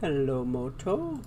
Hello, Moto.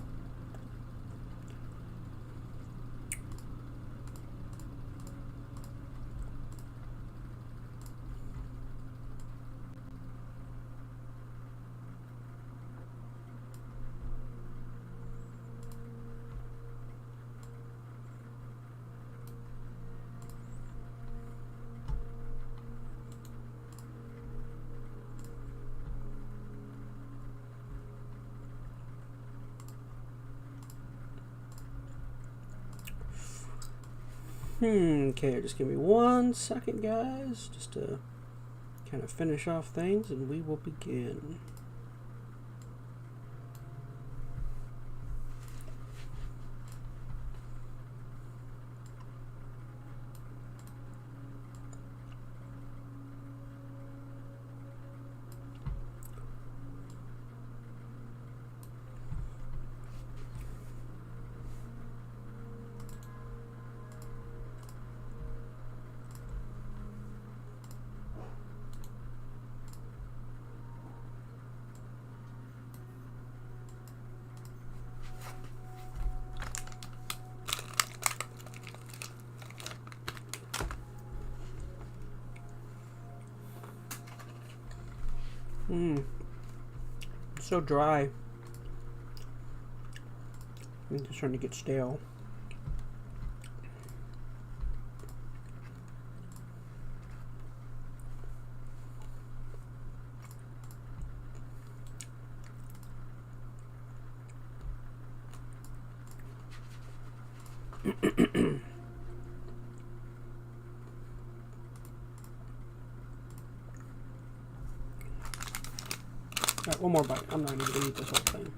Okay, just give me 1 second, guys, just to kind of finish off things, and we will begin. It's so dry. I'm just starting to get stale. Alright, one more bite. I'm not even going to eat this whole thing.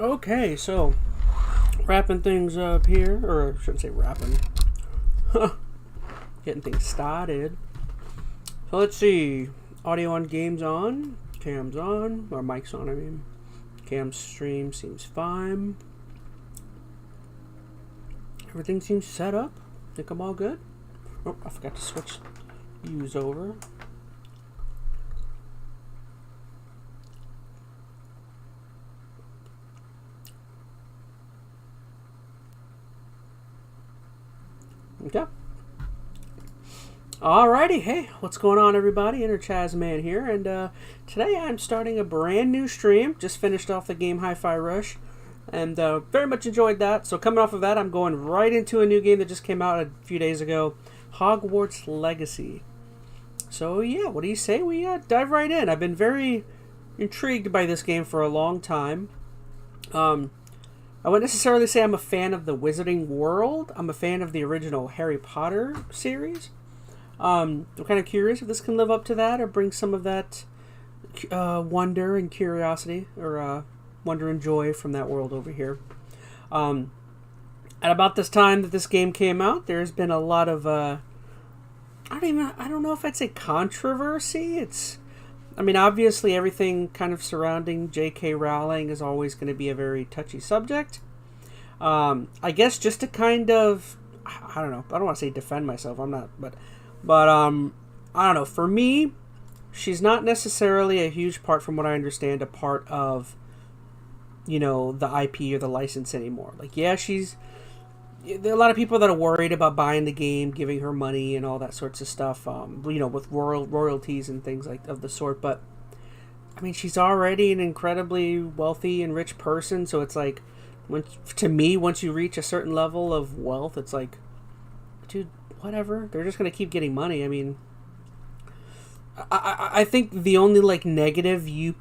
Okay, so wrapping things up here, or I shouldn't say wrapping, getting things started. So let's see, audio on, games on, cams on, or mics on, I mean. Cam stream seems fine. Everything seems set up. Think I'm all good. Oh, I forgot to switch views over. Okay. Alrighty, hey, what's going on, everybody? EnteR ChatZ MaN here, and today I'm starting a brand new stream. Just finished off the game Hi-Fi Rush, and very much enjoyed that. So coming off of that, I'm going right into a new game that just came out a few days ago, Hogwarts Legacy. So yeah, what do you say we dive right in? I've been very intrigued by this game for a long time. I wouldn't necessarily say I'm a fan of the Wizarding World. I'm a fan of the original Harry Potter series. I'm kind of curious if this can live up to that or bring some of that wonder and curiosity, or wonder and joy from that world over here. At about this time that this game came out, there's been a lot of I don't know if I'd say controversy. I mean, obviously everything kind of surrounding J.K. Rowling is always going to be a very touchy subject. I guess just to kind of, I don't know, I don't want to say defend myself, I'm not, but I don't know, for me, she's not necessarily a huge part, from what I understand, a part of, you know, the IP or the license anymore. Like, yeah, there are a lot of people that are worried about buying the game, giving her money and all that sorts of stuff, you know, with royalties and things like of the sort. But I mean, she's already an incredibly wealthy and rich person, so it's like, to me, once you reach a certain level of wealth, it's like, dude, whatever. They're just gonna keep getting money. I mean, I think the only like negative you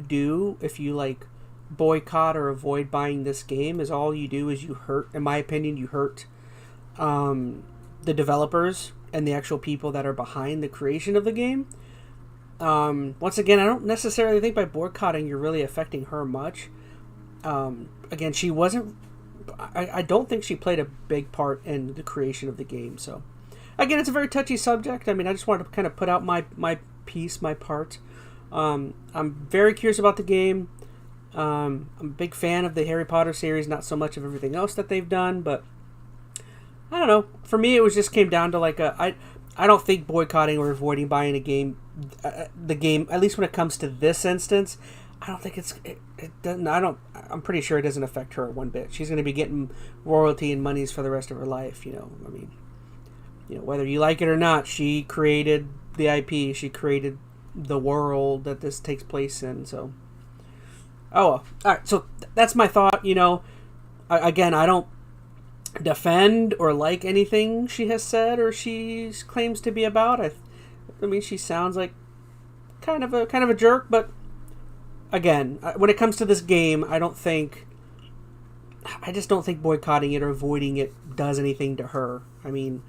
do if you like boycott or avoid buying this game is all you do is you hurt, in my opinion, you hurt the developers and the actual people that are behind the creation of the game. Once again, I don't necessarily think by boycotting you're really affecting her much. Again, she wasn't... I don't think she played a big part in the creation of the game, so... Again, it's a very touchy subject. I mean, I just wanted to kind of put out my piece, my part. I'm very curious about the game. I'm a big fan of the Harry Potter series, not so much of everything else that they've done, but... I don't know. For me, it was just came down to like I don't think boycotting or avoiding buying a game, the game, at least when it comes to this instance, I don't think it doesn't. I'm pretty sure it doesn't affect her one bit. She's going to be getting royalty and monies for the rest of her life. I mean, whether you like it or not, she created the IP. She created the world that this takes place in. So, oh well. All right. So that's my thought. Again, I don't defend or like anything she has said or she claims to be about. I mean, she sounds like kind of a jerk, but again, when it comes to this game, I just don't think boycotting it or avoiding it does anything to her. I mean,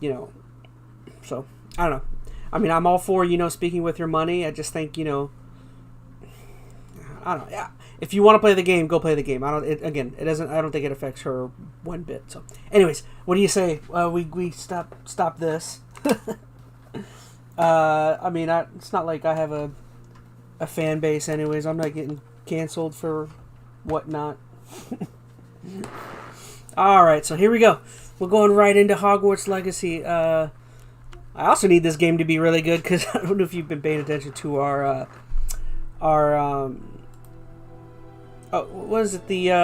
so I don't know. I mean, I'm all for, speaking with your money. I just think, I don't know. Yeah. If you want to play the game, go play the game. It doesn't. I don't think it affects her one bit. So, anyways, what do you say? We stop this. I mean, it's not like I have a fan base. Anyways, I'm not getting canceled for whatnot. All right, so here we go. We're going right into Hogwarts Legacy. I also need this game to be really good because I don't know if you've been paying attention to our what is it?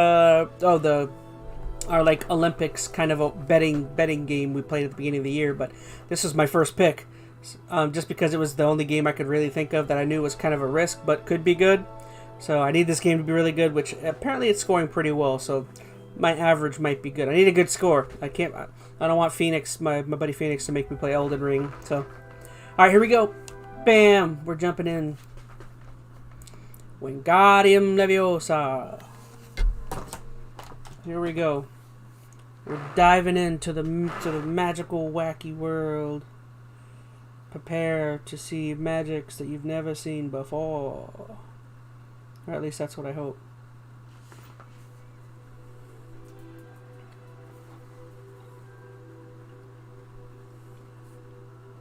Our like Olympics kind of a betting game we played at the beginning of the year, but this was my first pick, just because it was the only game I could really think of that I knew was kind of a risk but could be good. So I need this game to be really good, which apparently it's scoring pretty well. So my average might be good. I need a good score. I don't want Phoenix, my buddy Phoenix, to make me play Elden Ring. So, all right, here we go. Bam! We're jumping in. Wingardium Leviosa. Here we go. We're diving into the magical, wacky world. Prepare to see magics that you've never seen before. Or at least that's what I hope.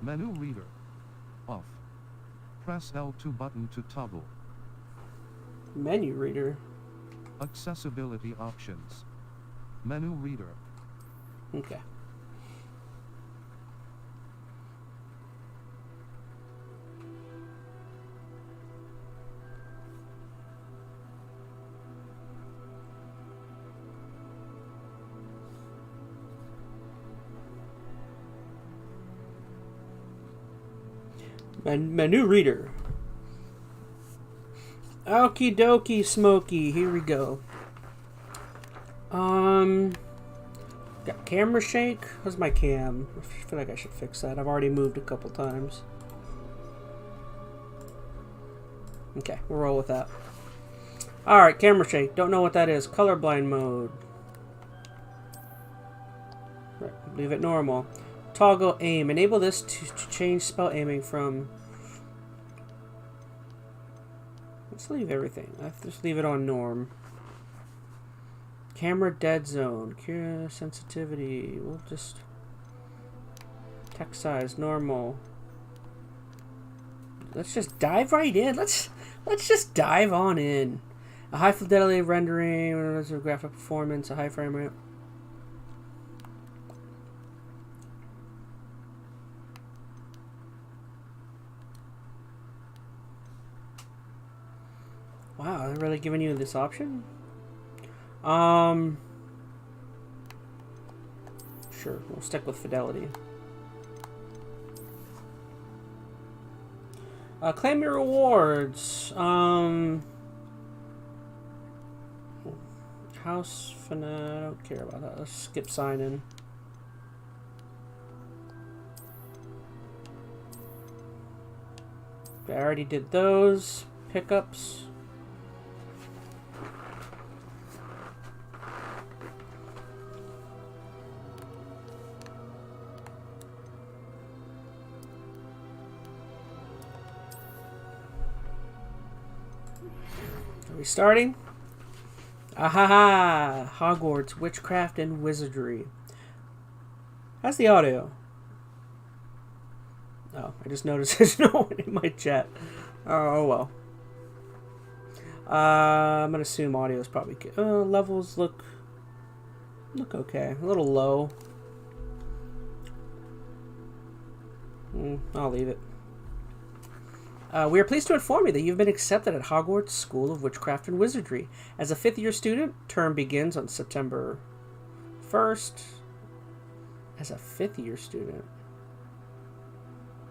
Menu reader. Off. Press L2 button to toggle. Menu reader. Accessibility options. Menu reader. Okay. Menu reader. Okie dokie smoky. Here we go. Got camera shake. How's my cam? I feel like I should fix that. I've already moved a couple times. Okay, we'll roll with that. Alright, camera shake. Don't know what that is. Colorblind mode. Right, leave it normal. Toggle aim. Enable this to change spell aiming from... Let's leave everything. Let's just leave it on norm. Camera dead zone. Cure sensitivity. We'll just... Text size normal. Let's just dive right in. Let's just dive on in. A high fidelity rendering, graphic performance, a high frame rate. Wow, they're really giving you this option? Sure, we'll stick with fidelity. Claim your rewards. House Fana, I don't care about that. Let's skip sign in. I already did those. Pickups. we starting? Ahaha! Hogwarts Witchcraft and Wizardry. How's the audio? Oh, I just noticed there's no one in my chat. Oh well. I'm gonna assume audio is probably good. Levels look okay. A little low. I'll leave it. We are pleased to inform you that you've been accepted at Hogwarts School of Witchcraft and Wizardry. As a 5th-year student, term begins on September 1st. As a 5th-year student?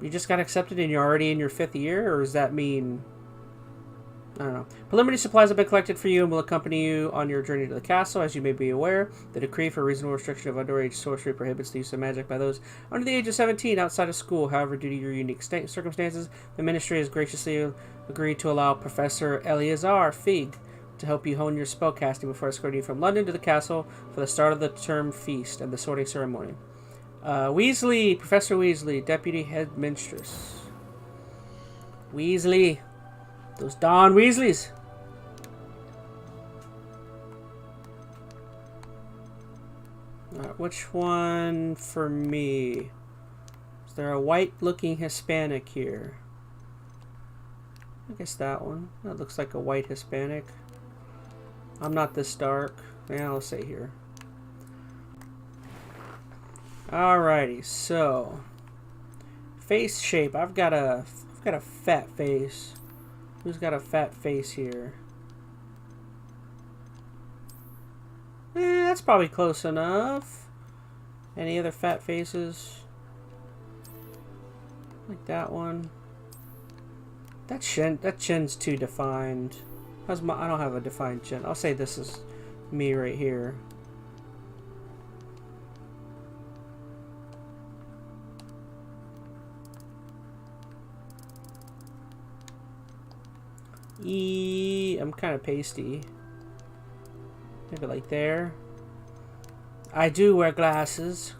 You just got accepted and you're already in your 5th year? Or does that mean... I don't know. Preliminary supplies have been collected for you and will accompany you on your journey to the castle. As you may be aware, the decree for reasonable restriction of underage sorcery prohibits the use of magic by those under the age of 17 outside of school. However, due to your unique circumstances, the ministry has graciously agreed to allow Professor Eleazar Fig to help you hone your spellcasting before escorting you from London to the castle for the start of the term feast and the sorting ceremony. Weasley, Professor Weasley, Deputy Headmistress. Weasley. Those Don Weasleys. Alright, which one for me? Is there a white-looking Hispanic here? I guess that one. That looks like a white Hispanic. I'm not this dark. Yeah, I'll say here. Alrighty, so face shape. I've got a fat face. Who's got a fat face here? That's probably close enough. Any other fat faces? Like that one. That chin's too defined. I don't have a defined chin. I'll say this is me right here. I'm kind of pasty. Maybe like there. I do wear glasses.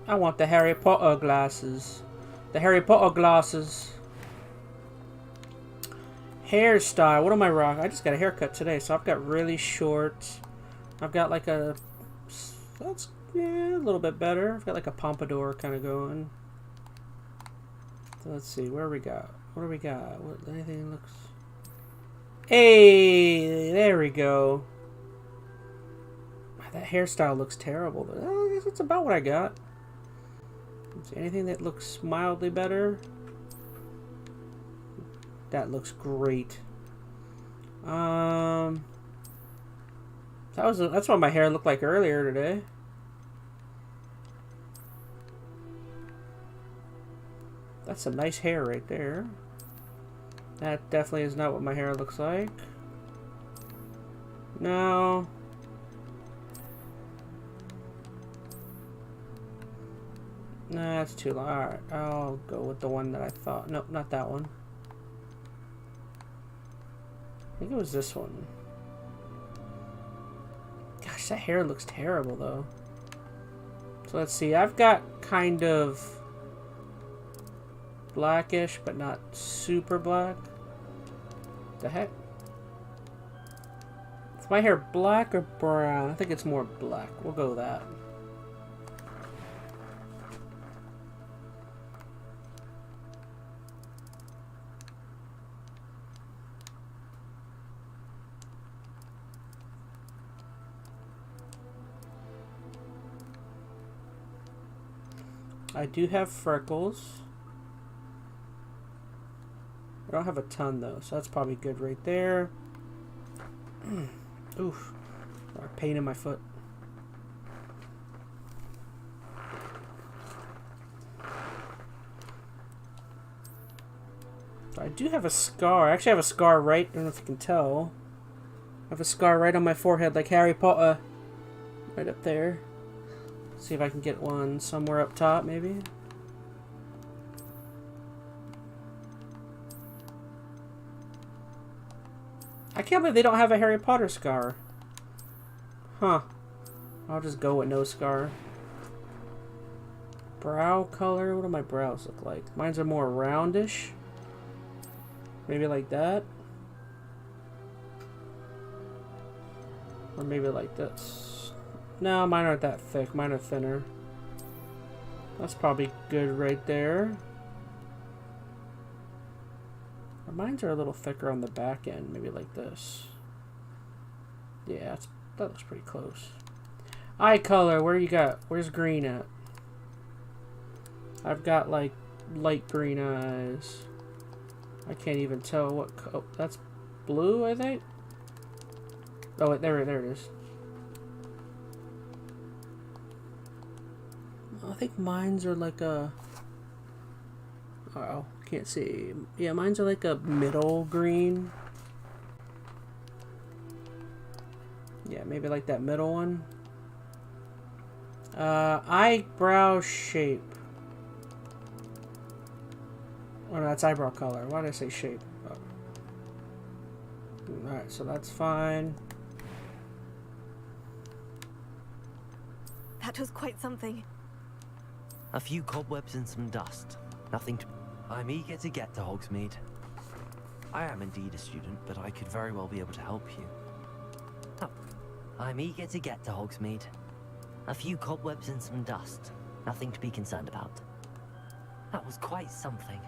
I want the Harry Potter glasses. The Harry Potter glasses. Hairstyle. What am I rocking? I just got a haircut today, so I've got really short. I've got like a... That's, yeah, a little bit better. I've got like a pompadour kind of going. So let's see, where we got? What do we got? Anything looks... Hey, there we go. That hairstyle looks terrible. I guess that's about what I got. Anything that looks mildly better? That looks great. That's what my hair looked like earlier today. That's some nice hair right there. That definitely is not what my hair looks like. No. Nah, that's too long. Alright, I'll go with the one that I thought. Nope, not that one. I think it was this one. Gosh, that hair looks terrible though. So let's see. I've got kind of blackish, but not super black. The heck? Is my hair black or brown? I think it's more black. We'll go with that. I do have freckles. I don't have a ton though, so that's probably good right there. Oof. Pain in my foot. I do have a scar. I actually have a scar right, I don't know if you can tell. I have a scar right on my forehead like Harry Potter. Right up there. See if I can get one somewhere up top, maybe. I can't believe they don't have a Harry Potter scar. Huh. I'll just go with no scar. Brow color. What do my brows look like? Mine's are more roundish. Maybe like that. Or maybe like this. No, mine aren't that thick. Mine are thinner. That's probably good right there. Mine's are a little thicker on the back end. Maybe like this. Yeah, that looks pretty close. Eye color. Where you got? Where's green at? I've got like light green eyes. I can't even tell what. Oh, that's blue, I think. Oh, wait, there it is. I think mine's are like a. Oh, can't see. Yeah, mine's are like a middle green. Yeah, maybe like that middle one. Eyebrow shape. Oh, no, that's eyebrow color. Why did I say shape? Oh. Alright, so that's fine. That was quite something. A few cobwebs and some dust. Nothing to... I'm eager to get to Hogsmeade. I am indeed a student, but I could very well be able to help you. Oh, I'm eager to get to Hogsmeade. A few cobwebs and some dust. Nothing to be concerned about. That was quite something.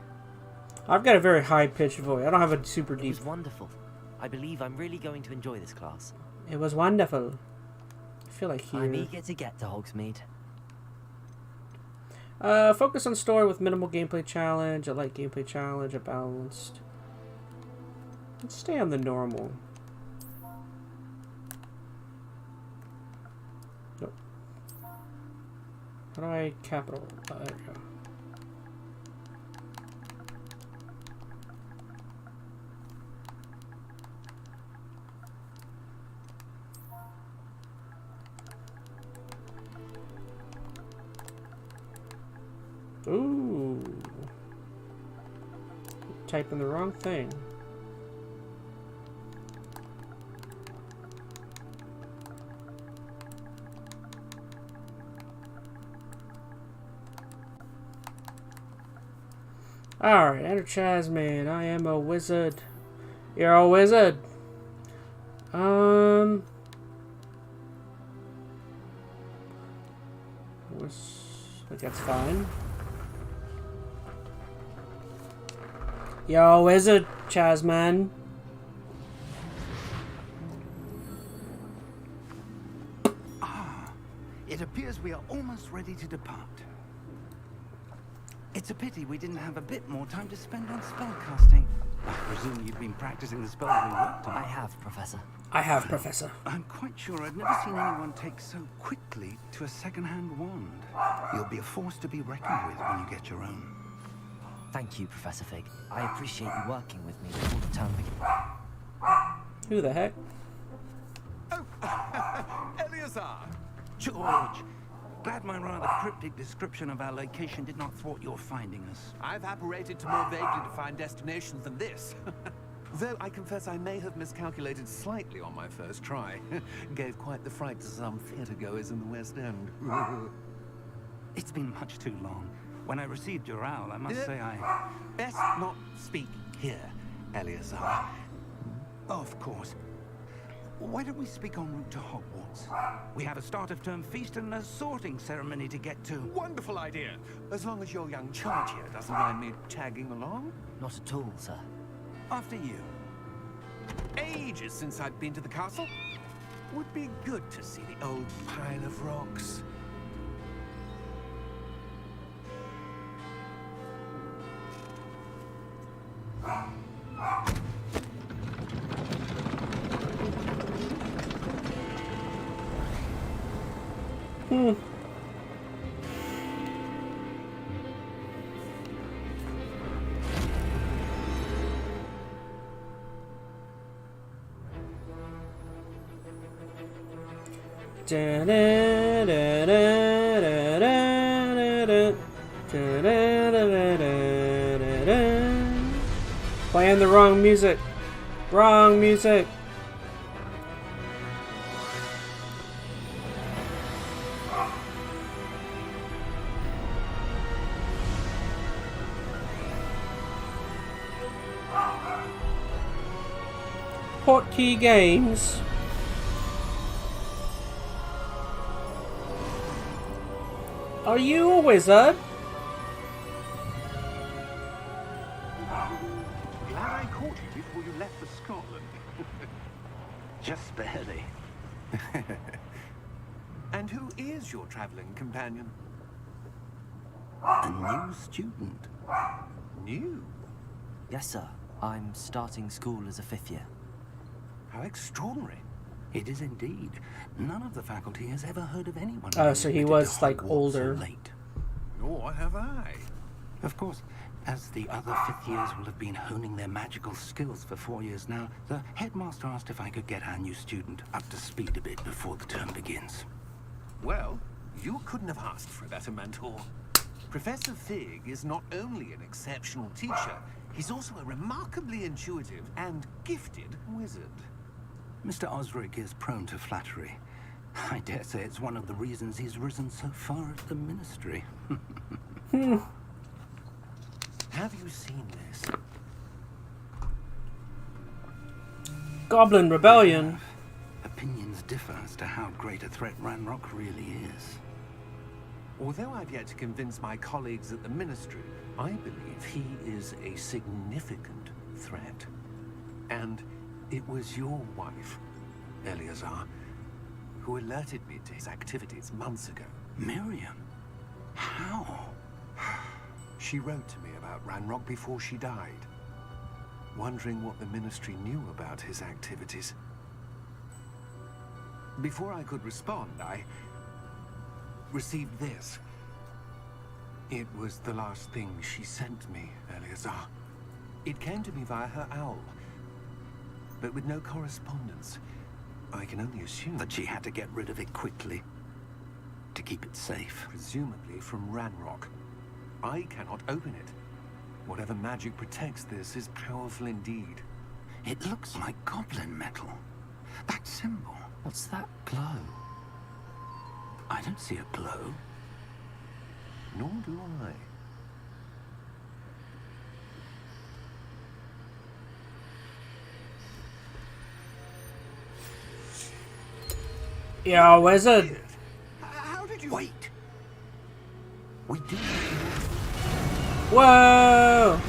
I've got a very high-pitched voice. I don't have a super deep... It was wonderful. I believe I'm really going to enjoy this class. It was wonderful. I feel like here... I'm eager to get to Hogsmeade. Focus on story with minimal gameplay challenge. A light gameplay challenge. A balanced. Let's stay on the normal. Nope. How do I capital? There we go. Ooh. Typing the wrong thing. Alright, EnteR ChatZ MaN. I am a wizard. You're a wizard. I think that's fine. Yo, wizard, ChatZ MaN. It appears we are almost ready to depart. It's a pity we didn't have a bit more time to spend on spellcasting. I presume you've been practicing the spells we worked on. I have, Professor. I have, Professor. I'm quite sure I've never seen anyone take so quickly to a second-hand wand. You'll be a force to be reckoned with when you get your own. Thank you, Professor Fig. I appreciate you working with me before the term begins. Who the heck? Oh, Eleazar! George! Glad my rather cryptic description of our location did not thwart your finding us. I've apparated to more vaguely defined destinations than this. Though I confess I may have miscalculated slightly on my first try. Gave quite the fright to some theatre-goers in the West End. It's been much too long. When I received your owl, I must say I... Best not speak here, Eleazar. Of course. Why don't we speak en route to Hogwarts? We have a start-of-term feast and a sorting ceremony to get to. Wonderful idea. As long as your young charge here doesn't mind me tagging along. Not at all, sir. After you. Ages since I'd been to the castle. Would be good to see the old pile of rocks. Playing the wrong music. Wrong music. Portkey Games. Are you a wizard? Glad I caught you before you left for Scotland. Just barely. And who is your traveling companion? A new student. New? Yes, sir. I'm starting school as a 5th year. How extraordinary. It is indeed. None of the faculty has ever heard of anyone. Oh, so he admitted was, to like, Hogwarts older. so late. Nor have I. Of course, as the other 5th years will have been honing their magical skills for 4 years now, the headmaster asked if I could get our new student up to speed a bit before the term begins. Well, you couldn't have asked for a better mentor. Professor Fig is not only an exceptional teacher, he's also a remarkably intuitive and gifted wizard. Mr. Osric is prone to flattery. I dare say it's one of the reasons he's risen so far at the ministry. Have you seen this? Goblin Rebellion. Opinions differ as to how great a threat Ranrock really is. Although I've yet to convince my colleagues at the ministry, I believe he is a significant threat. And it was your wife, Eleazar, who alerted me to his activities months ago. Miriam? How? She wrote to me about Ranrock before she died, wondering what the ministry knew about his activities. Before I could respond, I received this. It was the last thing she sent me, Eleazar. It came to me via her owl, but with no correspondence. I can only assume That she had to get rid of it quickly to keep it safe. presumably from Ranrock. I cannot open it. Whatever magic protects this is powerful indeed. It looks like goblin metal. That symbol. What's that glow? I don't see a glow. Nor do I. Yeah, wizard. How did you... Wait. We do. Whoa!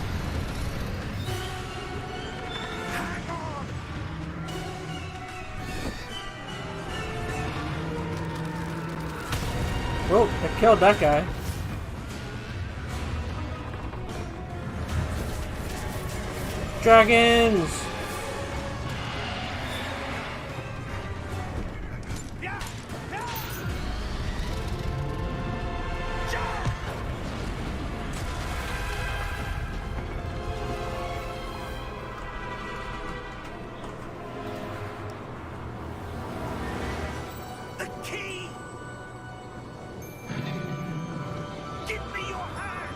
Oh, I killed that guy. Dragons! The key! Give me your hand!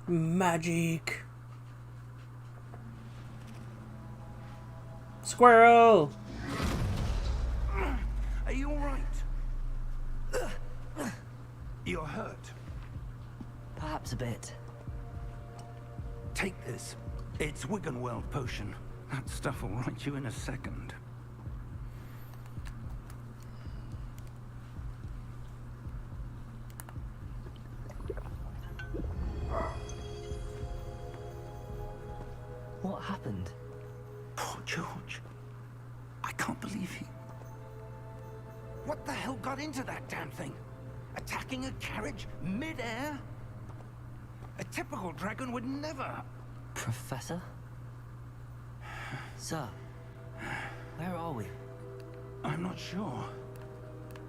Magic. Squirrel! Are you alright? You're hurt. Perhaps a bit. Take this. It's Wiggenweld potion. That stuff will right you in a second. What happened? Poor George. I can't believe he... What the hell got into that damn thing? Attacking a carriage mid-air? A typical dragon would never... Professor? Sir, where are we? I'm not sure.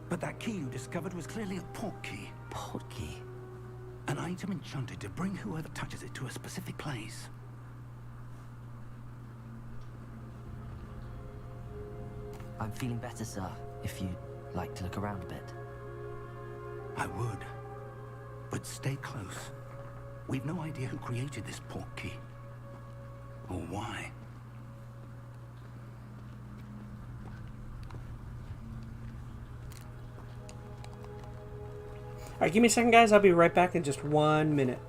But that key you discovered was clearly a port key. Podkey. An item enchanted to bring whoever touches it to a specific place. I'm feeling better, sir, if you'd like to look around a bit. I would. But stay close. We've no idea who created this port key. Or why. Alright, give me a second, guys. I'll be right back in just 1 minute.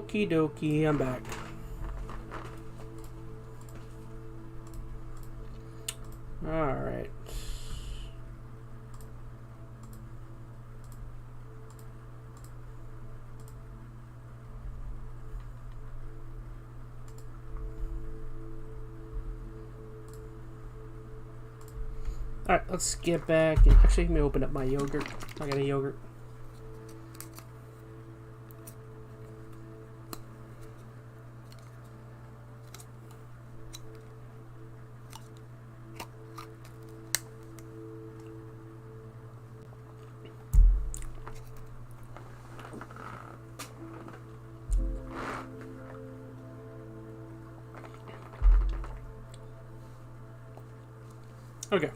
Okie dokie, I'm back. Alright. Alright, let's get back. Actually, let me open up my yogurt. I got a yogurt. Okay.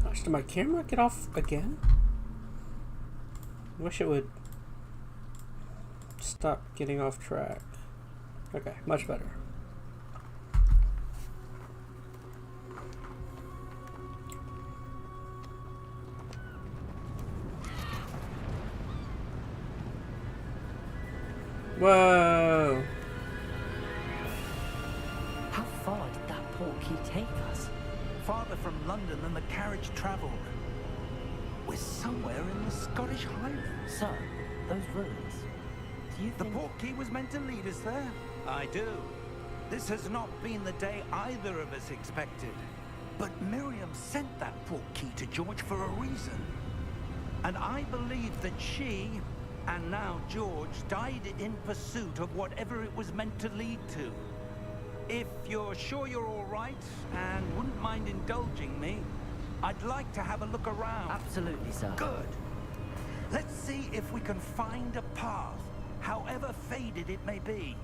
Gosh, did my camera get off again? I wish it would stop getting off track. Okay, much better. Whoa! How far did that portkey take us? Farther from London than the carriage travelled. We're somewhere in the Scottish Highlands. Sir, those ruins. Do you The think... portkey was meant to lead us there? I do. This has not been the day either of us expected. But Miriam sent that portkey to George for a reason. And I believe that she, and now George, died in pursuit of whatever it was meant to lead to. If you're sure you're all right, and wouldn't mind indulging me, I'd like to have a look around. Absolutely, sir. Good. Let's see if we can find a path, however faded it may be.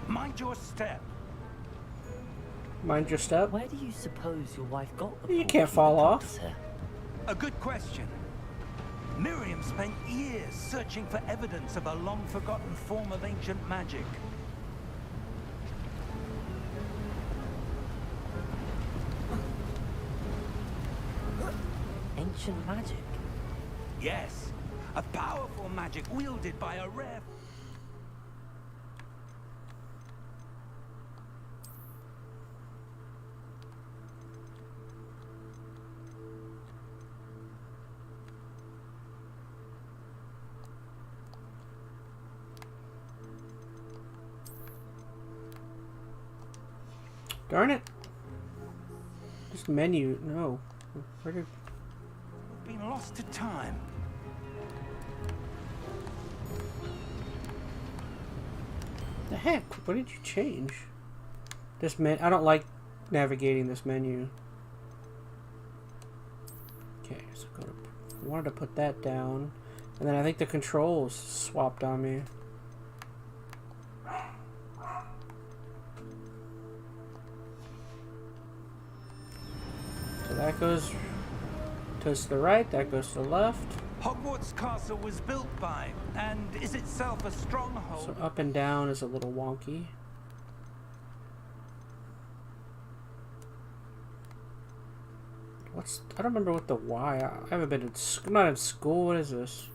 Mind your step. Mind your step. Where do you suppose your wife got the You can't portkey fall that took off. us here? A good question. Miriam spent years searching for evidence of a long-forgotten form of ancient magic. Ancient magic? Yes, a powerful magic wielded by a rare... Darn it. This menu, no. Where did... been lost to time. The heck? What did you change? This I don't like navigating this menu. Okay, so go to... I wanted to put that down. And then I think the controls swapped on me. So that goes to the right, that goes to the left. Hogwarts Castle was built by, and is itself a stronghold. So up and down is a little wonky. I don't remember what the Y. I haven't been in. I'm not in school. What is this?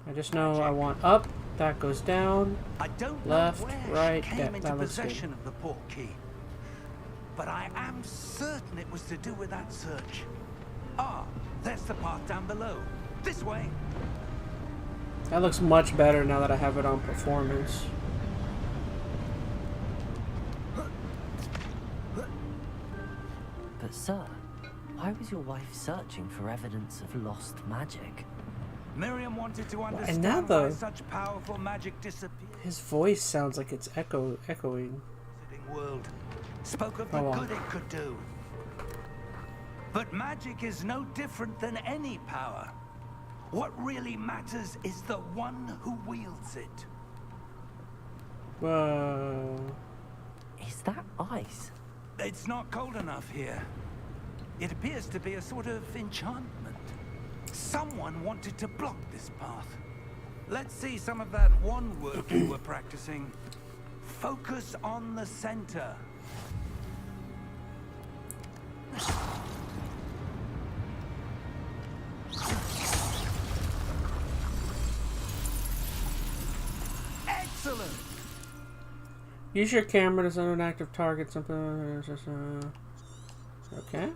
I just know I want up. That goes down. I don't left, know where right. she came into That looks good. possession of the portkey, but I am certain it was to do with that search. Ah, there's the path down below. This way. That looks much better now that I have it on performance. But sir, why was your wife searching for evidence of lost magic? Miriam wanted to now understand why such powerful magic disappeared. His voice sounds like it's echoing. World spoke of the good it could do. But magic is no different than any power. What really matters is the one who wields it. Whoa. Is that ice? It's not cold enough here. It appears to be a sort of enchantment. Someone wanted to block this path. Let's see some of that wand work you were practicing. Focus on the center. Excellent! Use your camera to send an active target. Something. Okay.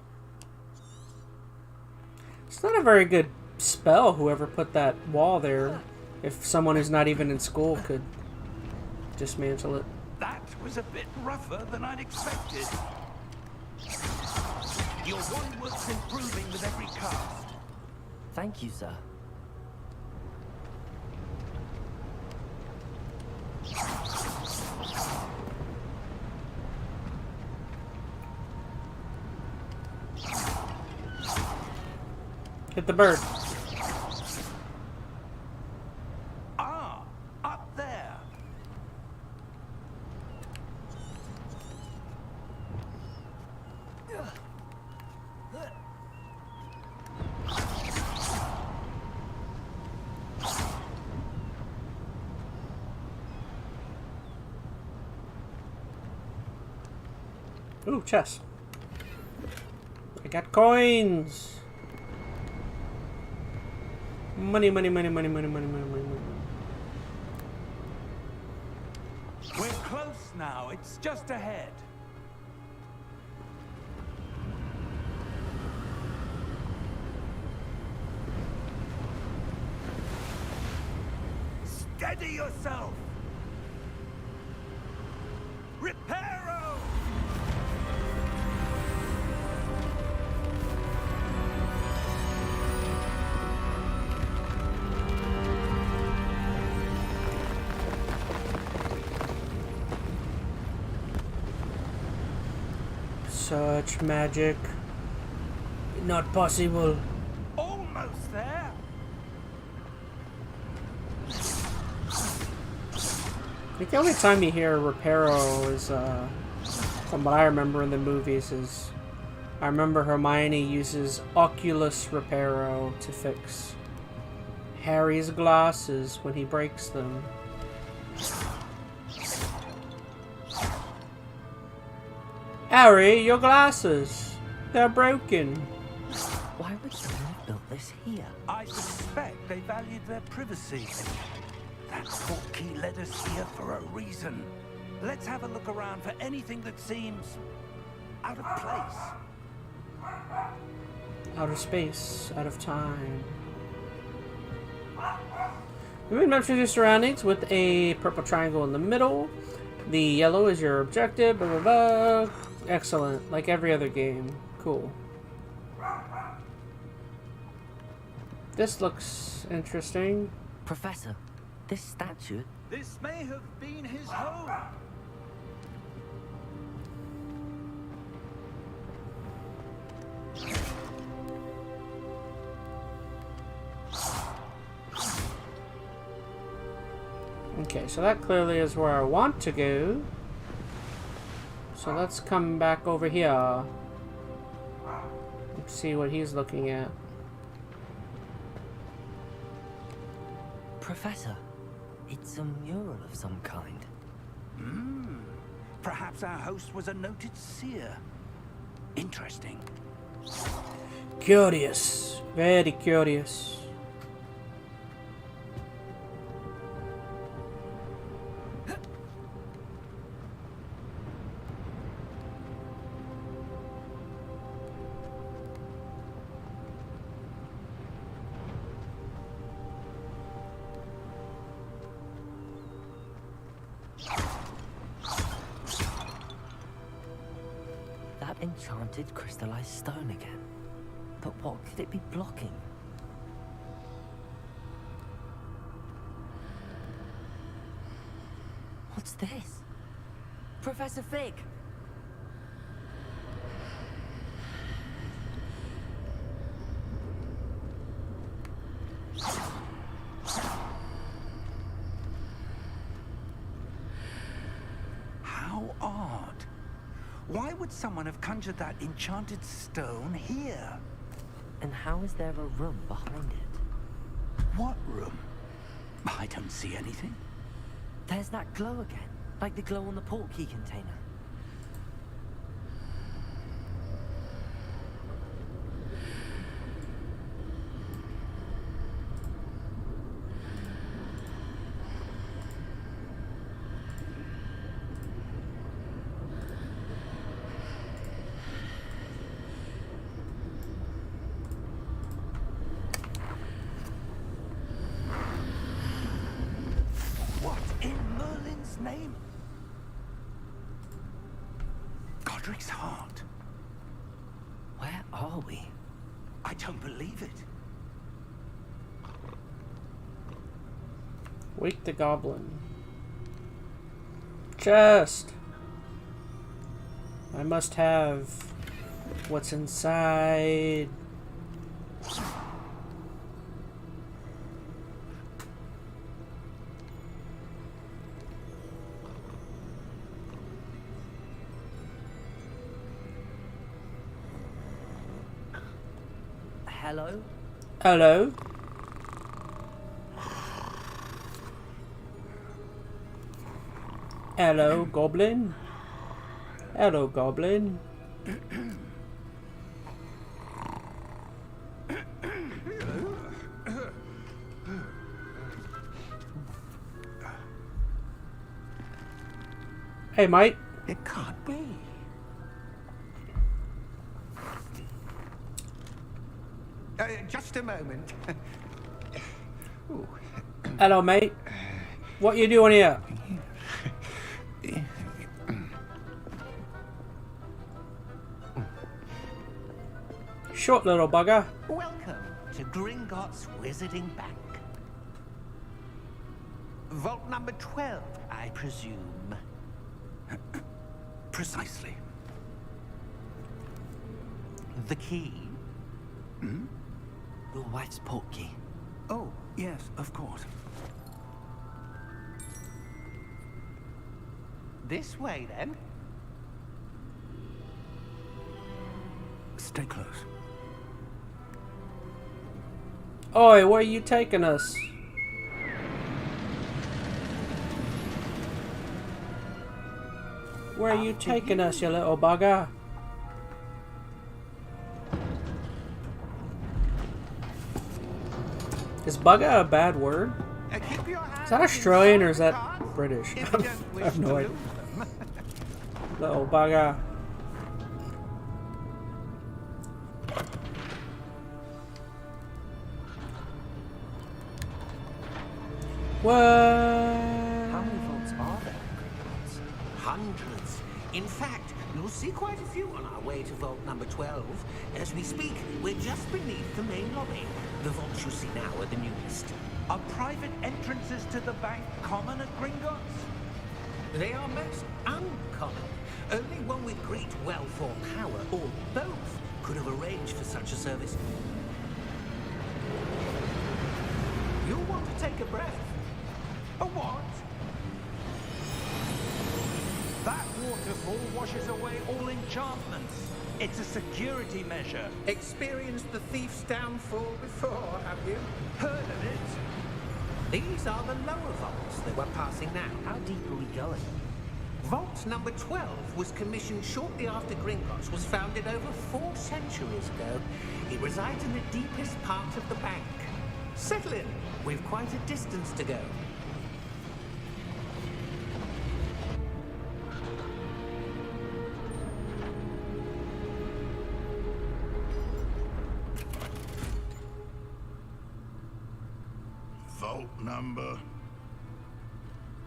It's not a very good spell, whoever put that wall there. If someone who's not even in school could dismantle it. That was a bit rougher than I'd expected. Your wand work's improving with every cast. Thank you, sir. Hit the bird. Ah, up there. Ooh, chest. I got coins. Money, money, money, money, money, money, money, money, money. We're close now. It's just ahead. Steady yourself. Reparo! Such magic. Not possible. Almost there. I think the only time you hear Reparo is, from what I remember in the movies, is I remember Hermione uses Oculus Reparo to fix Harry's glasses when he breaks them. Harry, your glasses! They're broken. Why would someone have built this here? I suspect they valued their privacy. That portkey led us here for a reason. Let's have a look around for anything that seems out of place. Out of space, out of time. Move and map through your surroundings with a purple triangle in the middle. The yellow is your objective. Blah, blah, blah. Excellent. Like every other game. Cool. This looks interesting. Professor, this statue... This may have been his home. Okay, so that clearly is where I want to go. So let's come back over here. Let's see what he's looking at. Professor, it's a mural of some kind. Perhaps our host was a noted seer. Interesting. Curious. Very curious. That enchanted crystallized stone again. But what could it be blocking? What's this? Professor Fig! Why would someone have conjured that enchanted stone here? And how is there a room behind it? What room? I don't see anything. There's that glow again, like the glow on the portkey container. Name? Godric's heart. Where are we? I don't believe it. Wake the goblin. Chest! I must have what's inside. Hello? Hello? Hello, goblin? Hello, goblin. Hey, mate. It can't be. Just a moment. Ooh. Hello, mate. What you doing here? Short little bugger. Welcome to Gringotts Wizarding Bank. Vault number 12, I presume. Precisely. The key? Hmm? Your wife's portkey. Oh, yes, of course. This way, then. Stay close. Oi, where are you taking us? Where are you taking us, you little bugger? Is bugger a bad word? Is that Australian or is that British? I have no idea. Little bugger. What? How many vaults are there? Hundreds. In fact, you'll see quite a few on our way to vault number 12. As we speak, we're just beneath the main lobby. The vaults you see now are the newest. Are private entrances to the bank common at Gringotts? They are most uncommon. Only one with great wealth or power, or both, could have arranged for such a service. You'll want to take a breath. A what? That waterfall washes away all enchantments. It's a security measure. Experienced the thief's downfall before, have you? Heard of it? These are the lower vaults that we're passing now. How deep are we going? Vault number 12 was commissioned shortly after Gringotts was founded over 4 centuries ago. It resides in the deepest part of the bank. Settle in. We've quite a distance to go. Vault number?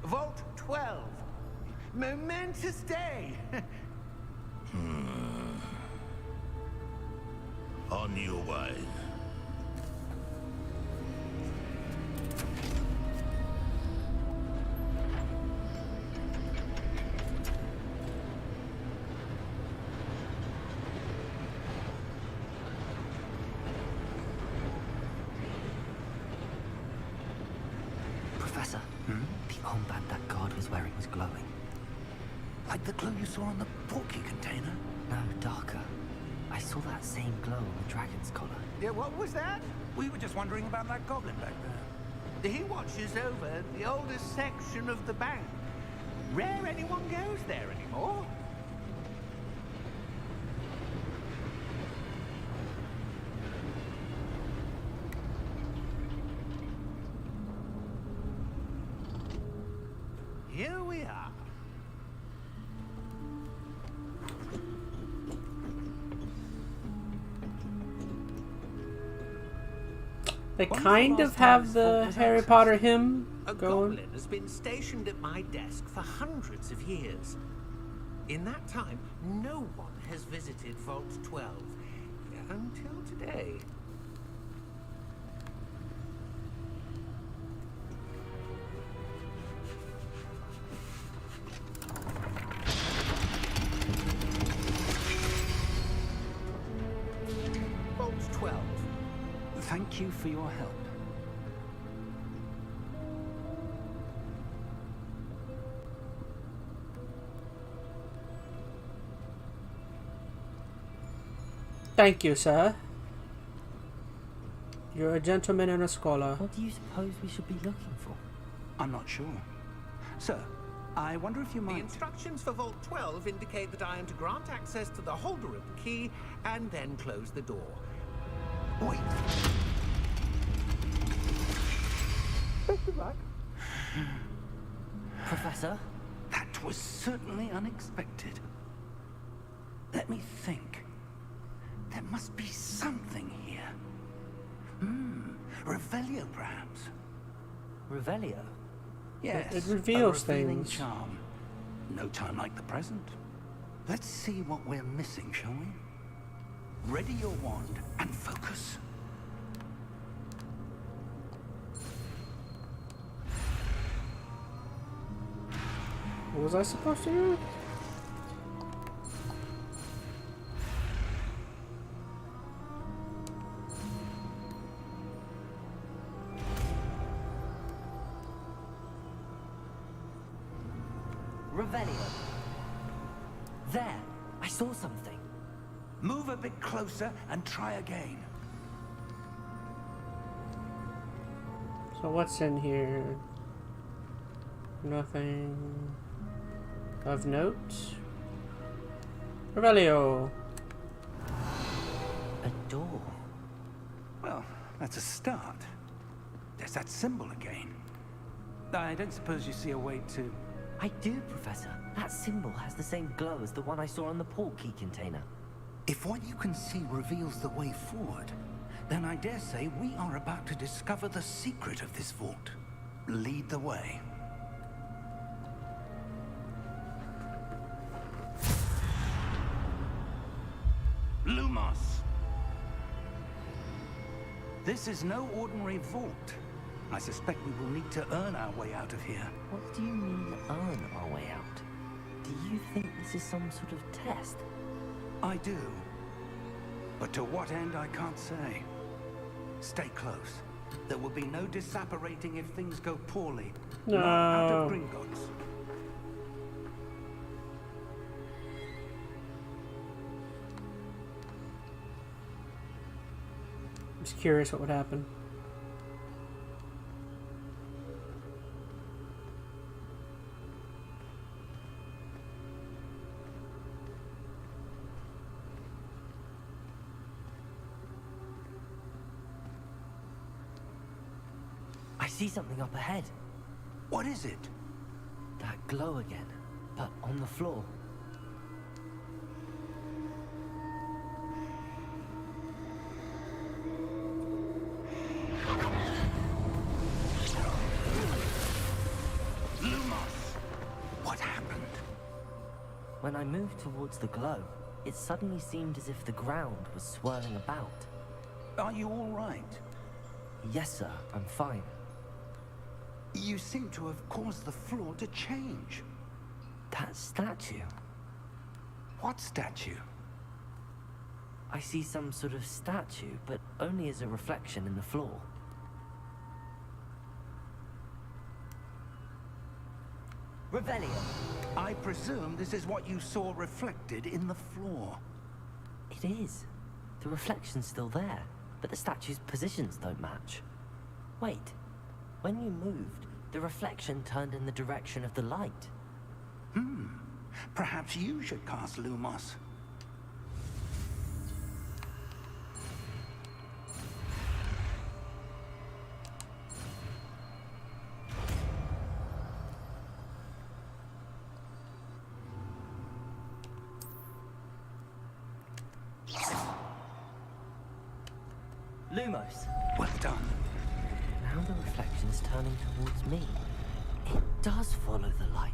Vault 12. Momentous day. On your way. Professor, the armband that guard was wearing was glowing. Like like the glow you saw on the porky container? No, darker. I saw that same glow on the dragon's collar. Yeah, what was that? We were just wondering about that goblin back there. He watches over the oldest section of the bank. Rare anyone goes there anymore. Here we are. They When's kind the of last time have this the vault was Harry accessed? Potter hymn A going. goblin has been stationed at my desk for hundreds of years. In that time, no one has visited Vault 12 until today. Vault 12. Thank you for your help. Thank you, sir. You're a gentleman and a scholar. What do you suppose we should be looking for? I'm not sure. Sir, I wonder if you The might... instructions for Vault 12 indicate that I am to grant access to the holder of the key and then close the door. Wait. Professor? That was certainly unexpected. Let me think. There must be something here. Revelio, perhaps. Revelio? Yes. It reveals a revealing things. charm. No time like the present. Let's see what we're missing, shall we? Ready your wand and focus. What was I supposed to do? Revelio. There! I saw something. Move a bit closer and try again. So what's in here? Nothing of note. Revelio. A door. Well, that's a start. There's that symbol again. I don't suppose you see a way to... I do, Professor. That symbol has the same glow as the one I saw on the portkey container. If what you can see reveals the way forward, then I dare say we are about to discover the secret of this vault. Lead the way. Lumos! This is no ordinary vault. I suspect we will need to earn our way out of here. What do you mean, earn our way out? Do you think this is some sort of test? I do. But to what end, I can't say. Stay close. There will be no disapparating if things go poorly. No. Not out of Gringotts. I'm just curious what would happen. I see something up ahead. What is it? That glow again, but on the floor. Lumos! What happened? When I moved towards the glow, it suddenly seemed as if the ground was swirling about. Are you all right? Yes, sir, I'm fine. You seem to have caused the floor to change. That statue. What statue? I see some sort of statue, but only as a reflection in the floor. Revelio. I presume this is what you saw reflected in the floor. It is. The reflection's still there, but the statue's positions don't match. Wait, when you moved, the reflection turned in the direction of the light. Perhaps you should cast Lumos. Lumos. Well done. Now the reflection is turning towards me. It does follow the light.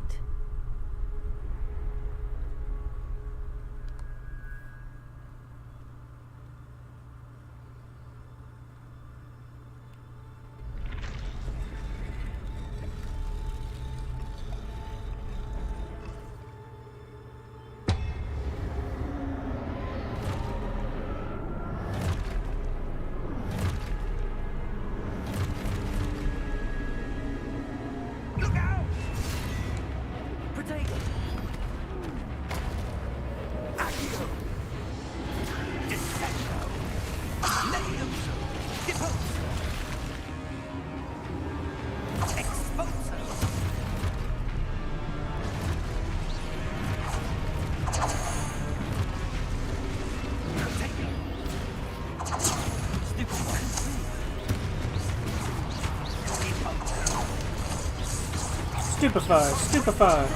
Stupefy, Stupefy.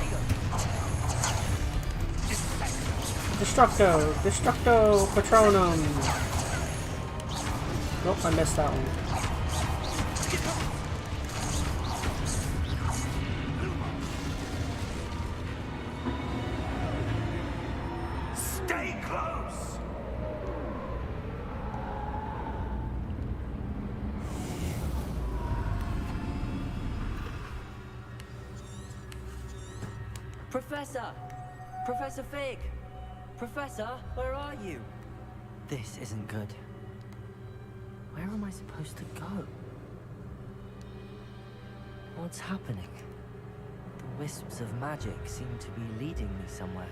Destructo, Destructo Patronum. Nope, I missed that one. Stay close! Professor! Professor Fig! Professor, where are you? This isn't good. Where am I supposed to go? What's happening? The wisps of magic seem to be leading me somewhere.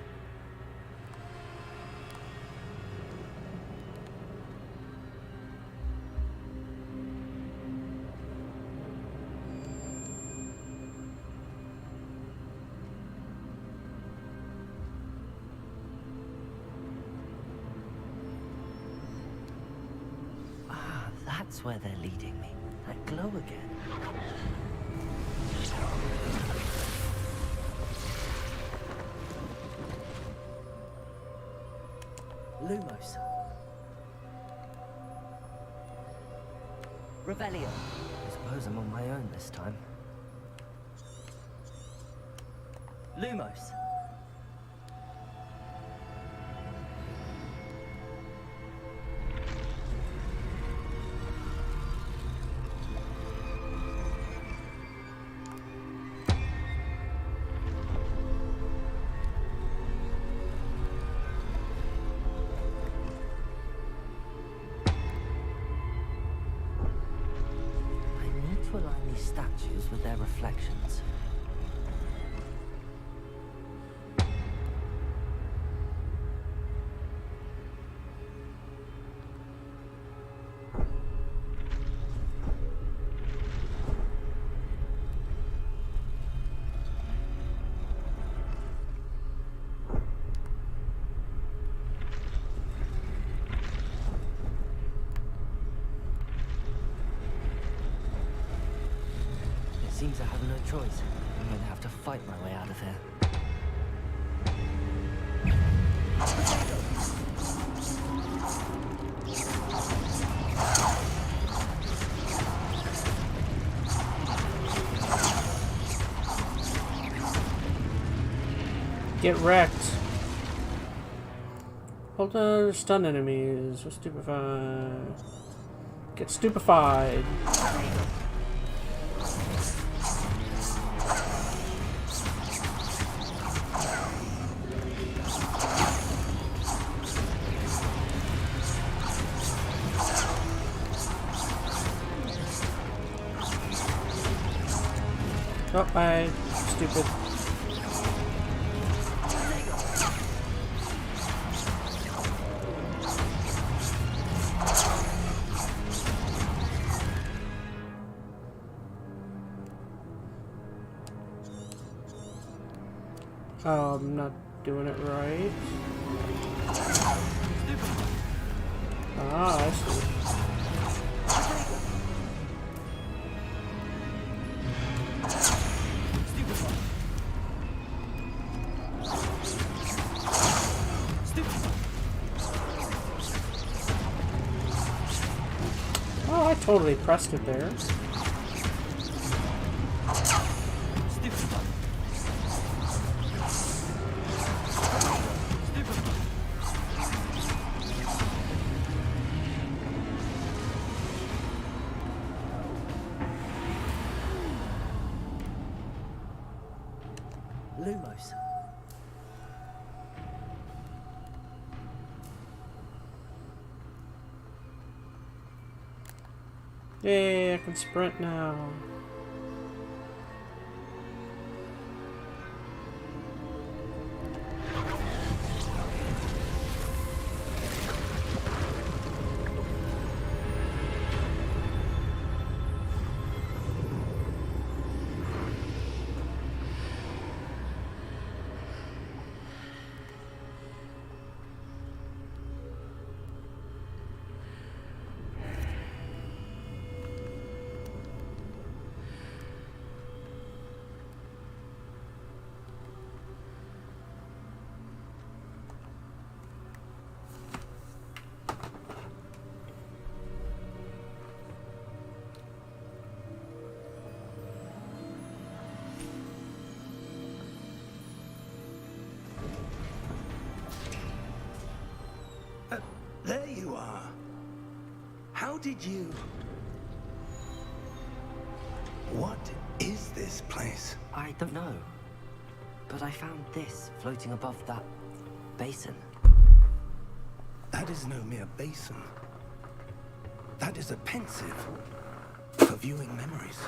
That's where they're leading me. That glow again. Lumos. Revelio. I suppose I'm on my own this time. Lumos. To align these statues with their reflections. Seems I have no choice. I'm going to have to fight my way out of here. Get wrecked. Hold on, stun enemies. Stupefy. Get stupefied. Oh, bye. Stupid. Oh, I'm not doing it right. Ah, I see. Oh, I totally pressed it there. Lumos. Yay, I can sprint now. There you are. How did you... What is this place? I don't know. But I found this floating above that basin. That is no mere basin. That is a pensive for viewing memories.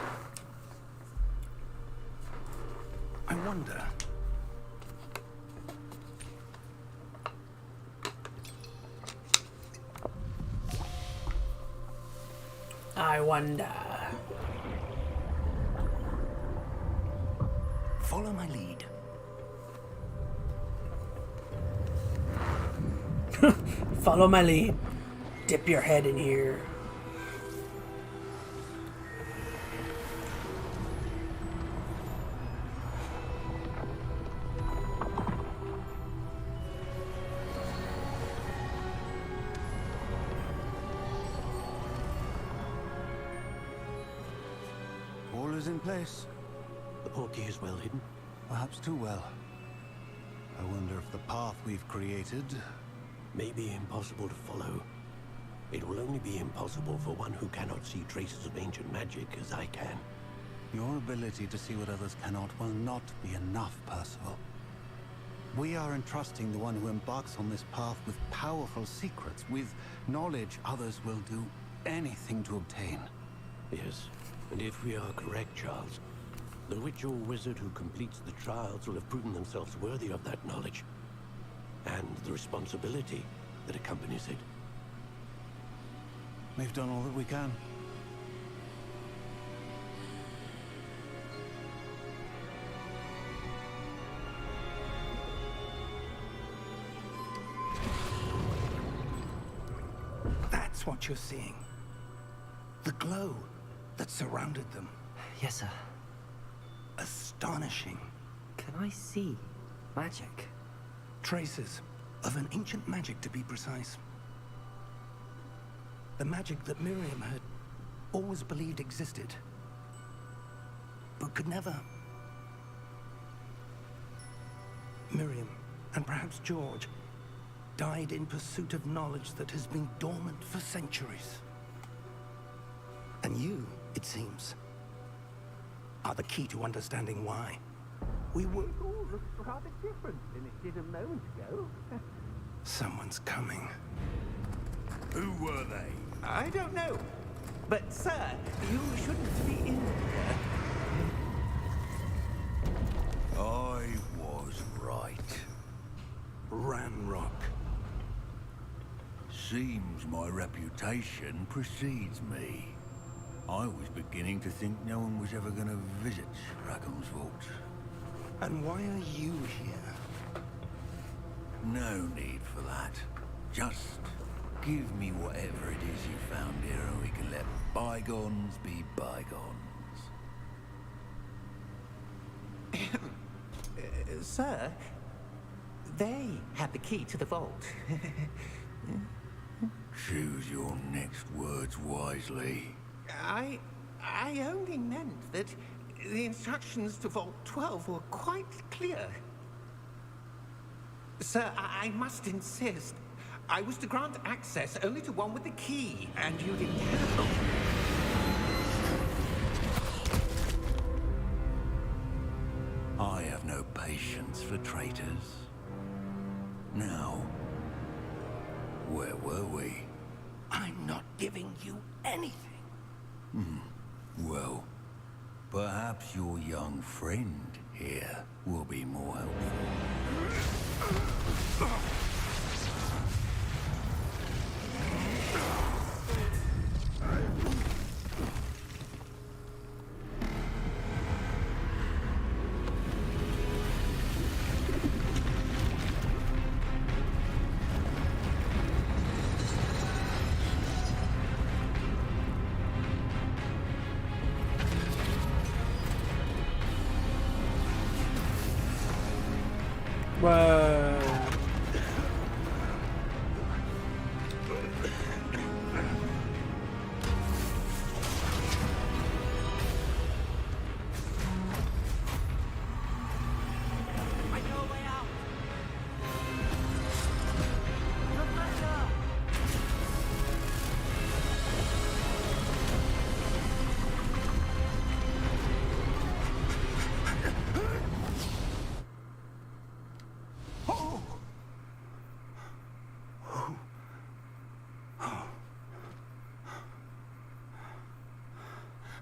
I wonder... I wonder. Follow my lead. Follow my lead. Dip your head in here. All is in place. The portkey is well hidden. Perhaps too well. I wonder if the path we've created... May be impossible to follow. It will only be impossible for one who cannot see traces of ancient magic as I can. Your ability to see what others cannot will not be enough, Percival. We are entrusting the one who embarks on this path with powerful secrets, with knowledge others will do anything to obtain. Yes, and if we are correct, Charles, the witch or wizard who completes the trials will have proven themselves worthy of that knowledge, and the responsibility that accompanies it. We've done all that we can. That's what you're seeing. The glow that surrounded them. Yes, sir. Astonishing. Can I see magic? Traces of an ancient magic, to be precise. The magic that Miriam had always believed existed, but could never. Miriam, and perhaps George, died in pursuit of knowledge that has been dormant for centuries. And you, it seems, are the key to understanding why. We were... It all looks rather different than it did a moment ago. Someone's coming. Who were they? I don't know. But, sir, you shouldn't be in here. I was right. Ranrock. Seems my reputation precedes me. I was beginning to think no one was ever going to visit Rackham's vaults. And why are you here? No need for that. Just give me whatever it is you found here and we can let bygones be bygones. Sir, they had the key to the vault. Choose your next words wisely. I only meant that the instructions to Vault 12 were quite clear. Sir, I must insist. I was to grant access only to one with the key, and you didn't have. I have no patience for traitors. Now, where were we? I'm not giving you anything. Well, perhaps your young friend here will be more helpful. Whoa. I know a way out. Professor!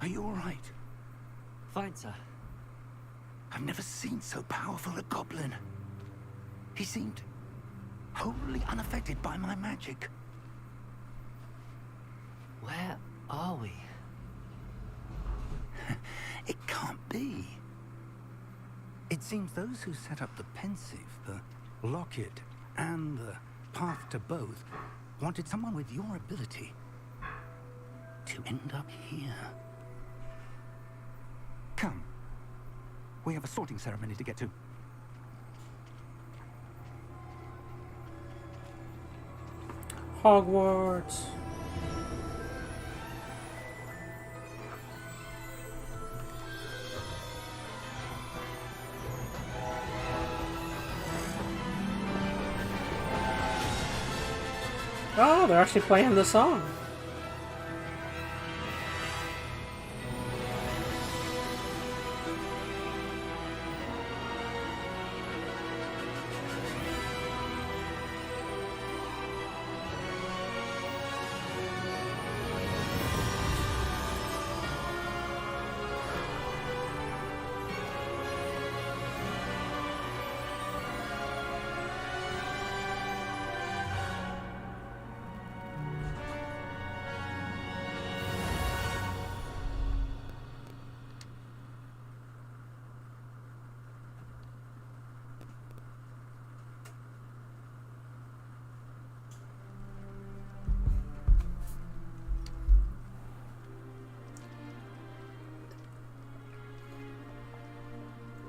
Are you all right? Fine, sir. I've never seen so powerful a goblin. He seemed wholly unaffected by my magic. Where are we? It can't be. It seems those who set up the pensive, the locket, and the path to both wanted someone with your ability to end up here. Come. We have a sorting ceremony to get to. Hogwarts. Oh, they're actually playing the song.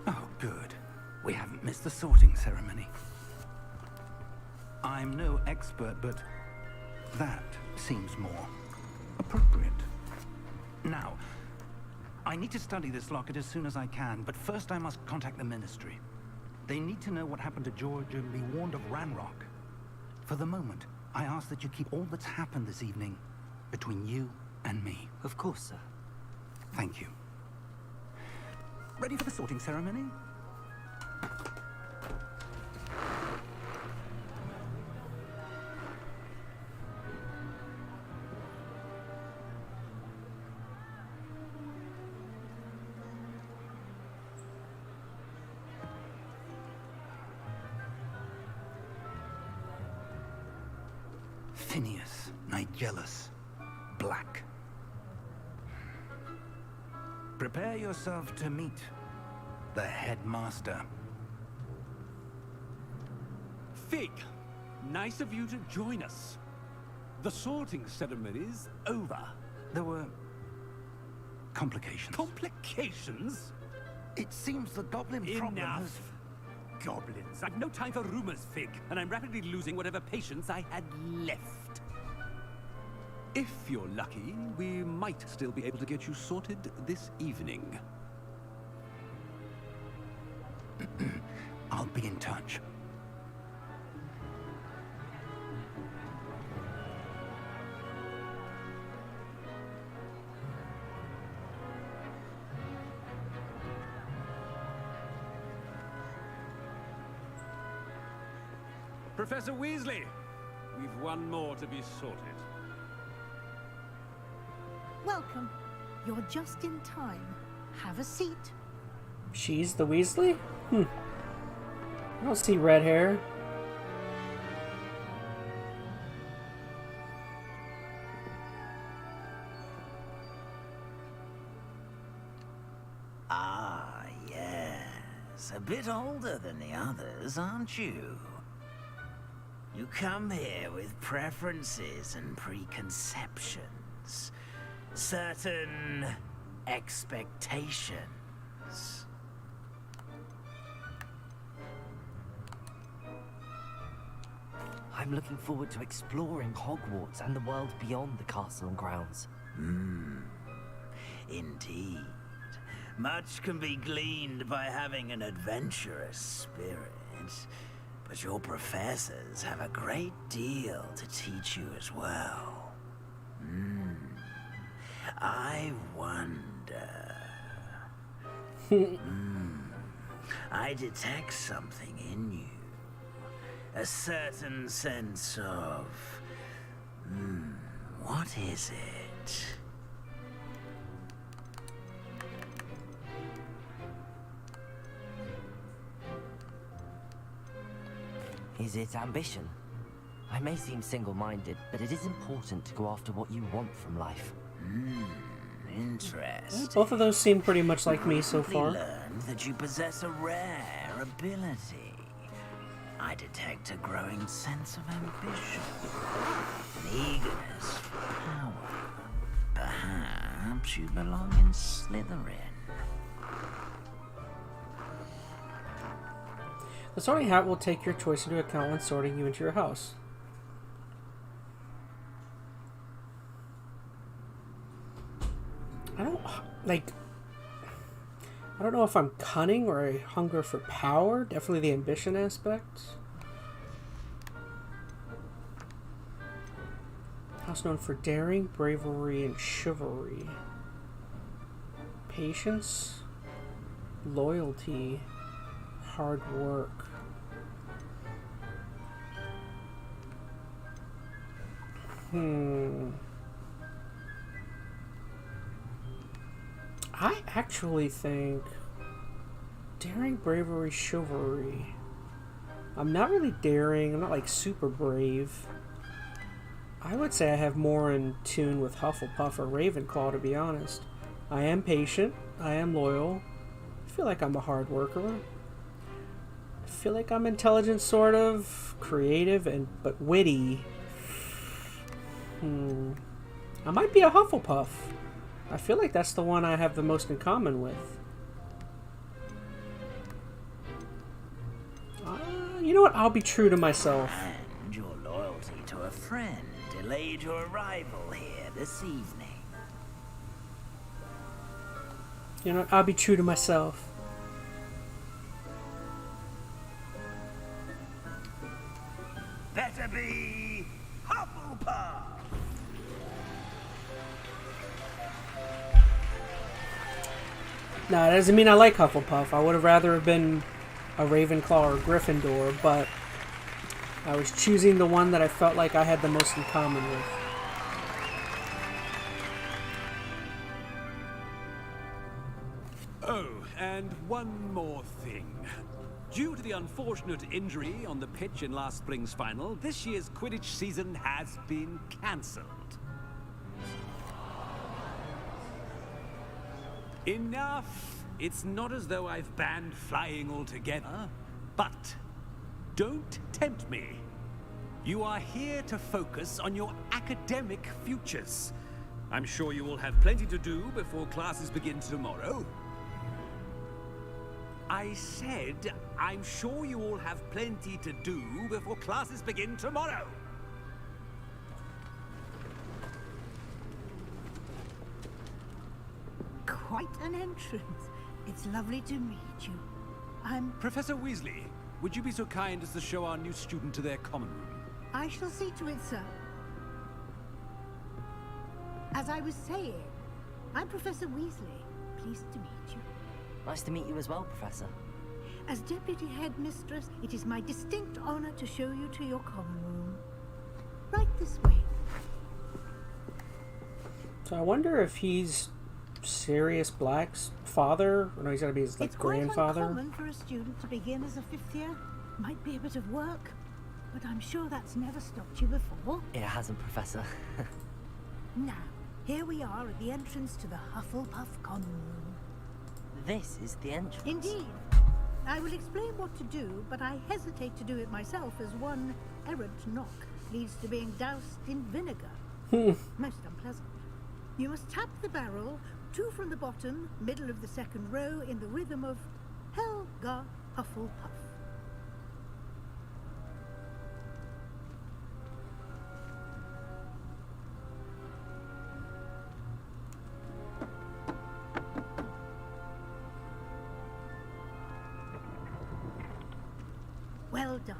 Oh, good. We haven't missed the sorting ceremony. I'm no expert, but that seems more appropriate. Now, I need to study this locket as soon as I can, but first I must contact the Ministry. They need to know what happened to George and be warned of Ranrock. For the moment, I ask that you keep all that's happened this evening between you and me. Of course, sir. Thank you. Ready for the sorting ceremony? Phineas, Nigellus, Black. Prepare yourself to meet the headmaster. Fig, nice of you to join us. The sorting ceremony's over. There were complications. Complications? It seems the goblin problem has... Enough. Goblins. I've no time for rumors, Fig, and I'm rapidly losing whatever patience I had left. If you're lucky, we might still be able to get you sorted this evening. I'll be in touch. Professor Weasley, we've one more to be sorted. Welcome. You're just in time. Have a seat. She's the Weasley? I don't see red hair. Ah, yes. A bit older than the others, aren't you? You come here with preferences and preconceptions. Certain expectations. I'm looking forward to exploring Hogwarts and the world beyond the castle and grounds. Indeed. Much can be gleaned by having an adventurous spirit. But your professors have a great deal to teach you as well. I wonder... I detect something in you. A certain sense of... what is it? Is it ambition? I may seem single-minded, but it is important to go after what you want from life. Interesting. Both of those seem pretty much like me so far. I learned that you possess a rare ability. I detect a growing sense of ambition, an eagerness for power. Perhaps you belong in Slytherin. The sorting hat will take your choice into account when sorting you into your house. I don't know if I'm cunning or I hunger for power. Definitely the ambition aspect. House known for daring, bravery, and chivalry. Patience, loyalty, hard work. I actually think daring, bravery, chivalry. I'm not really daring. I'm not like super brave. I would say I have more in tune with Hufflepuff or Ravenclaw, to be honest. I am patient. I am loyal. I feel like I'm a hard worker. I feel like I'm intelligent, sort of, creative, but witty. I might be a Hufflepuff. I feel like that's the one I have the most in common with. You know what? I'll be true to myself. And your loyalty to a friend delayed your arrival here this evening. You know what? I'll be true to myself. Better be Hufflepuff! Nah, that doesn't mean I like Hufflepuff. I would have rather have been a Ravenclaw or Gryffindor, but I was choosing the one that I felt like I had the most in common with. Oh, and one more thing. Due to the unfortunate injury on the pitch in last spring's final, this year's Quidditch season has been cancelled. Enough It's not as though I've banned flying altogether, but don't tempt me. You are here to focus on your academic futures. I'm sure you will have plenty to do before classes begin tomorrow. I said, I'm sure you all have plenty to do before classes begin tomorrow. Quite an entrance. It's lovely to meet you. I'm... Professor Weasley, would you be so kind as to show our new student to their common room? I shall see to it, sir. As I was saying, I'm Professor Weasley. Pleased to meet you. Nice to meet you as well, Professor. As Deputy Headmistress, it is my distinct honor to show you to your common room. Right this way. So I wonder if he's Sirius Black's father, or no, he's gotta be his like grandfather. It's quite uncommon for a student to begin as a 5th year. Might be a bit of work, but I'm sure that's never stopped you before. It hasn't, Professor. Now, here we are at the entrance to the Hufflepuff common room. This is the entrance. Indeed. I will explain what to do, but I hesitate to do it myself as one errant knock leads to being doused in vinegar. Most unpleasant. You must tap the barrel, 2 from the bottom, middle of the 2nd row, in the rhythm of Helga Hufflepuff. Well done.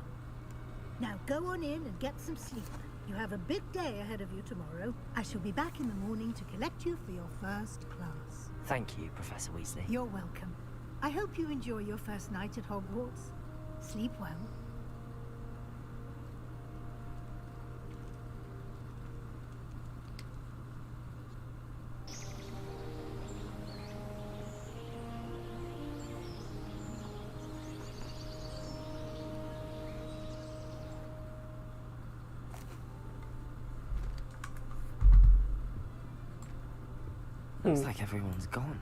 Now go on in and get some sleep. You have a big day ahead of you tomorrow. I shall be back in the morning to collect you for your first class. Thank you, Professor Weasley. You're welcome. I hope you enjoy your first night at Hogwarts. Sleep well. Looks like everyone's gone.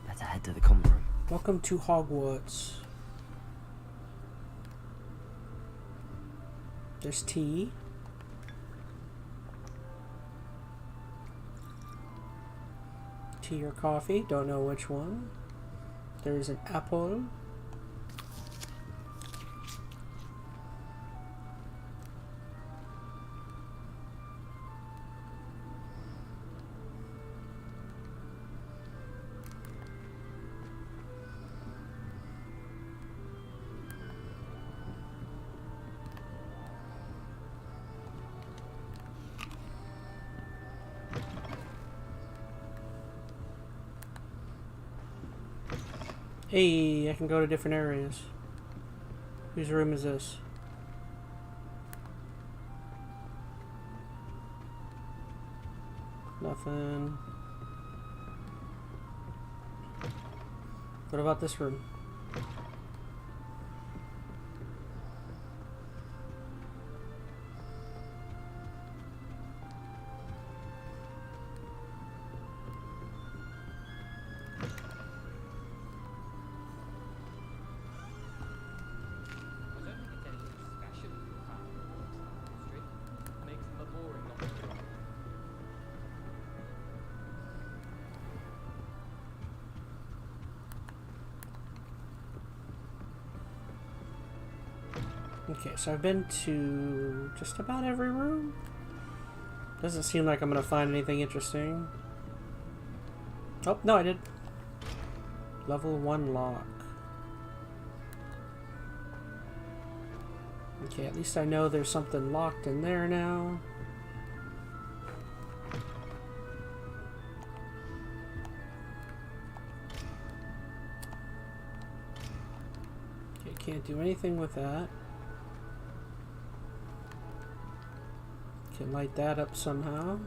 Better head to the common room. Welcome to Hogwarts. There's tea. Tea or coffee, don't know which one. There's an apple. Hey, I can go to different areas. Whose room is this? Nothing. What about this room? Okay, so I've been to just about every room. Doesn't seem like I'm gonna find anything interesting. Oh, no, I did. Level 1 lock. Okay, at least I know there's something locked in there now. Okay, can't do anything with that. Can light that up somehow.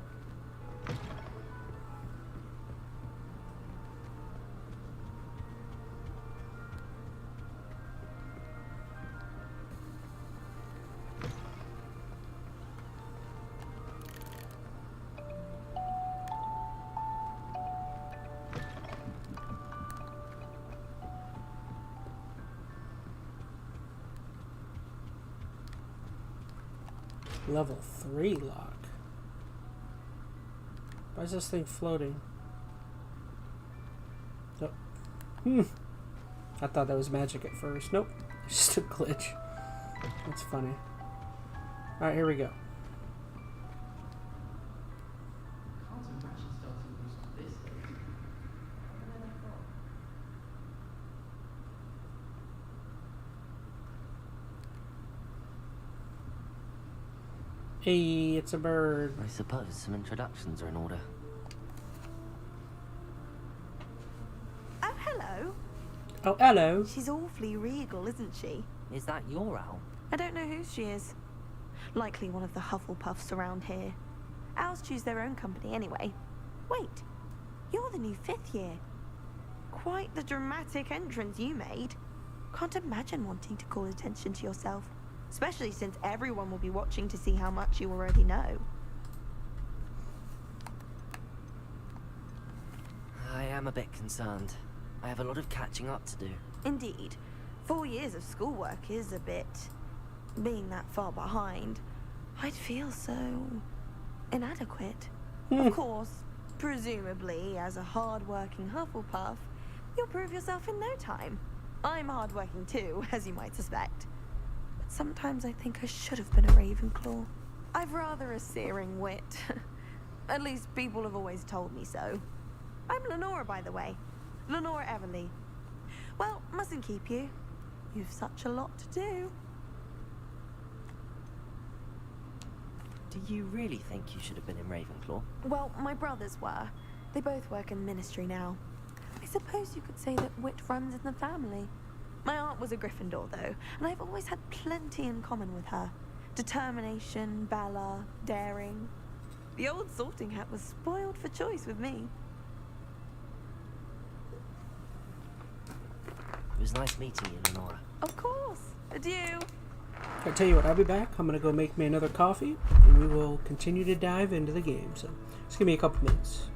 Level 3 lock. Why is this thing floating? Oh. I thought that was magic at first. Nope. It's just a glitch. That's funny. Alright, here we go. Hey, it's a bird. I suppose some introductions are in order. Oh, hello. Oh, hello. She's awfully regal, isn't she? Is that your owl? I don't know who she is. Likely one of the Hufflepuffs around here. Owls choose their own company anyway. Wait, you're the new 5th year. Quite the dramatic entrance you made. Can't imagine wanting to call attention to yourself. Especially since everyone will be watching to see how much you already know. I am a bit concerned. I have a lot of catching up to do. Indeed. 4 years of schoolwork is a bit... being that far behind. I'd feel so... inadequate. Of course, presumably, as a hard-working Hufflepuff, you'll prove yourself in no time. I'm hard-working too, as you might suspect. But sometimes I think I should have been a Ravenclaw. I've rather a searing wit. At least people have always told me so. I'm Lenora, by the way. Lenora Everly. Well, mustn't keep you. You've such a lot to do. Do you really think you should have been in Ravenclaw? Well, my brothers were. They both work in ministry now. I suppose you could say that wit runs in the family. My aunt was a Gryffindor, though, and I've always had plenty in common with her. Determination, valor, daring. The old sorting hat was spoiled for choice with me. It was nice meeting you, Lenora. Of course. Adieu. I tell you what, I'll be back. I'm gonna go make me another coffee, and we will continue to dive into the game. So, just give me a couple minutes.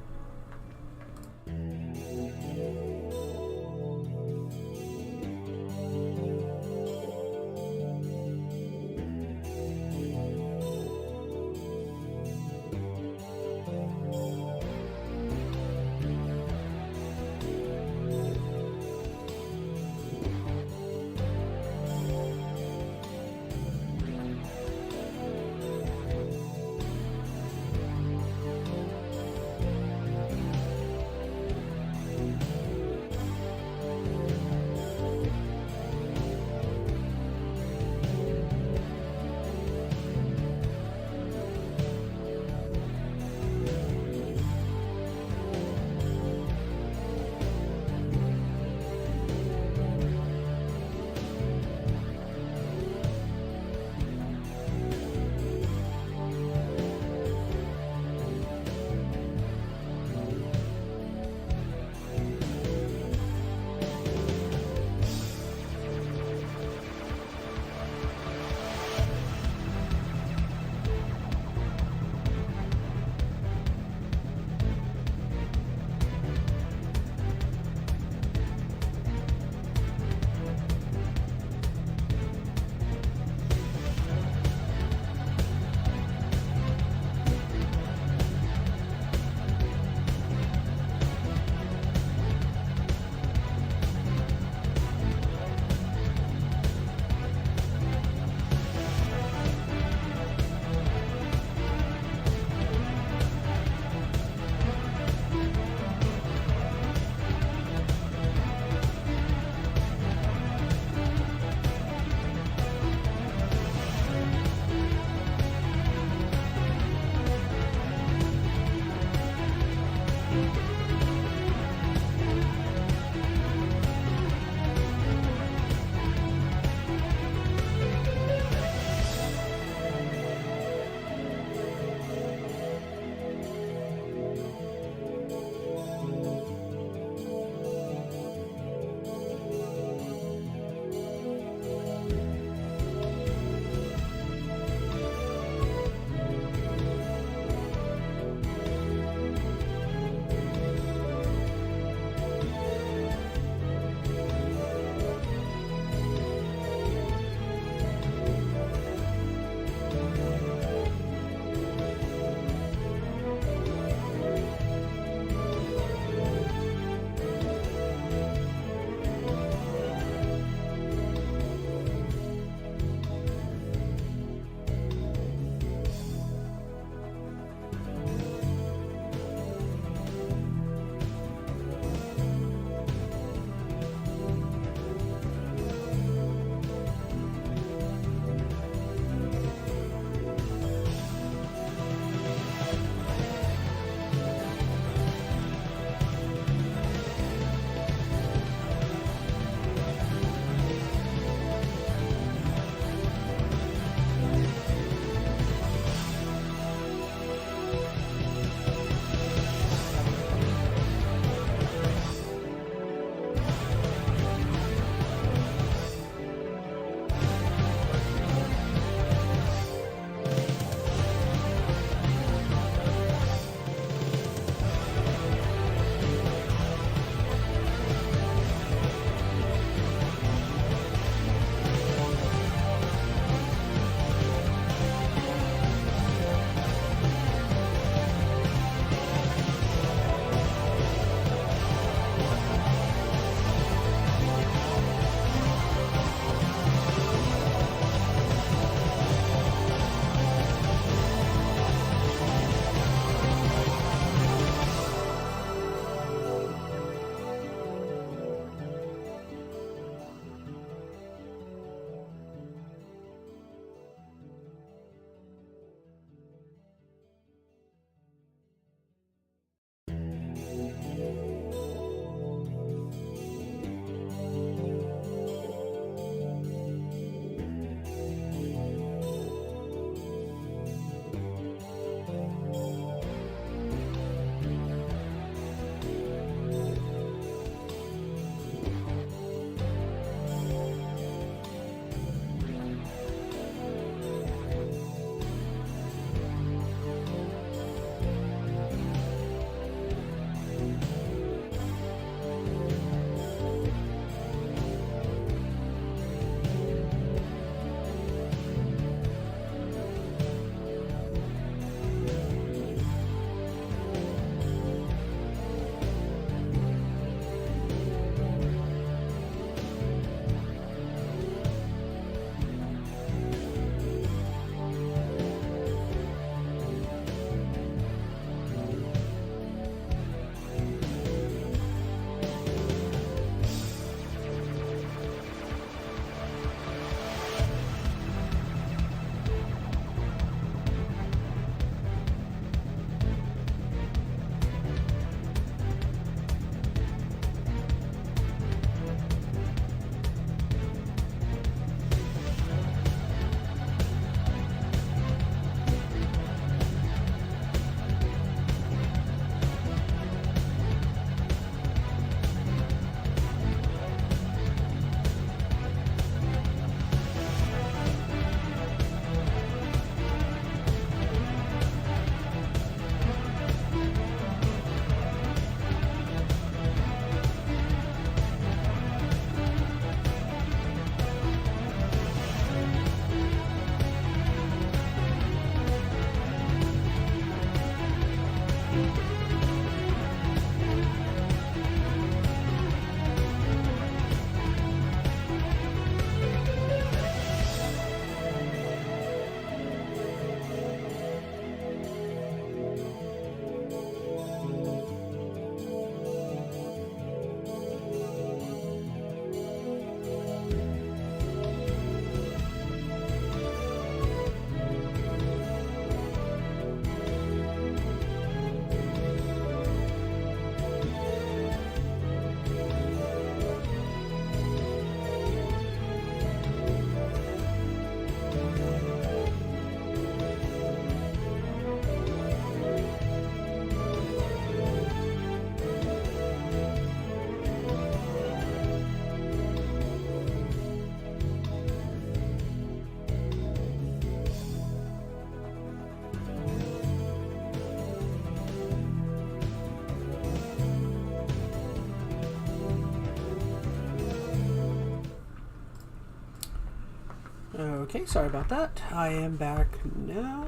Okay, sorry about that. I am back now.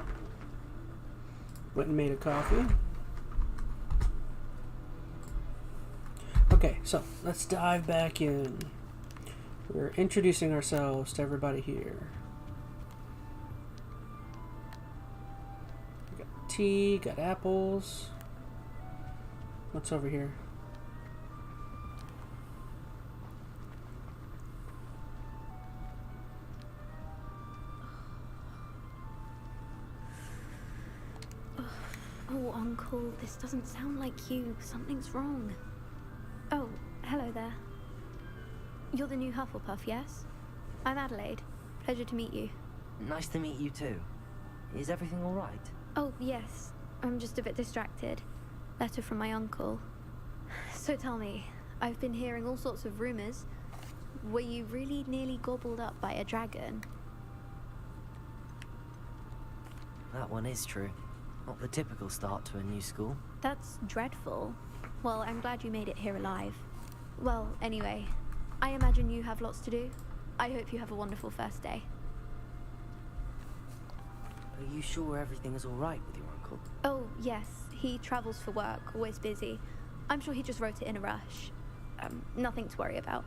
Went and made a coffee. Okay, so let's dive back in. We're introducing ourselves to everybody here. We got tea, got apples. What's over here? Oh, Uncle, this doesn't sound like you. Something's wrong. Oh, hello there. You're the new Hufflepuff, yes? I'm Adelaide. Pleasure to meet you. Nice to meet you too. Is everything all right? Oh, yes. I'm just a bit distracted. Letter from my uncle. So tell me, I've been hearing all sorts of rumors. Were you really nearly gobbled up by a dragon? That one is true. Not the typical start to a new school. That's dreadful. Well, I'm glad you made it here alive. Well, anyway, I imagine you have lots to do. I hope you have a wonderful first day. Are you sure everything is all right with your uncle? Oh, yes. He travels for work, always busy. I'm sure he just wrote it in a rush. Nothing to worry about.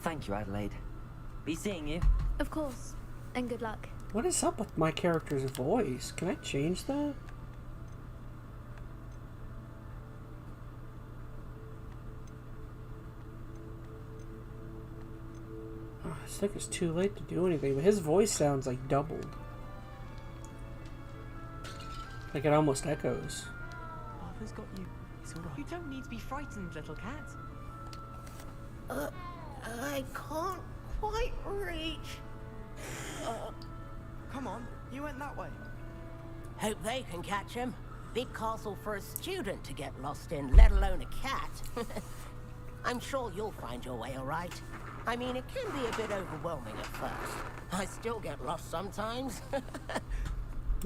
Thank you, Adelaide. Be seeing you. Of course. And good luck. What is up with my character's voice? Can I change that? Oh, I think it's too late to do anything, but his voice sounds like doubled. Like it almost echoes. Arthur's got you. It's all right. You don't need to be frightened, little cat. I can't quite reach. Come on, you went that way. Hope they can catch him. Big castle for a student to get lost in, let alone a cat. I'm sure you'll find your way all right. I mean, it can be a bit overwhelming at first. I still get lost sometimes.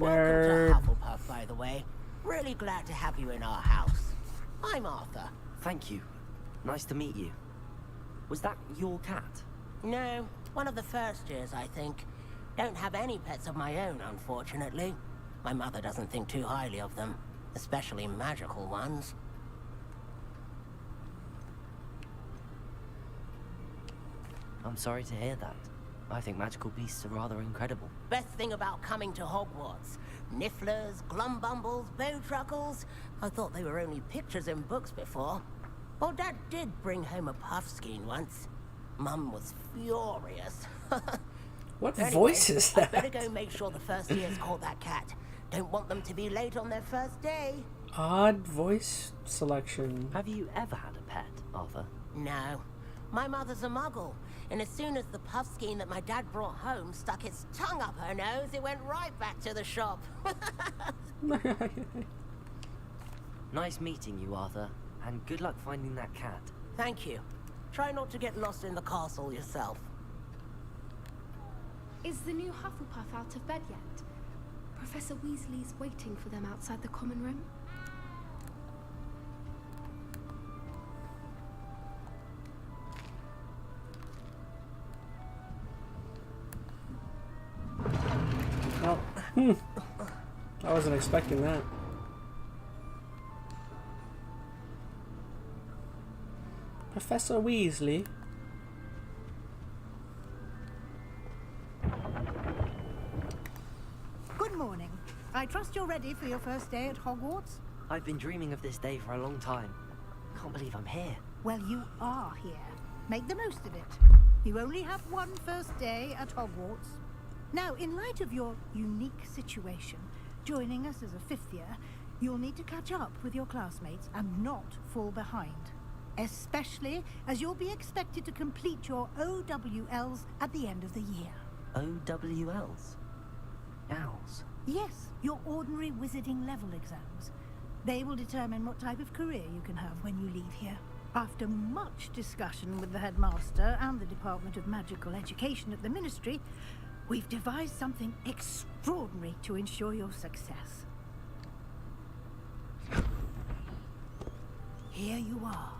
Welcome to Hufflepuff, by the way. Really glad to have you in our house. I'm Arthur. Thank you. Nice to meet you. Was that your cat? No, one of the first years, I think. Don't have any pets of my own, unfortunately. My mother doesn't think too highly of them, especially magical ones. I'm sorry to hear that. I think magical beasts are rather incredible. Best thing about coming to Hogwarts. Nifflers, glumbumbles, bowtruckles. I thought they were only pictures in books before. Well, Dad did bring home a puffskein once. Mum was furious. What anyway, voice is that? I better go make sure the first years caught that cat. Don't want them to be late on their first day. Odd voice selection. Have you ever had a pet, Arthur? No. My mother's a muggle, and as soon as the puffskein that my dad brought home stuck its tongue up her nose, it went right back to the shop. Nice meeting you, Arthur, and good luck finding that cat. Thank you. Try not to get lost in the castle yourself. Is the new Hufflepuff out of bed yet? Professor Weasley's waiting for them outside the common room. Oh, I wasn't expecting that. Professor Weasley. Good morning. I trust you're ready for your first day at Hogwarts? I've been dreaming of this day for a long time. Can't believe I'm here. Well, you are here. Make the most of it. You only have one first day at Hogwarts. Now, in light of your unique situation, joining us as a fifth year, you'll need to catch up with your classmates and not fall behind. Especially as you'll be expected to complete your OWLs at the end of the year. OWLs? Owls? Yes, your ordinary wizarding level exams. They will determine what type of career you can have when you leave here. After much discussion with the headmaster and the Department of Magical Education at the Ministry, we've devised something extraordinary to ensure your success. Here you are.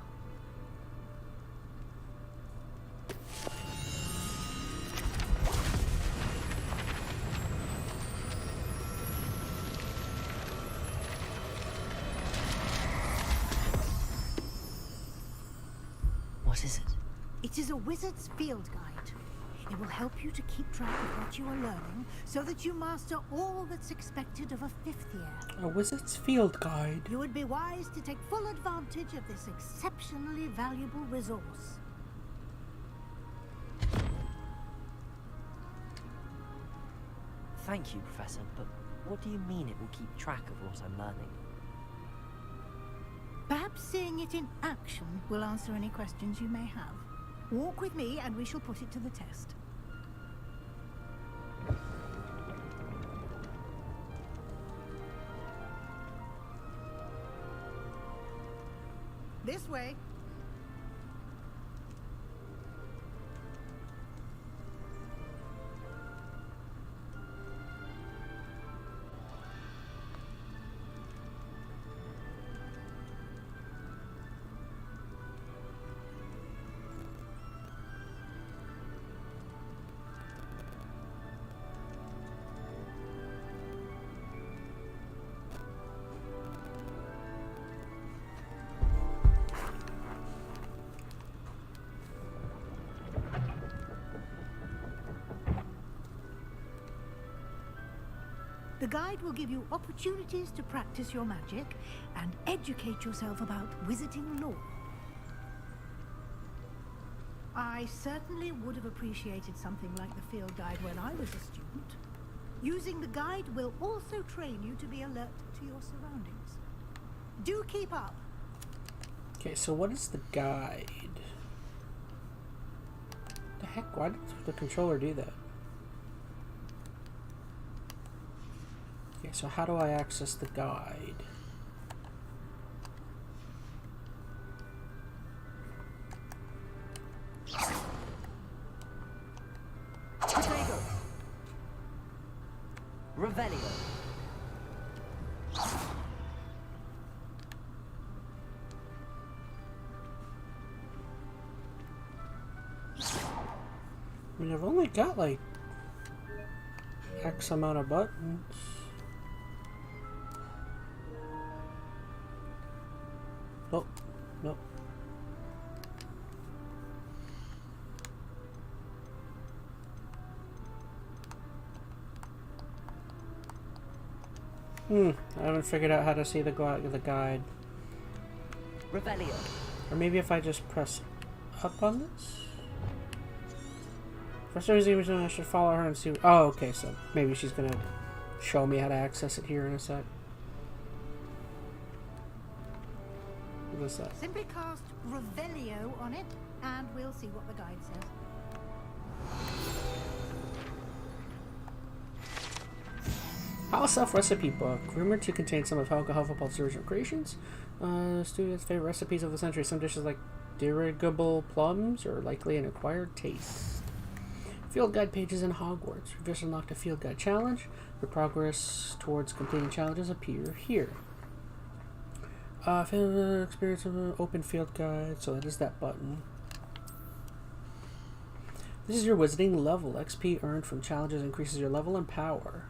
What is it? It is a wizard's field guide. It will help you to keep track of what you are learning so that you master all that's expected of a 5th year. A wizard's field guide. You would be wise to take full advantage of this exceptionally valuable resource. Thank you, Professor, but what do you mean it will keep track of what I'm learning? Perhaps seeing it in action will answer any questions you may have. Walk with me and we shall put it to the test. This way. The guide will give you opportunities to practice your magic and educate yourself about wizarding lore. I certainly would have appreciated something like the field guide when I was a student. Using the guide will also train you to be alert to your surroundings. Do keep up. Okay, so what is the guide? The heck? Why did the controller do that? Okay, so how do I access the guide? Potato. Revelio. I mean, I've only got like X amount of buttons. Nope. Nope. I haven't figured out how to see the guide. Revelio. Or maybe if I just press up on this? For some reason I should follow her and see... Oh, okay, so maybe she's gonna show me how to access it here in a sec. What is that? Simply cast Revelio on it, and we'll see what the guide says. House Elf Recipe Book, rumored to contain some of Helga Hufflepuff's original creations. Students' favorite recipes of the century. Some dishes like dirigible plums are likely an acquired taste. Field guide pages in Hogwarts. You've just unlocked a field guide challenge. Your progress towards completing challenges appear here. Experience of an open field guide, so that is that button. This is your wizarding level. XP earned from challenges increases your level and power.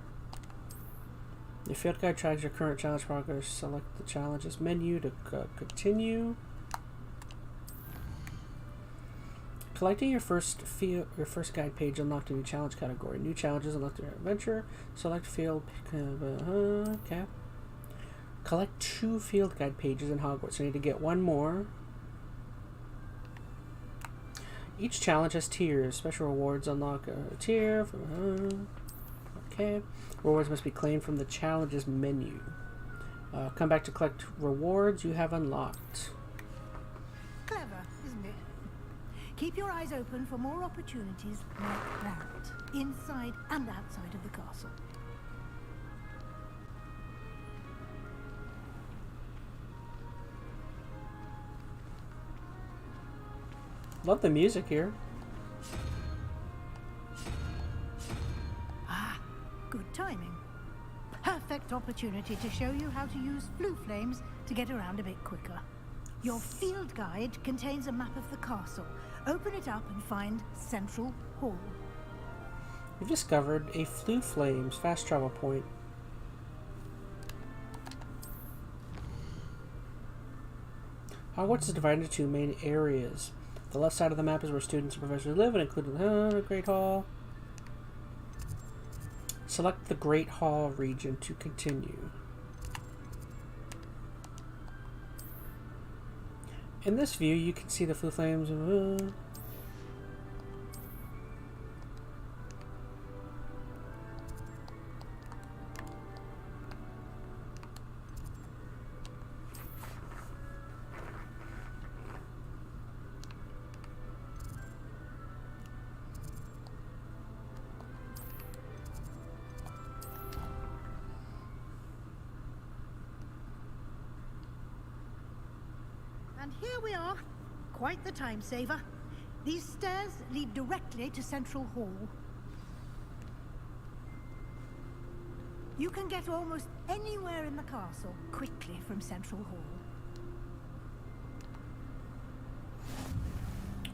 Your field guide tracks your current challenge progress. Select the challenges menu to continue. Collecting your first guide page unlocked a new challenge category. New challenges unlocked your adventure. Select field. Okay. Collect 2 field guide pages in Hogwarts. You need to get 1 more. Each challenge has tiers. Special rewards unlock a tier. Okay. Rewards must be claimed from the challenges menu. Come back to collect rewards you have unlocked. Clever, isn't it? Keep your eyes open for more opportunities like that, inside and outside of the castle. Love the music here. Ah, good timing. Perfect opportunity to show you how to use blue flames to get around a bit quicker. Your field guide contains a map of the castle. Open it up and find Central Hall. We've discovered a Flue Flames fast travel point. Hogwarts is divided into 2 main areas. The left side of the map is where students and professors live, and including the Great Hall. Select the Great Hall region to continue. In this view, you can see the blue flames. And here we are. Quite the time saver. These stairs lead directly to Central Hall. You can get almost anywhere in the castle quickly from Central Hall.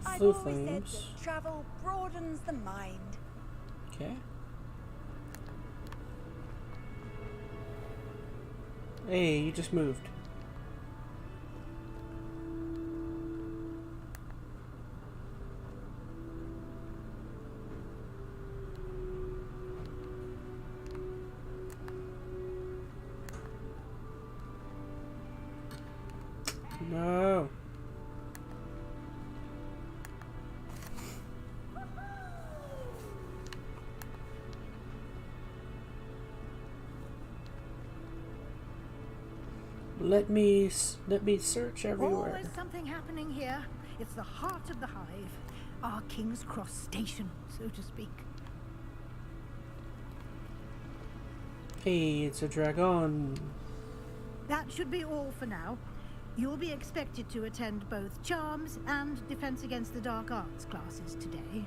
I've Blue always said flames. that travel broadens the mind. Okay. Hey, you just moved. No. Let me search everywhere. Always something happening here. It's the heart of the hive. Our King's Cross station, so to speak. Hey, it's a dragon. That should be all for now. You'll be expected to attend both Charms and Defense Against the Dark Arts classes today.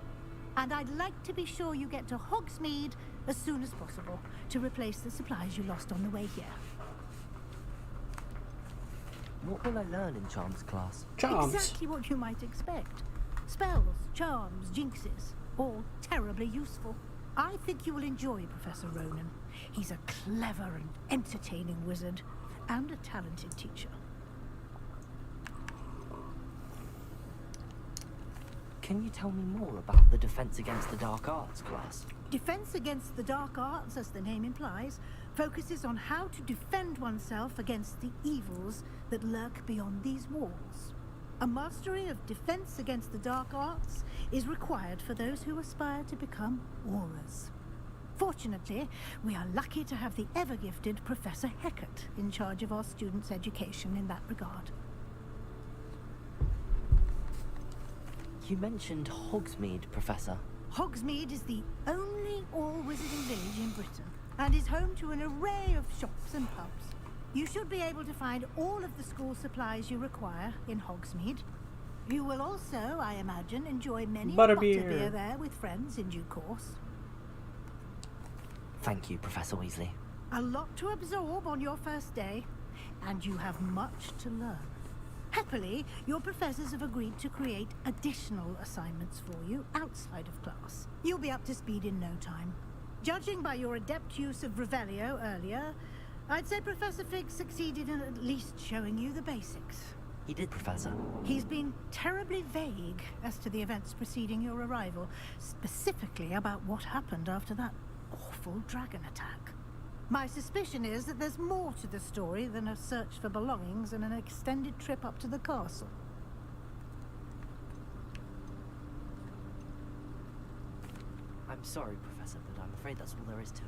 And I'd like to be sure you get to Hogsmeade as soon as possible to replace the supplies you lost on the way here. What will I learn in Charms class? Charms. Exactly what you might expect. Spells, charms, jinxes, all terribly useful. I think you will enjoy Professor Ronan. He's a clever and entertaining wizard and a talented teacher. Can you tell me more about the Defense Against the Dark Arts class? Defense Against the Dark Arts, as the name implies, focuses on how to defend oneself against the evils that lurk beyond these walls. A mastery of Defense Against the Dark Arts is required for those who aspire to become Aurors. Fortunately, we are lucky to have the ever-gifted Professor Hecat in charge of our students' education in that regard. You mentioned Hogsmeade, Professor. Hogsmeade is the only all-wizarding village in Britain and is home to an array of shops and pubs. You should be able to find all of the school supplies you require in Hogsmeade. You will also, I imagine, enjoy many butterbeer there with friends in due course. Thank you, Professor Weasley. A lot to absorb on your first day, and you have much to learn. Happily, your professors have agreed to create additional assignments for you outside of class. You'll be up to speed in no time. Judging by your adept use of Revelio earlier, I'd say Professor Fig succeeded in at least showing you the basics. He did, Professor. He's been terribly vague as to the events preceding your arrival, specifically about what happened after that awful dragon attack. My suspicion is that there's more to the story than a search for belongings and an extended trip up to the castle. I'm sorry, Professor, but I'm afraid that's all there is to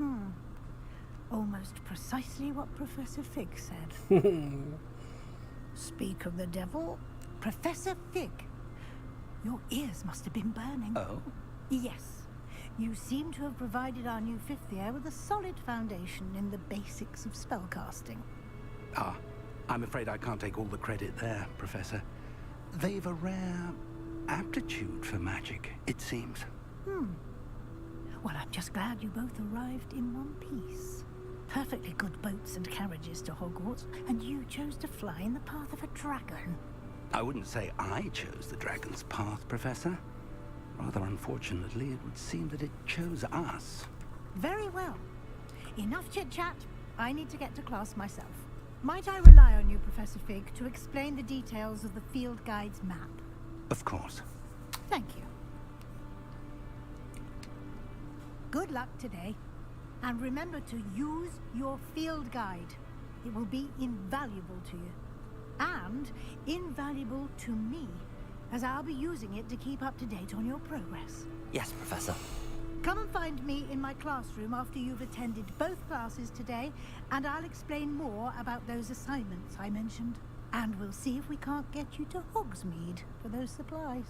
it. Almost precisely what Professor Fig said. Speak of the devil, Professor Fig. Your ears must have been burning. Oh? Yes. You seem to have provided our new fifth year with a solid foundation in the basics of spellcasting. Ah, I'm afraid I can't take all the credit there, Professor. They've a rare aptitude for magic, it seems. Well, I'm just glad you both arrived in one piece. Perfectly good boats and carriages to Hogwarts, and you chose to fly in the path of a dragon. I wouldn't say I chose the dragon's path, Professor. Rather unfortunately, it would seem that it chose us. Very well. Enough chit-chat. I need to get to class myself. Might I rely on you, Professor Fig, to explain the details of the field guide's map? Of course. Thank you. Good luck today, and remember to use your field guide. It will be invaluable to you, and invaluable to me, as I'll be using it to keep up to date on your progress. Yes, Professor. Come and find me in my classroom after you've attended both classes today, and I'll explain more about those assignments I mentioned. And we'll see if we can't get you to Hogsmeade for those supplies.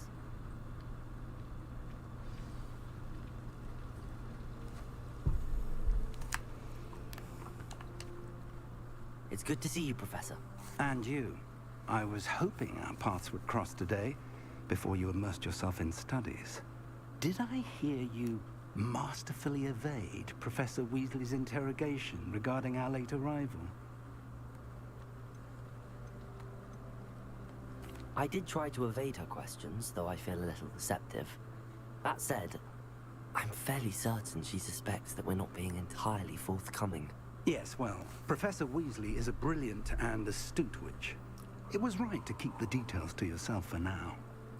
It's good to see you, Professor. And you. I was hoping our paths would cross today, before you immersed yourself in studies. Did I hear you masterfully evade Professor Weasley's interrogation regarding our late arrival? I did try to evade her questions, though I feel a little deceptive. That said, I'm fairly certain she suspects that we're not being entirely forthcoming. Yes, well, Professor Weasley is a brilliant and astute witch. It was right to keep the details to yourself for now.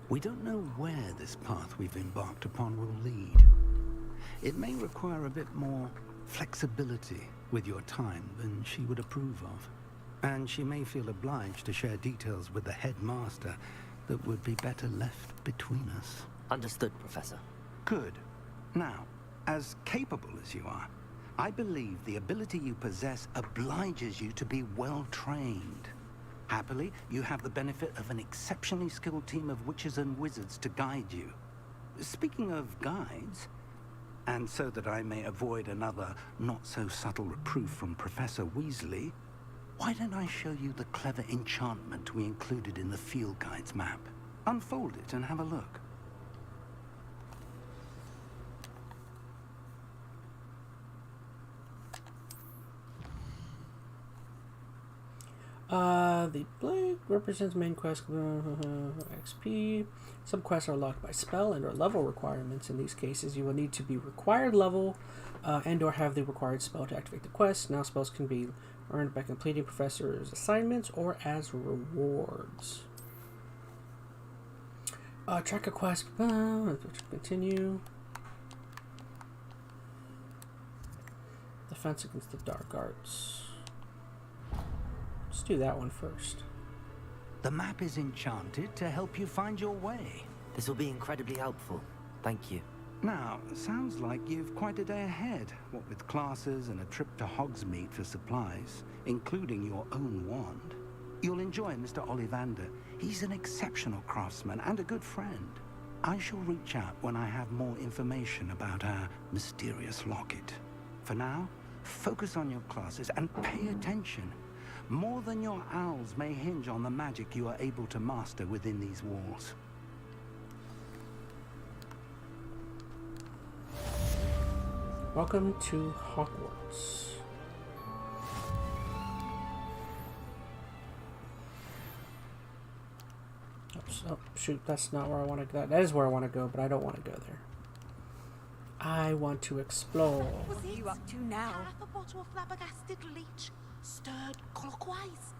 We don't know where this path we've embarked upon will lead. It may require a bit more flexibility with your time than she would approve of. And she may feel obliged to share details with the headmaster that would be better left between us. Understood, Professor. Good. Now, as capable as you are, I believe the ability you possess obliges you to be well trained. Happily, you have the benefit of an exceptionally skilled team of witches and wizards to guide you. Speaking of guides, and so that I may avoid another not-so-subtle reproof from Professor Weasley, why don't I show you the clever enchantment we included in the field guide's map? Unfold it and have a look. The blank represents main quest XP. Some quests are locked by spell and or level requirements. In these cases, you will need to be required level and or have the required spell to activate the quest. Now spells can be earned by completing professor's assignments or as rewards. Track a quest. Continue. Defense against the dark arts. Let's do that one first. The map is enchanted to help you find your way. This will be incredibly helpful. Thank you. Now, sounds like you've quite a day ahead, what with classes and a trip to Hogsmeade for supplies, including your own wand. You'll enjoy Mr. Ollivander. He's an exceptional craftsman and a good friend. I shall reach out when I have more information about our mysterious locket. For now, focus on your classes and pay attention. More than your owls may hinge on the magic you are able to master within these walls. Welcome to Hogwarts. Oops, oh, shoot, that's not where I want to go. That is where I want to go, but I don't want to go there. I want to explore. What are you up to now? Half a bottle of flabbergasted leech, stirred clockwise.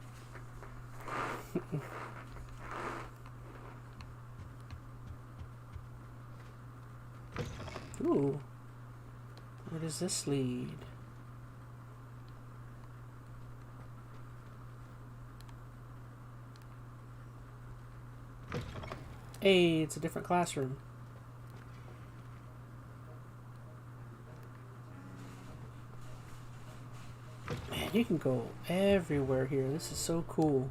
Ooh. Where does this lead? Hey, it's a different classroom. Man, you can go everywhere here. This is so cool.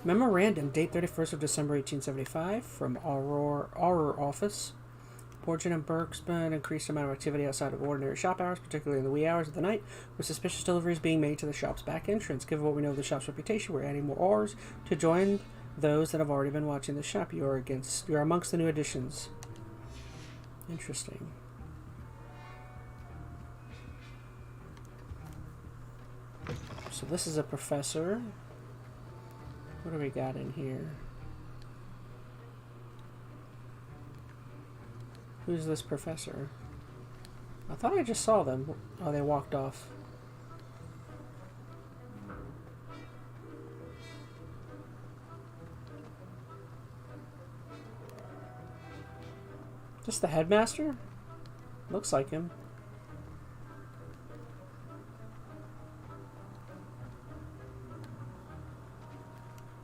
Memorandum, date 31st of December 1875, from Auror Office. Borgin and Bergsman increased the amount of activity outside of ordinary shop hours, particularly in the wee hours of the night, with suspicious deliveries being made to the shop's back entrance. Given what we know of the shop's reputation, we're adding more hours to join those that have already been watching the shop. You are amongst the new additions. Interesting. So this is a professor. What do we got in here? Who's this professor? I thought I just saw them. Oh, they walked off. Just the headmaster? Looks like him.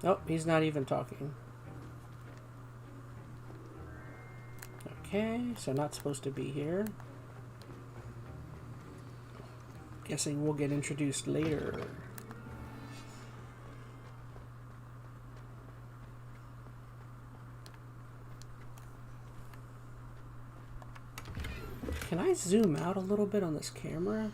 Nope, he's not even talking. Okay, so not supposed to be here. Guessing we'll get introduced later. Can I zoom out a little bit on this camera?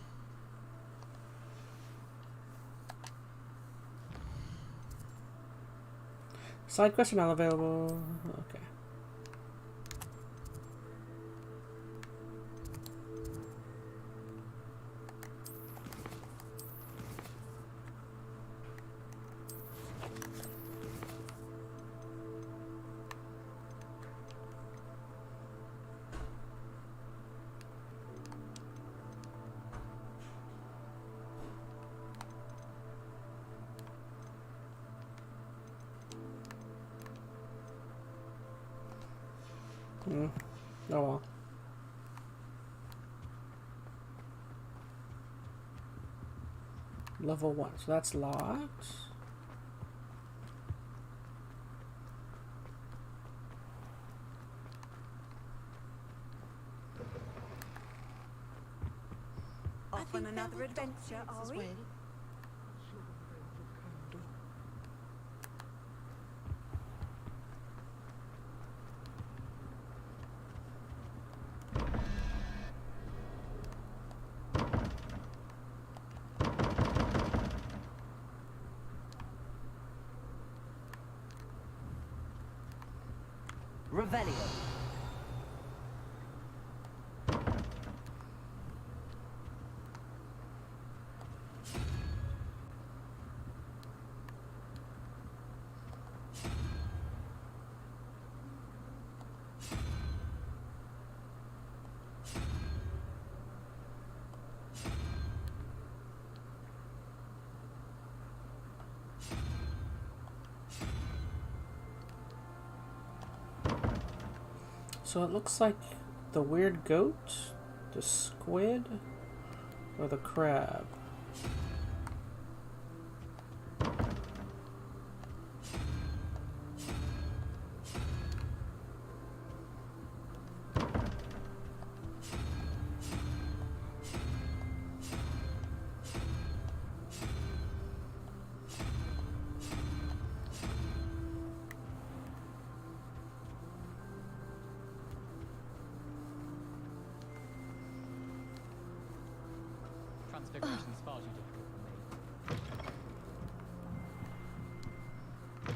Side quest not available. Okay. Oh well. Level 1, so that's locked. Off on another adventure, are we? Revelio. So it looks like the weird goat, the squid, or the crab. Transfiguration's far too difficult for me.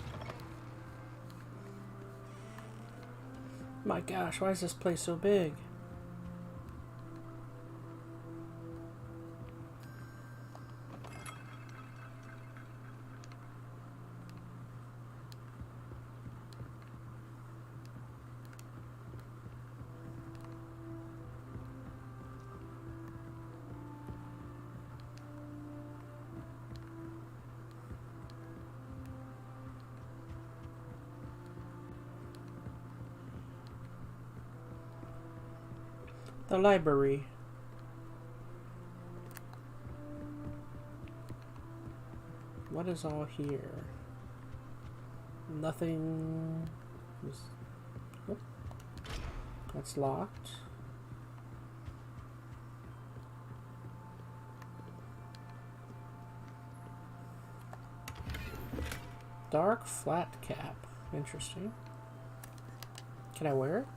My gosh, why is this place so big? The library. What is all here? Nothing. Oh, that's locked. Dark flat cap. Interesting. Can I wear it?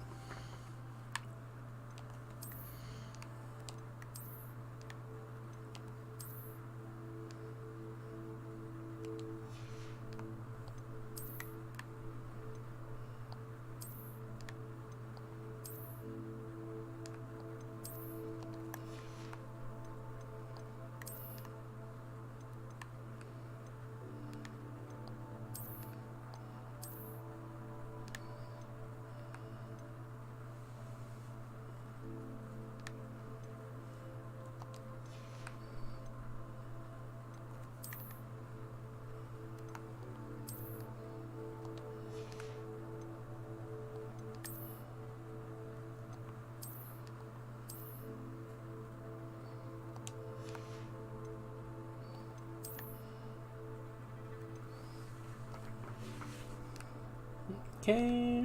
Okay.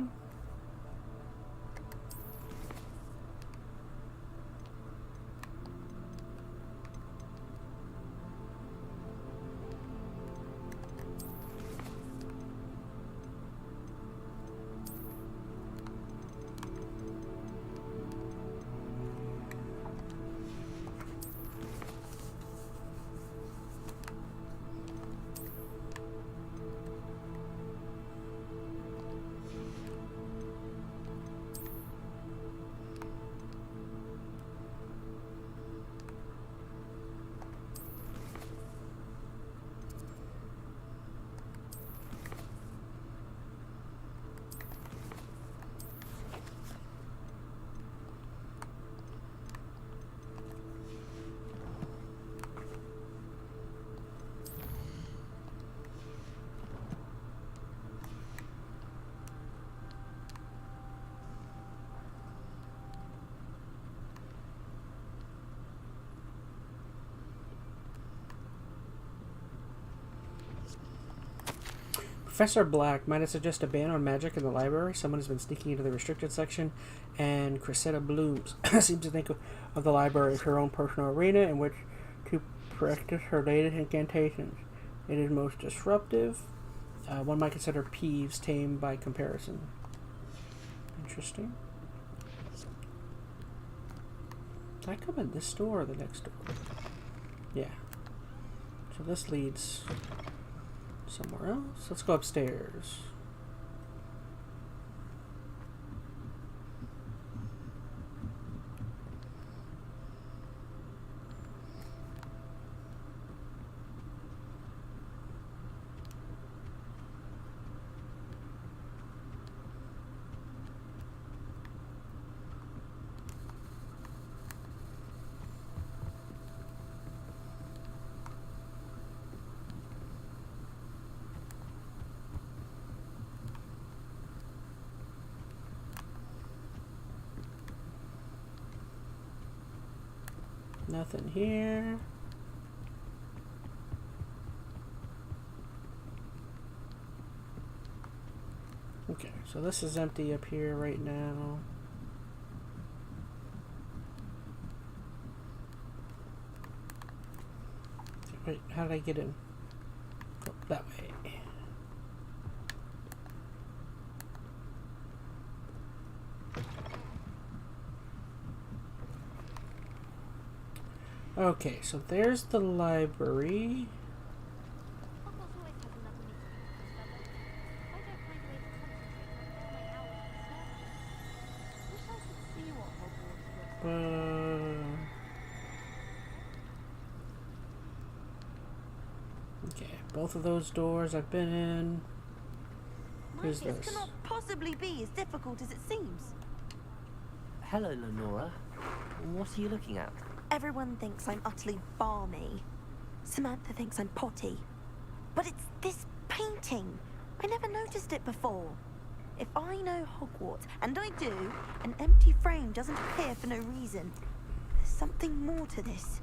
Professor Black, might I suggest a ban on magic in the library? Someone has been sneaking into the restricted section, and Cressida Blooms seems to think of the library as her own personal arena in which to practice her latest incantations. It is most disruptive. One might consider Peeves tame by comparison. Interesting. Did I come in this door or the next door? Yeah. So this leads somewhere else. Let's go upstairs. Nothing here. Okay, so this is empty up here right now. Wait, how did I get in? Oh, that way. Okay, so there's the library. Okay, both of those doors I've been in. Who's This this? cannot possibly be as difficult as it seems. Hello, Lenora. What are you looking at? Everyone thinks I'm utterly balmy. Samantha thinks I'm potty. But it's this painting. I never noticed it before. If I know Hogwarts, and I do, an empty frame doesn't appear for no reason. There's something more to this.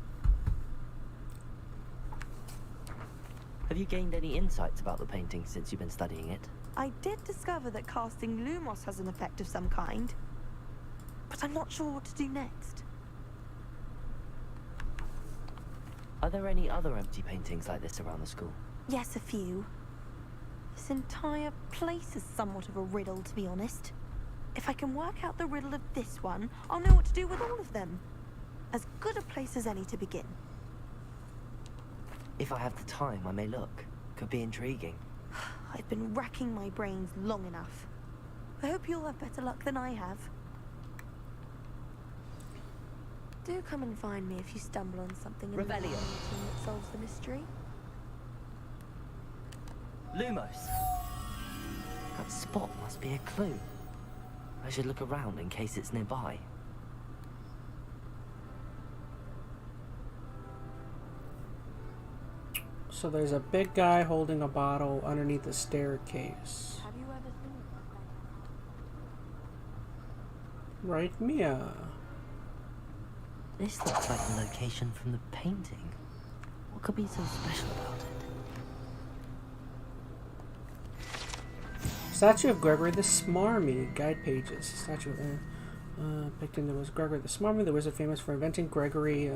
Have you gained any insights about the painting since you've been studying it? I did discover that casting Lumos has an effect of some kind. But I'm not sure what to do next. Are there any other empty paintings like this around the school? Yes, a few. This entire place is somewhat of a riddle, to be honest. If I can work out the riddle of this one, I'll know what to do with all of them. As good a place as any to begin. If I have the time, I may look. Could be intriguing. I've been racking my brains long enough. I hope you'll have better luck than I have. Do come and find me if you stumble on something in the Revelio. meeting that solves the mystery. Lumos! That spot must be a clue. I should look around in case it's nearby. So there's a big guy holding a bottle underneath the staircase. Have you ever seen Right, Mia. This looks like the location from the painting. What could be so special about it? Statue of Gregory the Smarmy. Guide pages. Statue of depicting there was Gregory the Smarmy, the wizard famous for inventing Gregory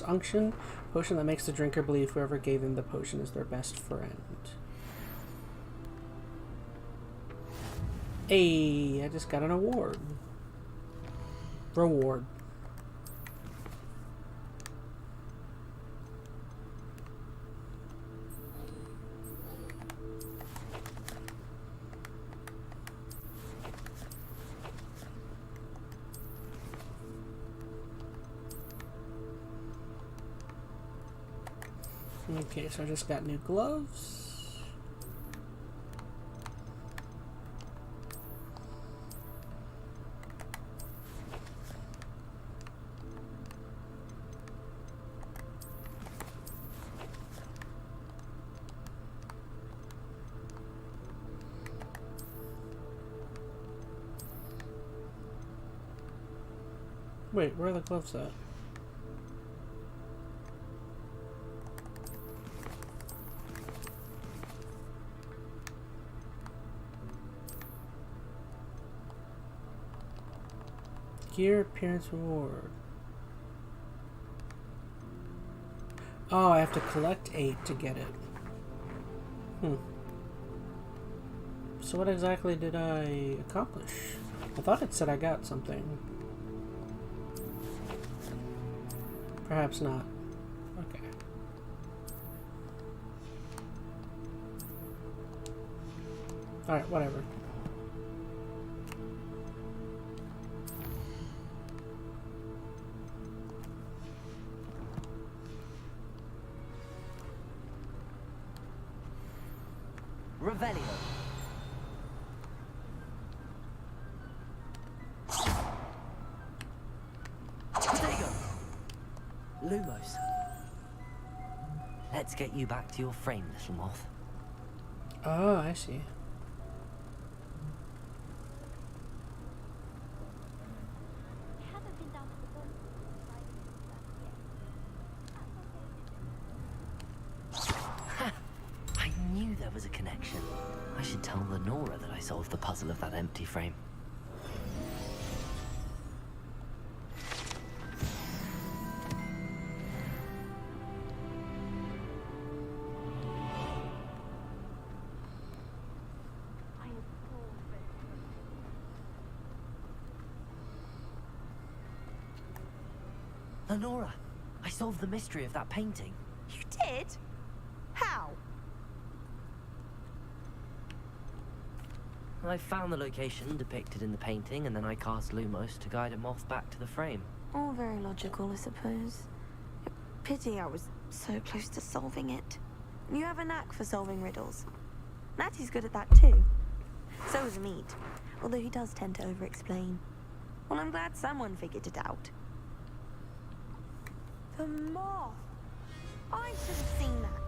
unction, potion that makes the drinker believe whoever gave them the potion is their best friend. Hey, I just got an award. Reward. Okay, so I just got new gloves. Wait, where are the gloves at? Gear appearance reward. Oh, I have to collect 8 to get it. So what exactly did I accomplish? I thought it said I got something. Perhaps not. Okay. Alright, whatever. Revelio. Lumos. Let's get you back to your frame, little moth. Oh, I see. I knew there was a connection. I should tell Lenora that I solved the puzzle of that empty frame. Lenora, I solved the mystery of that painting. You did? How? I found the location depicted in the painting, and then I cast Lumos to guide a moth back to the frame. All very logical, I suppose. Pity I was so close to solving it. You have a knack for solving riddles. Natty's good at that too. So is Mead, although he does tend to over-explain. Well, I'm glad someone figured it out. The moth! I should have seen that.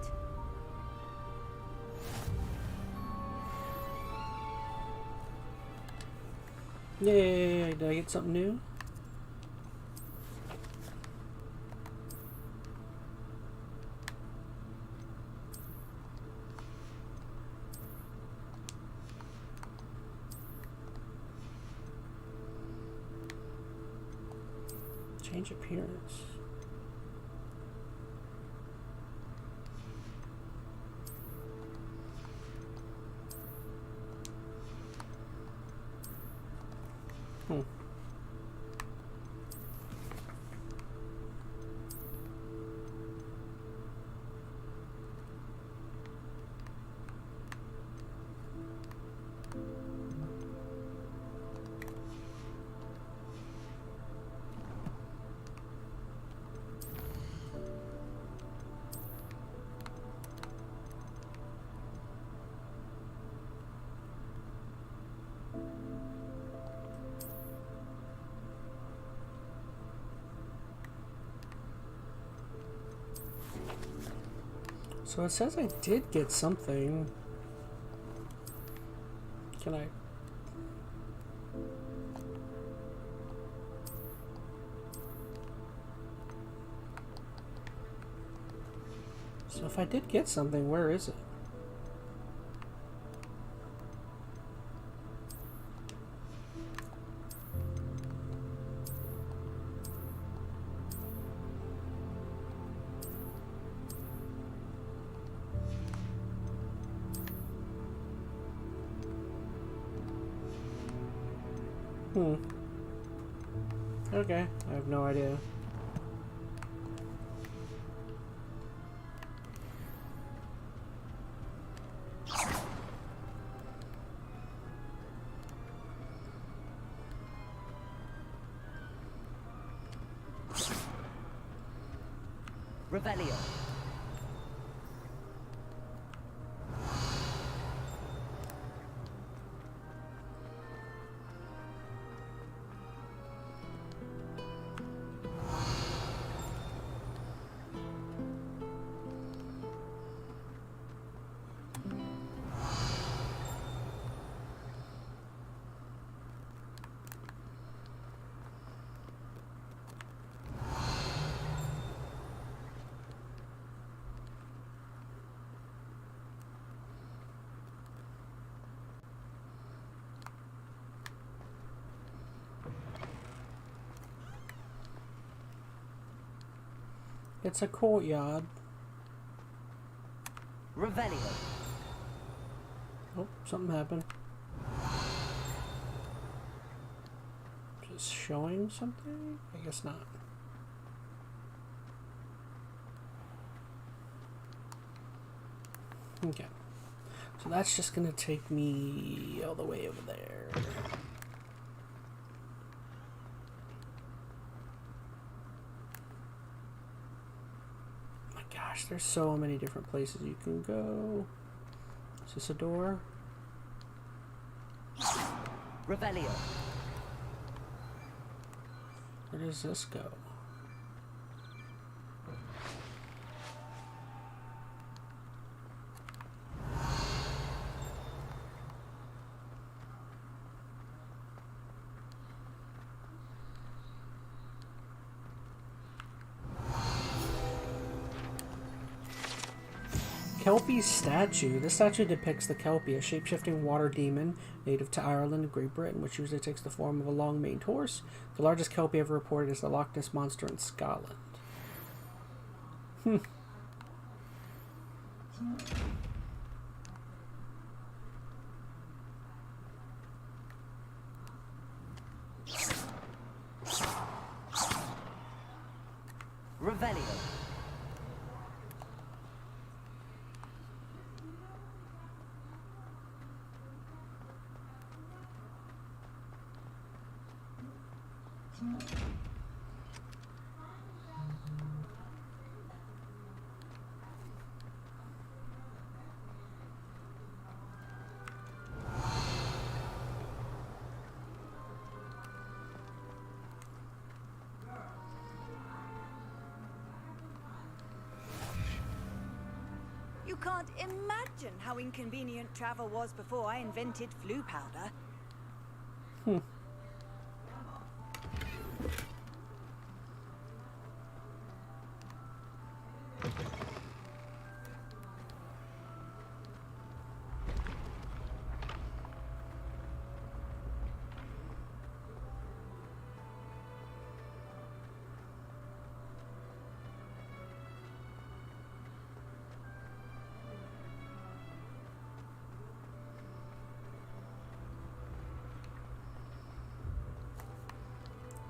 Yay, did I get something new? Change appearance. So it says I did get something. Can I? So if I did get something, where is it? Okay, I have no idea. Revelio. It's a courtyard. Revelio. Oh, something happened. Just showing something? I guess not. Okay. So that's just gonna take me all the way over there. Gosh, there's so many different places you can go. Is this a door? Revelio. Where does this go? Kelpie's statue. This statue depicts the Kelpie, a shape-shifting water demon native to Ireland and Great Britain, which usually takes the form of a long-maned horse. The largest Kelpie ever reported is the Loch Ness Monster in Scotland. Revelio. You can't imagine how inconvenient travel was before I invented flu powder.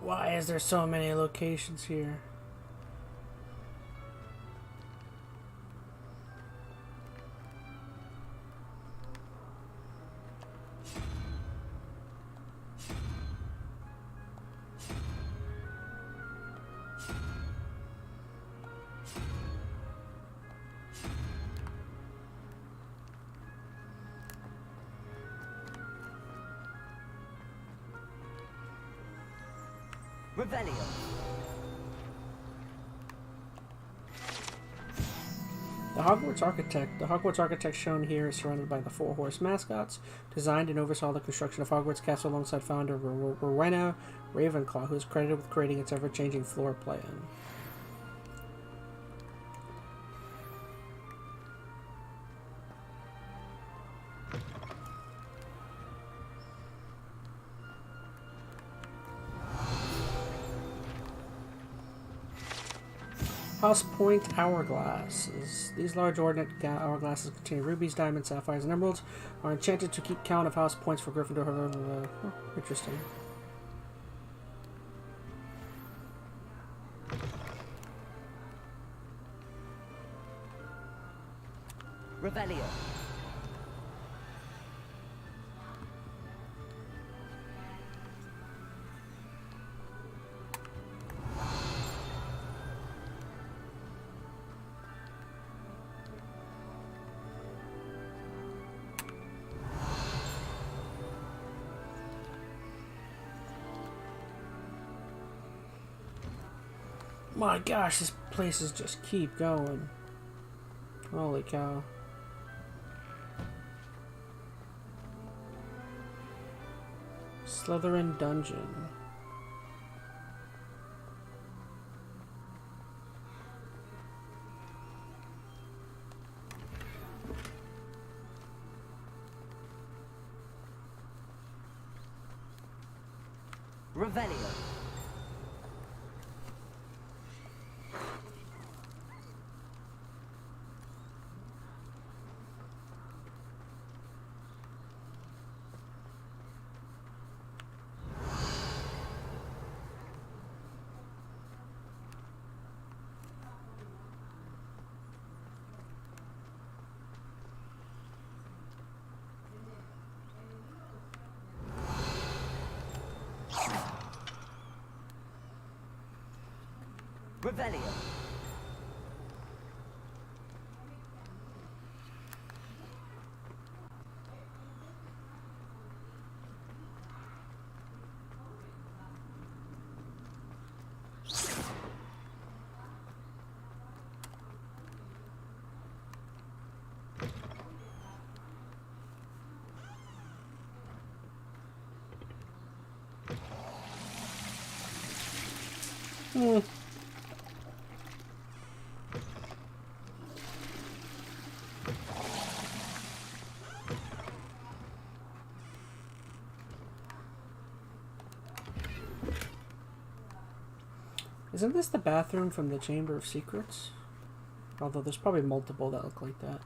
Why is there so many locations here? Revelio. The Hogwarts architect shown here is surrounded by the 4 horse mascots, designed and oversaw the construction of Hogwarts Castle alongside founder Rowena Ravenclaw, who is credited with creating its ever-changing floor plan. House Point hourglasses. These large ordnate hourglasses contain rubies, diamonds, sapphires, and emeralds. Are enchanted to keep count of house points for Gryffindor. Interesting. Revelio. My gosh, this places just keep going. Holy cow. Slytherin Dungeon. Revelio. Revelio. Isn't this the bathroom from the Chamber of Secrets? Although there's probably multiple that look like that.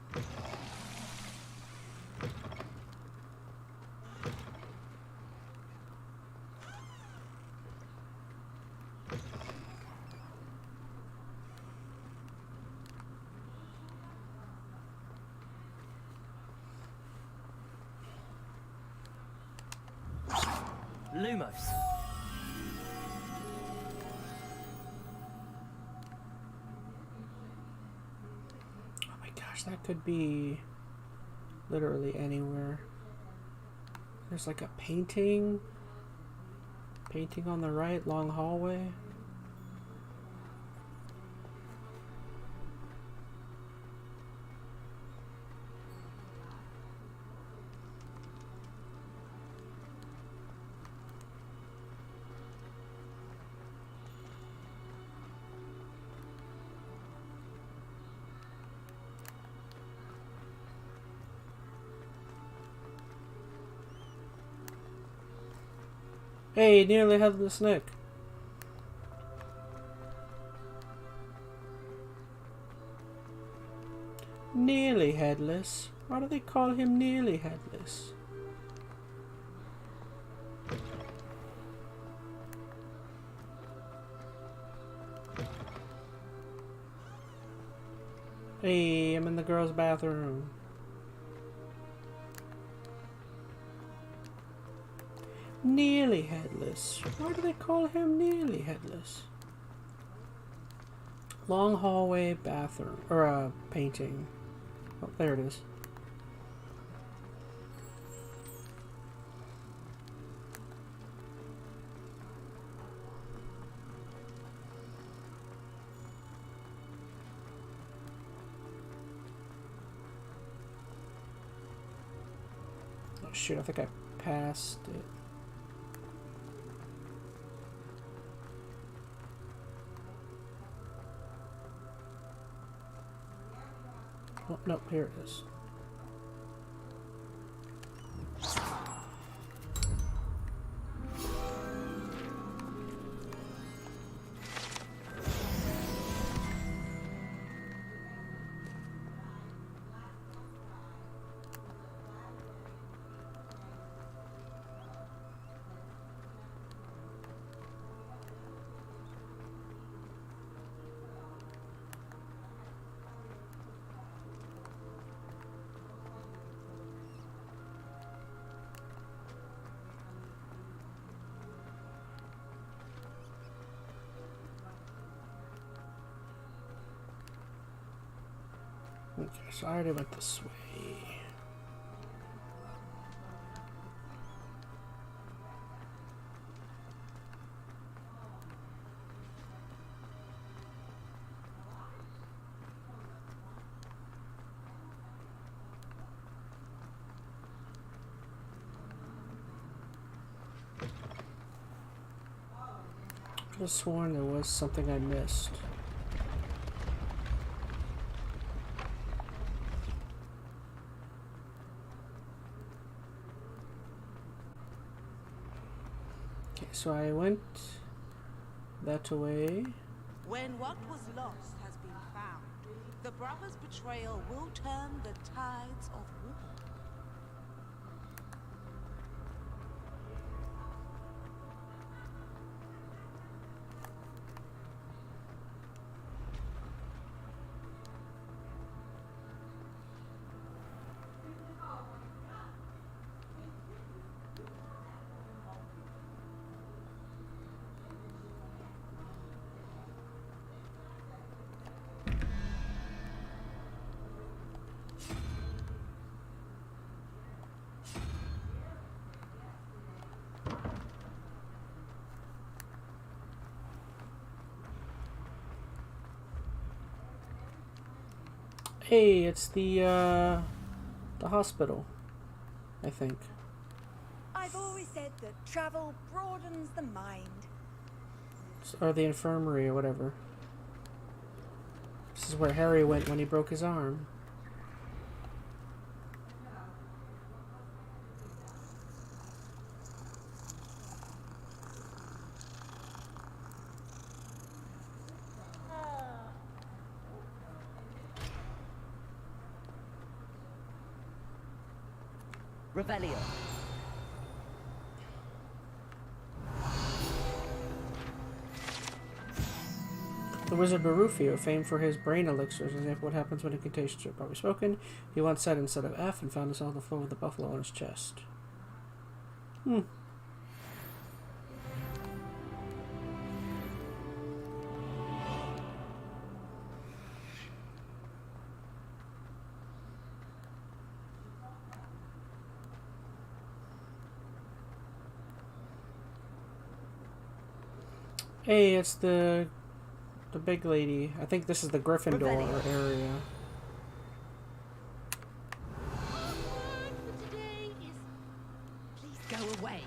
Lumos. Oh my gosh, that could be literally anywhere. There's like a painting. Painting on the right, long hallway. Hey, nearly headless Nick. Nearly headless? Why do they call him nearly headless? Hey, I'm in the girls' bathroom. Nearly headless. Why do they call him nearly headless? Long hallway bathroom. Or painting. Oh, there it is. Oh shoot, I think I passed it. Oh, no, here it is. Okay, so I already went this way. I could have sworn there was something I missed. Okay, so I went that way. When what was lost has been found, the brothers' betrayal will turn the tides of war. Hey, it's the hospital, I think. I've always said that travel broadens the mind. Or the infirmary or whatever. This is where Harry went when he broke his arm. Revelio. The wizard Barufio, famed for his brain elixirs, an example of what happens when incantations are properly spoken. He once said instead of F and found himself on the floor with a buffalo on his chest. Hey, it's the big lady. I think this is the Gryffindor area. Please go away.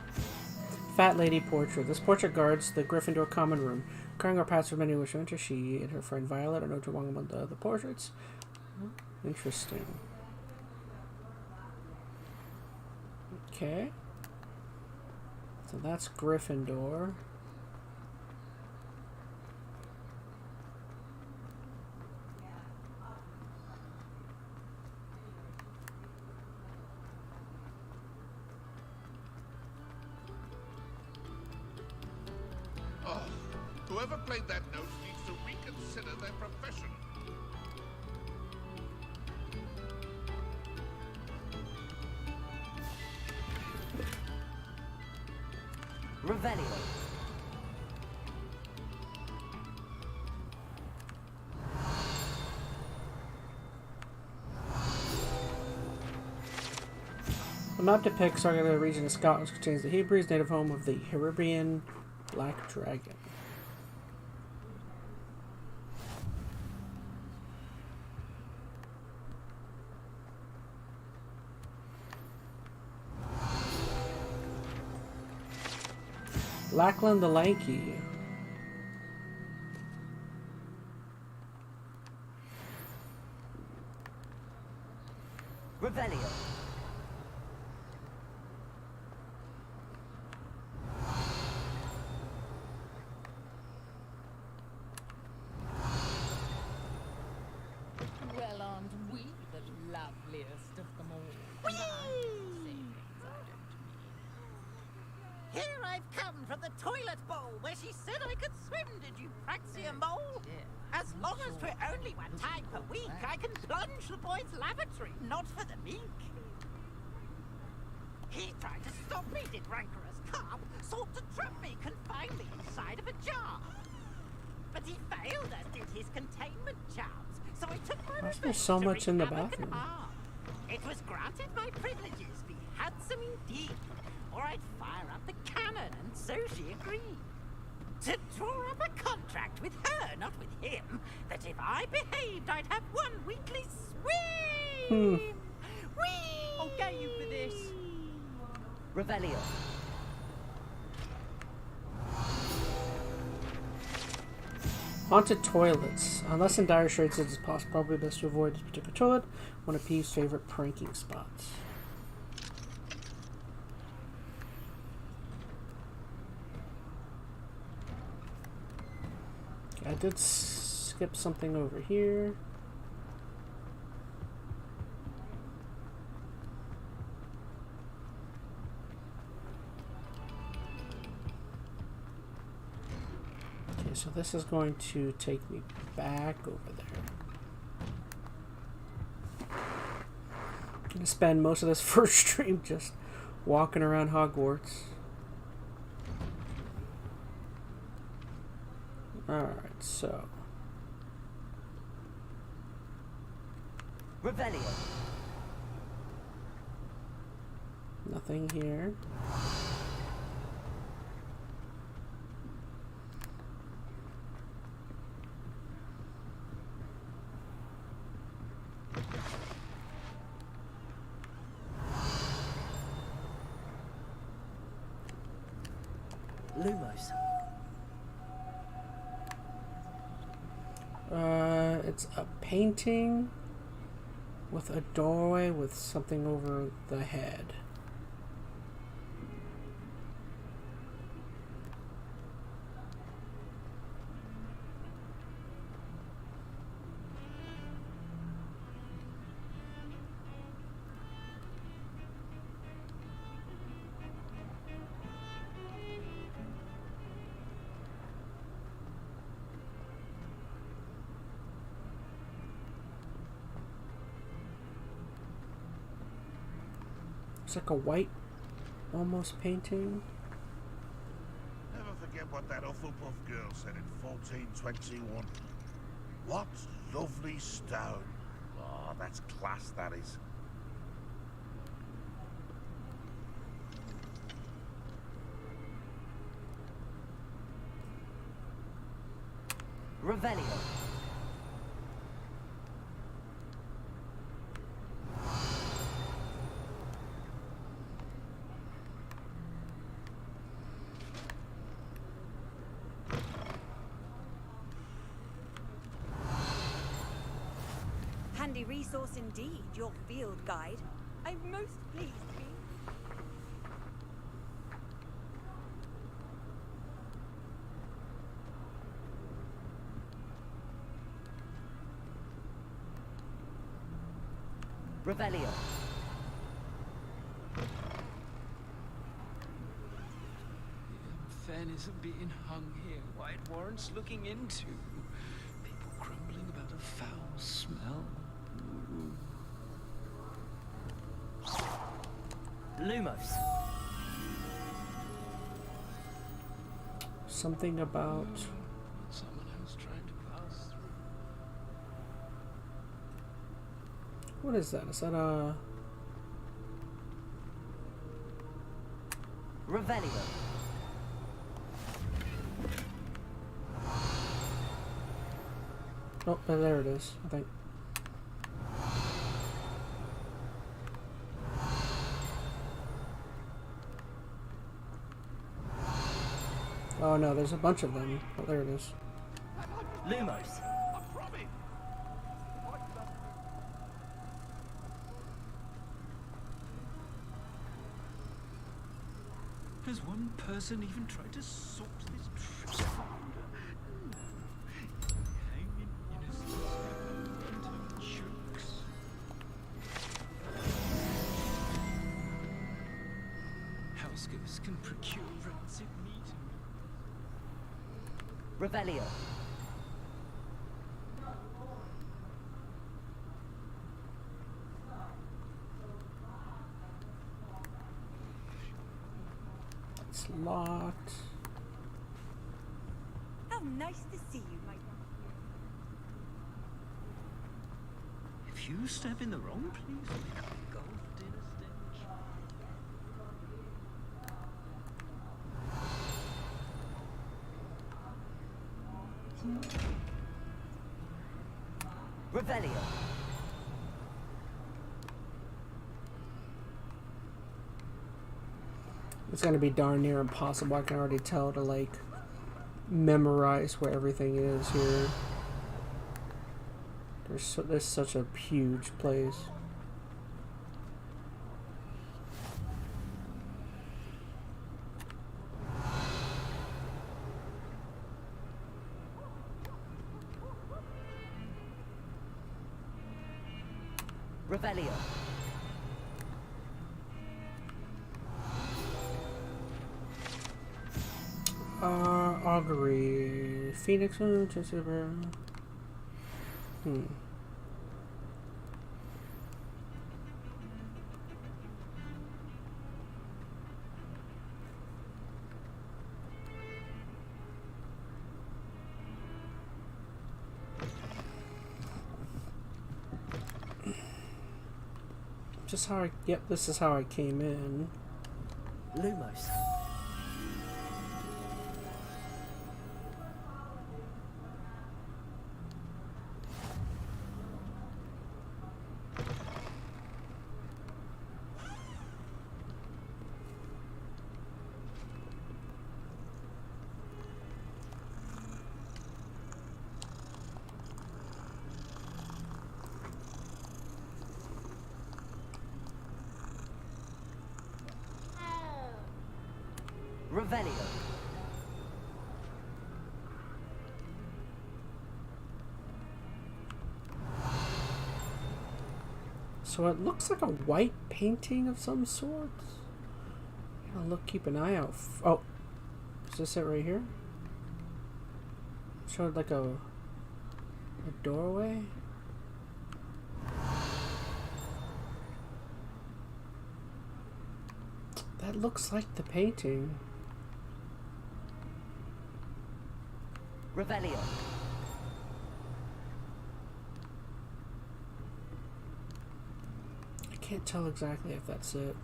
Fat lady portrait. This portrait guards the Gryffindor common room. Carrying our paths for many wish to enter. She and her friend Violet are known to belong among the other portraits. Interesting. Okay. So that's Gryffindor. Whoever played that note needs to reconsider their profession. Revelio. The map depicts the region of Scotland, which contains the Hebrews, native home of the Hebridean Black Dragon. Lackland the Lanky. Revelio. Well, aren't we the loveliest of them all? And I say things I don't mean. Here I've come from the toilet bowl where she said I could swim, did you praxia mole? As long as for only one time per week, I can plunge the boy's lavatory, not for the meek. He tried to stop me, did rancorous carp, sought to trap me, confine me inside of a jar. But he failed, as did his containment charms. so I took my There's revenge so to much in the wreak havoc bathroom. and harm. It was granted my privileges be handsome indeed, or I'd fire up the cannon, and so she agreed. To draw up a contract with her, not with him, that if I behaved, I'd have one weekly swim. Whee! I'll get you for this. Revelio. Haunted toilets. Unless in dire straits, it is probably best to avoid this particular toilet. One of P's favorite pranking spots. Okay, I did skip something over here. Okay, so this is going to take me back over there. I'm gonna spend most of this first stream just walking around Hogwarts. Alright, so. Revelio. Nothing here. Lumos. It's a painting with a doorway with something over the head. It's like a white, almost painting. Never forget what that Hufflepuff girl said in 1421. What lovely stone. Oh, that's class, that is. Revelio. Handy resource indeed, your field guide. I'm most pleased to be. Revelio. Fairness of being hung here, why it warrants looking into. People grumbling about a foul smell. Lumos. Something about Someone else trying to pass through. what is that? Is that a Revelio. oh, there it is, I think. Oh no, there's a bunch of them. Oh, there it is. Lumos. Has one person even tried to sort this trip out? Hanging innocents into jokes. Houseguests can procure rancid meat. Revelio. It's locked. How nice to see you, my If you step in the wrong place, golf dinner stench. Revelio. It's gonna be darn near impossible. I can already tell to like memorize where everything is here. There's such a huge place. Revelio. Augury. Phoenix. Just how yep, this is how I came in. Lumos. Revelio. So it looks like a white painting of some sort. Gotta look, keep an eye out. Oh, is this it right here? Showed like a doorway. That looks like the painting. Revelio. I can't tell exactly if that's it.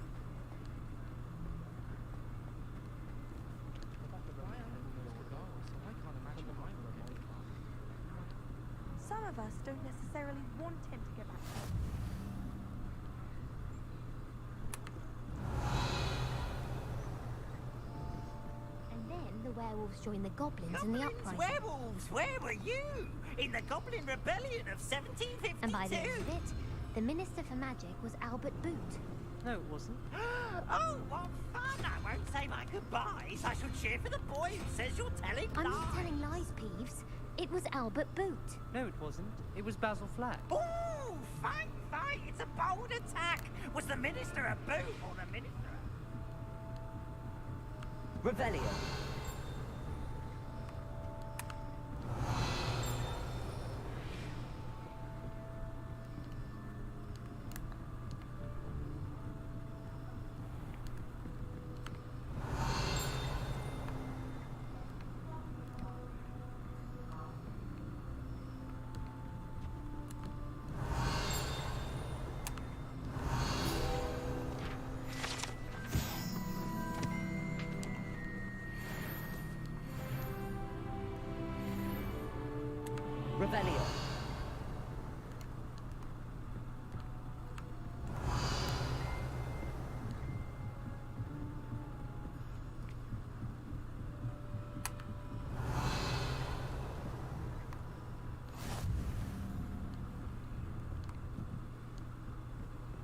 Some of us don't necessarily want him to go back. The werewolves joined the goblins in the uprising. Werewolves, where were you? In the Goblin Rebellion of 1752? And by the end of it, the Minister for Magic was Albert Boot. No, it wasn't. Oh, what fun! I won't say my goodbyes. I shall cheer for the boy who says you're telling I'm lies. not telling lies, Peeves. It was Albert Boot. No, it wasn't. It was Basil Flack. Ooh, fight! It's a bold attack. Was the Minister a boot or the Minister a... Revelio. Revelio.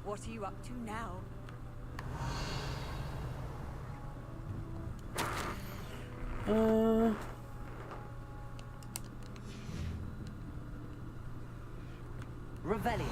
What are you up to now? Revelio.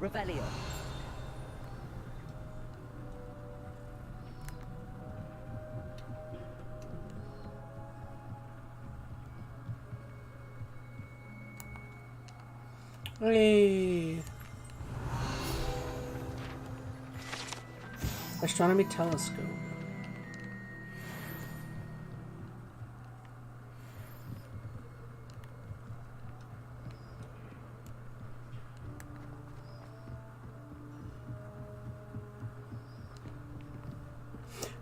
Revelio. Hey. Astronomy telescope.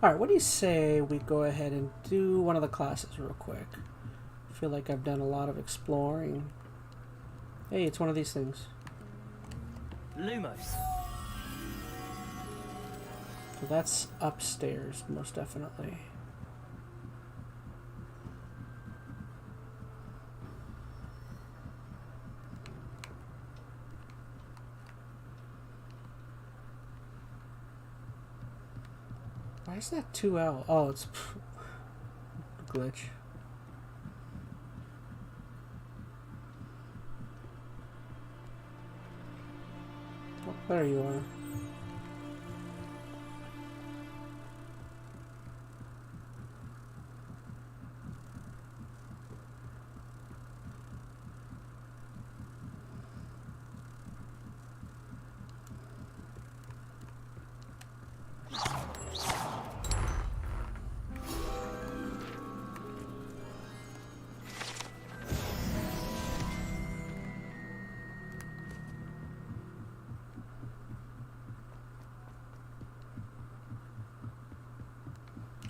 Alright, what do you say we go ahead and do one of the classes real quick? I feel like I've done a lot of exploring. Hey, it's one of these things. Lumos. So that's upstairs, most definitely. Why is that 2L? Oh, it's a glitch. Oh, there you are.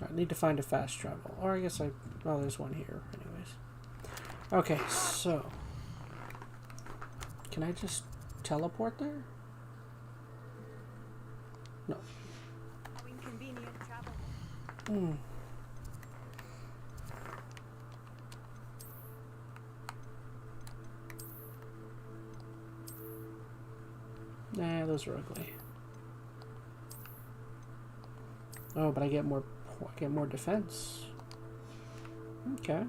I need to find a fast travel. Or I guess oh, there's one here anyways. Okay, so. Can I just teleport there? No. How inconvenient travel. Hmm. Nah, those are ugly. Oh, but I get more defense. Okay.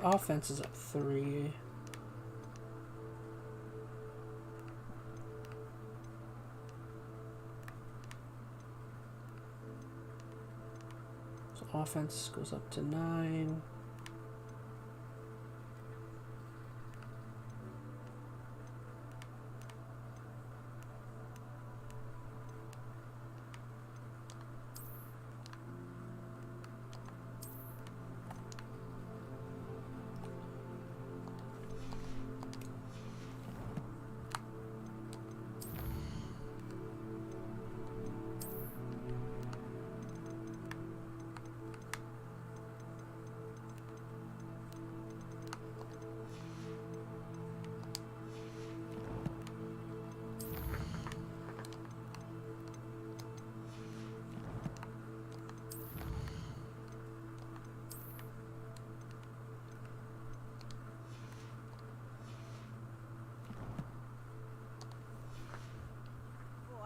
Offense is up 3. So offense goes up to 9.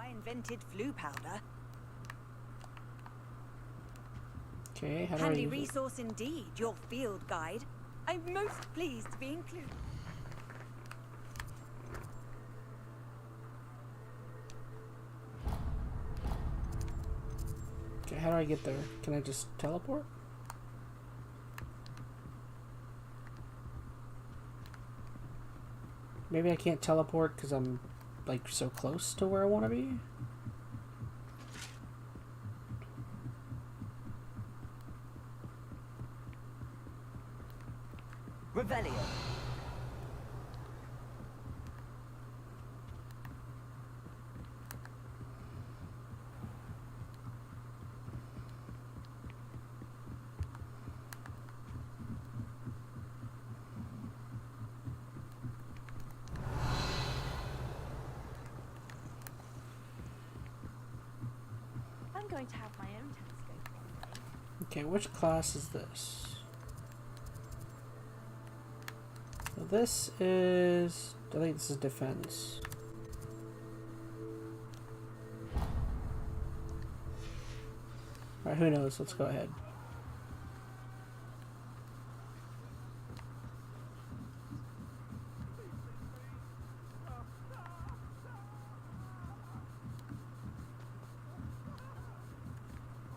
Invented flu powder. Okay, how do I Handy use it? resource indeed, your field guide. I'm most pleased to be included. Okay, how do I get there? Can I just teleport? Maybe I can't teleport because I'm like so close to where I want to be. Revelio. I'm going to have my own telescope one day. Okay, which class is this? So this is... I think this is defense. Alright, who knows? Let's go ahead.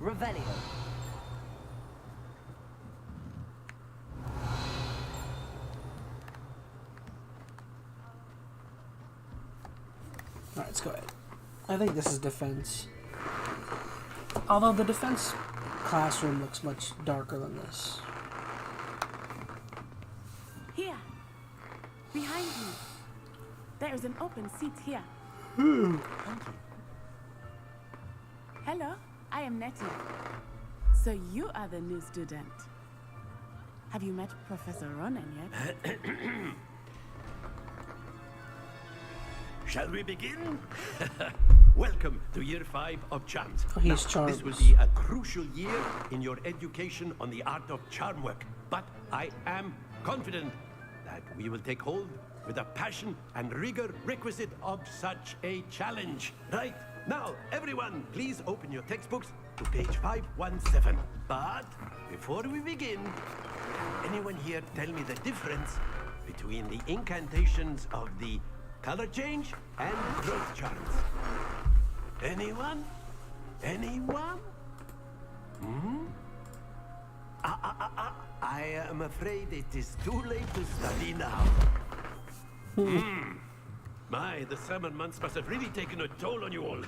Revelio. Alright, let's go ahead. I think this is defense. Although the defense classroom looks much darker than this. Here. Behind you. There is an open seat here. Hello, I am Nettie. So you are the new student. Have you met Professor Ronan yet? Shall we begin? Welcome to year 5 of charms. Oh, he's Now, charms. this will be a crucial year in your education on the art of charm work. But I am confident that we will take hold with the passion and rigor requisite of such a challenge. Right, now, everyone, please open your textbooks to page 517. But before we begin, can anyone here tell me the difference between the incantations of the color change and growth charms? Anyone? Anyone? I am afraid it is too late to study now. My, the summer months must have really taken a toll on you all.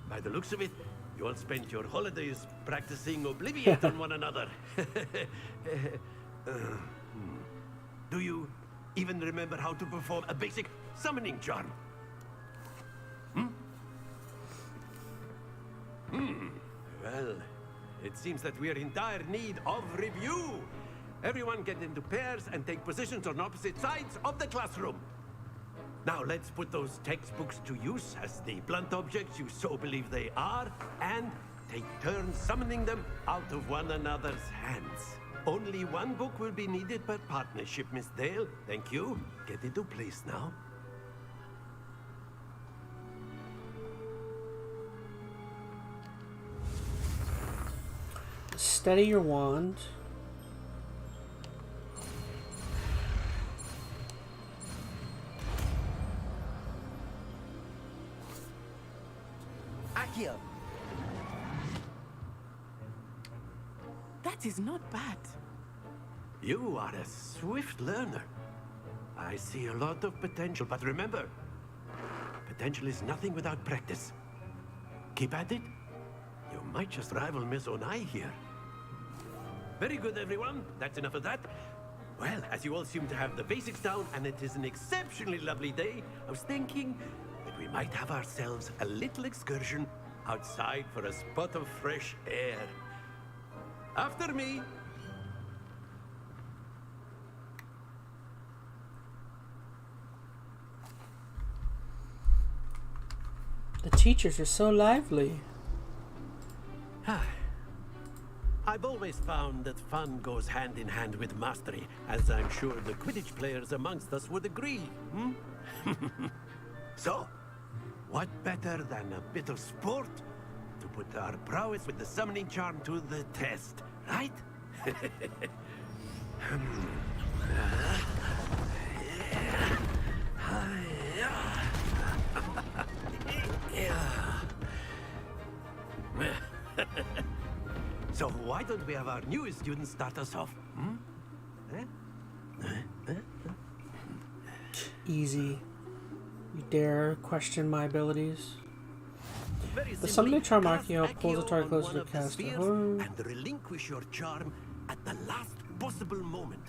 By the looks of it, you all spent your holidays practicing Obliviate on one another. Do you even remember how to perform a basic summoning charm? Well, it seems that we are in dire need of review. Everyone get into pairs and take positions on opposite sides of the classroom. Now let's put those textbooks to use as the blunt objects you so believe they are, and take turns summoning them out of one another's hands. Only one book will be needed per partnership, Miss Dale. Thank you. Get into place now. Steady your wand. Accio. That is not bad. You are a swift learner. I see a lot of potential, but remember, potential is nothing without practice. Keep at it. You might just rival Miss Onai here. Very good, everyone. That's enough of that. Well, as you all seem to have the basics down, and it is an exceptionally lovely day, I was thinking that we might have ourselves a little excursion outside for a spot of fresh air. After me. The teachers are so lively. I've always found that fun goes hand in hand with mastery, as I'm sure the Quidditch players amongst us would agree. So, what better than a bit of sport to put our prowess with the summoning charm to the test, right? So why don't we have our newest student start us off? Easy. You dare question my abilities? Very The simply, summoning charm cast Accio pulls a Accio target on closer one to of the caster. spheres and relinquish your charm at the last possible moment.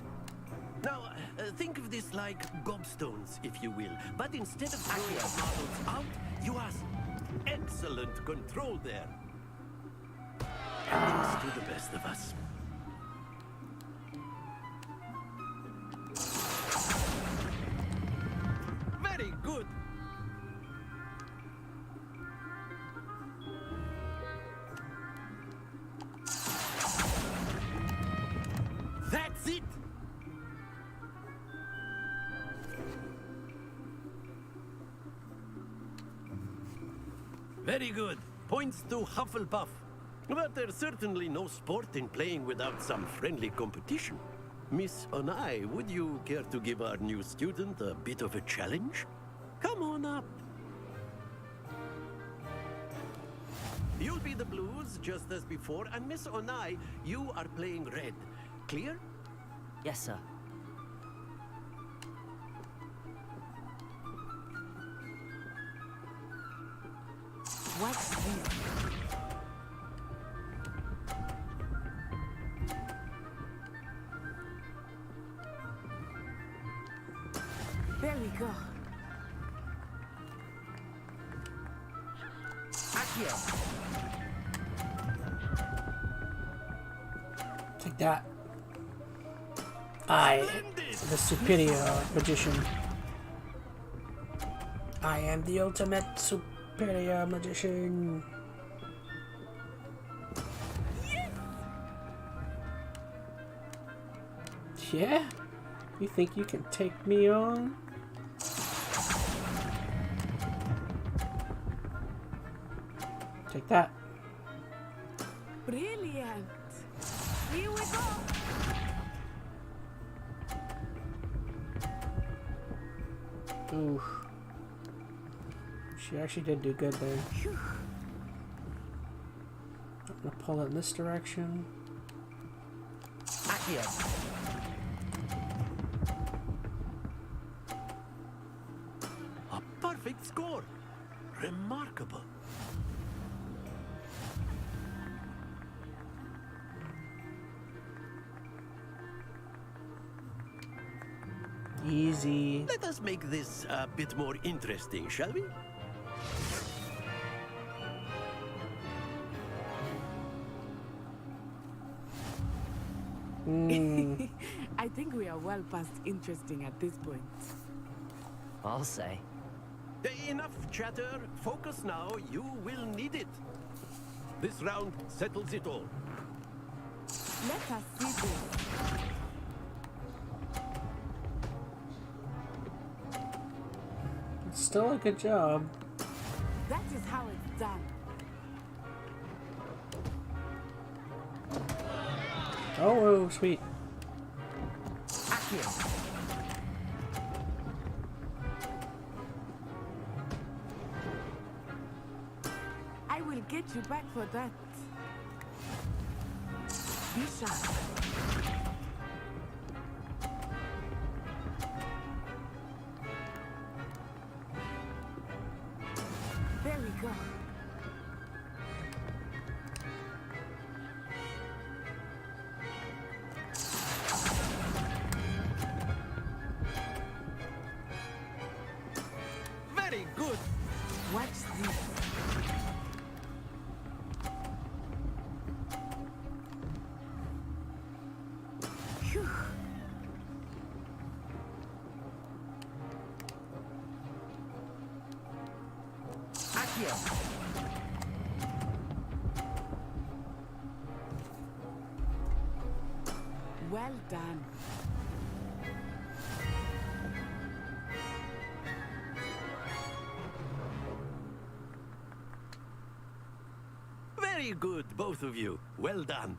Now, think of this like gobstones, if you will. But instead of throwing the marbles out, you have excellent control there. Thanks to the best of us. Very good. That's it. Very good. Points to Hufflepuff. But there's certainly no sport in playing without some friendly competition. Miss Onai, would you care to give our new student a bit of a challenge? Come on up. You'll be the blues, just as before, and Miss Onai, you are playing red. Clear? Yes, sir. What's this? There we go. Accio. Take that. I, the superior magician. I am the ultimate superior magician. Yeah? You think you can take me on? Take that. Brilliant. Here we go. Ooh. She actually did do good there. I'm gonna pull it in this direction. Accio. A perfect score. Remarkable. Easy. Let us make this a bit more interesting, shall we? I think we are well past interesting at this point. I'll say. Enough chatter. Focus now. You will need it. This round settles it all. Let us see this. It's still a good job. That is how it's done. Oh, sweet. Accio. I will get you back for that. Be sharp. There we go. Very good. Watch this. Phew. Accio. Well done. Very good, both of you. Well done.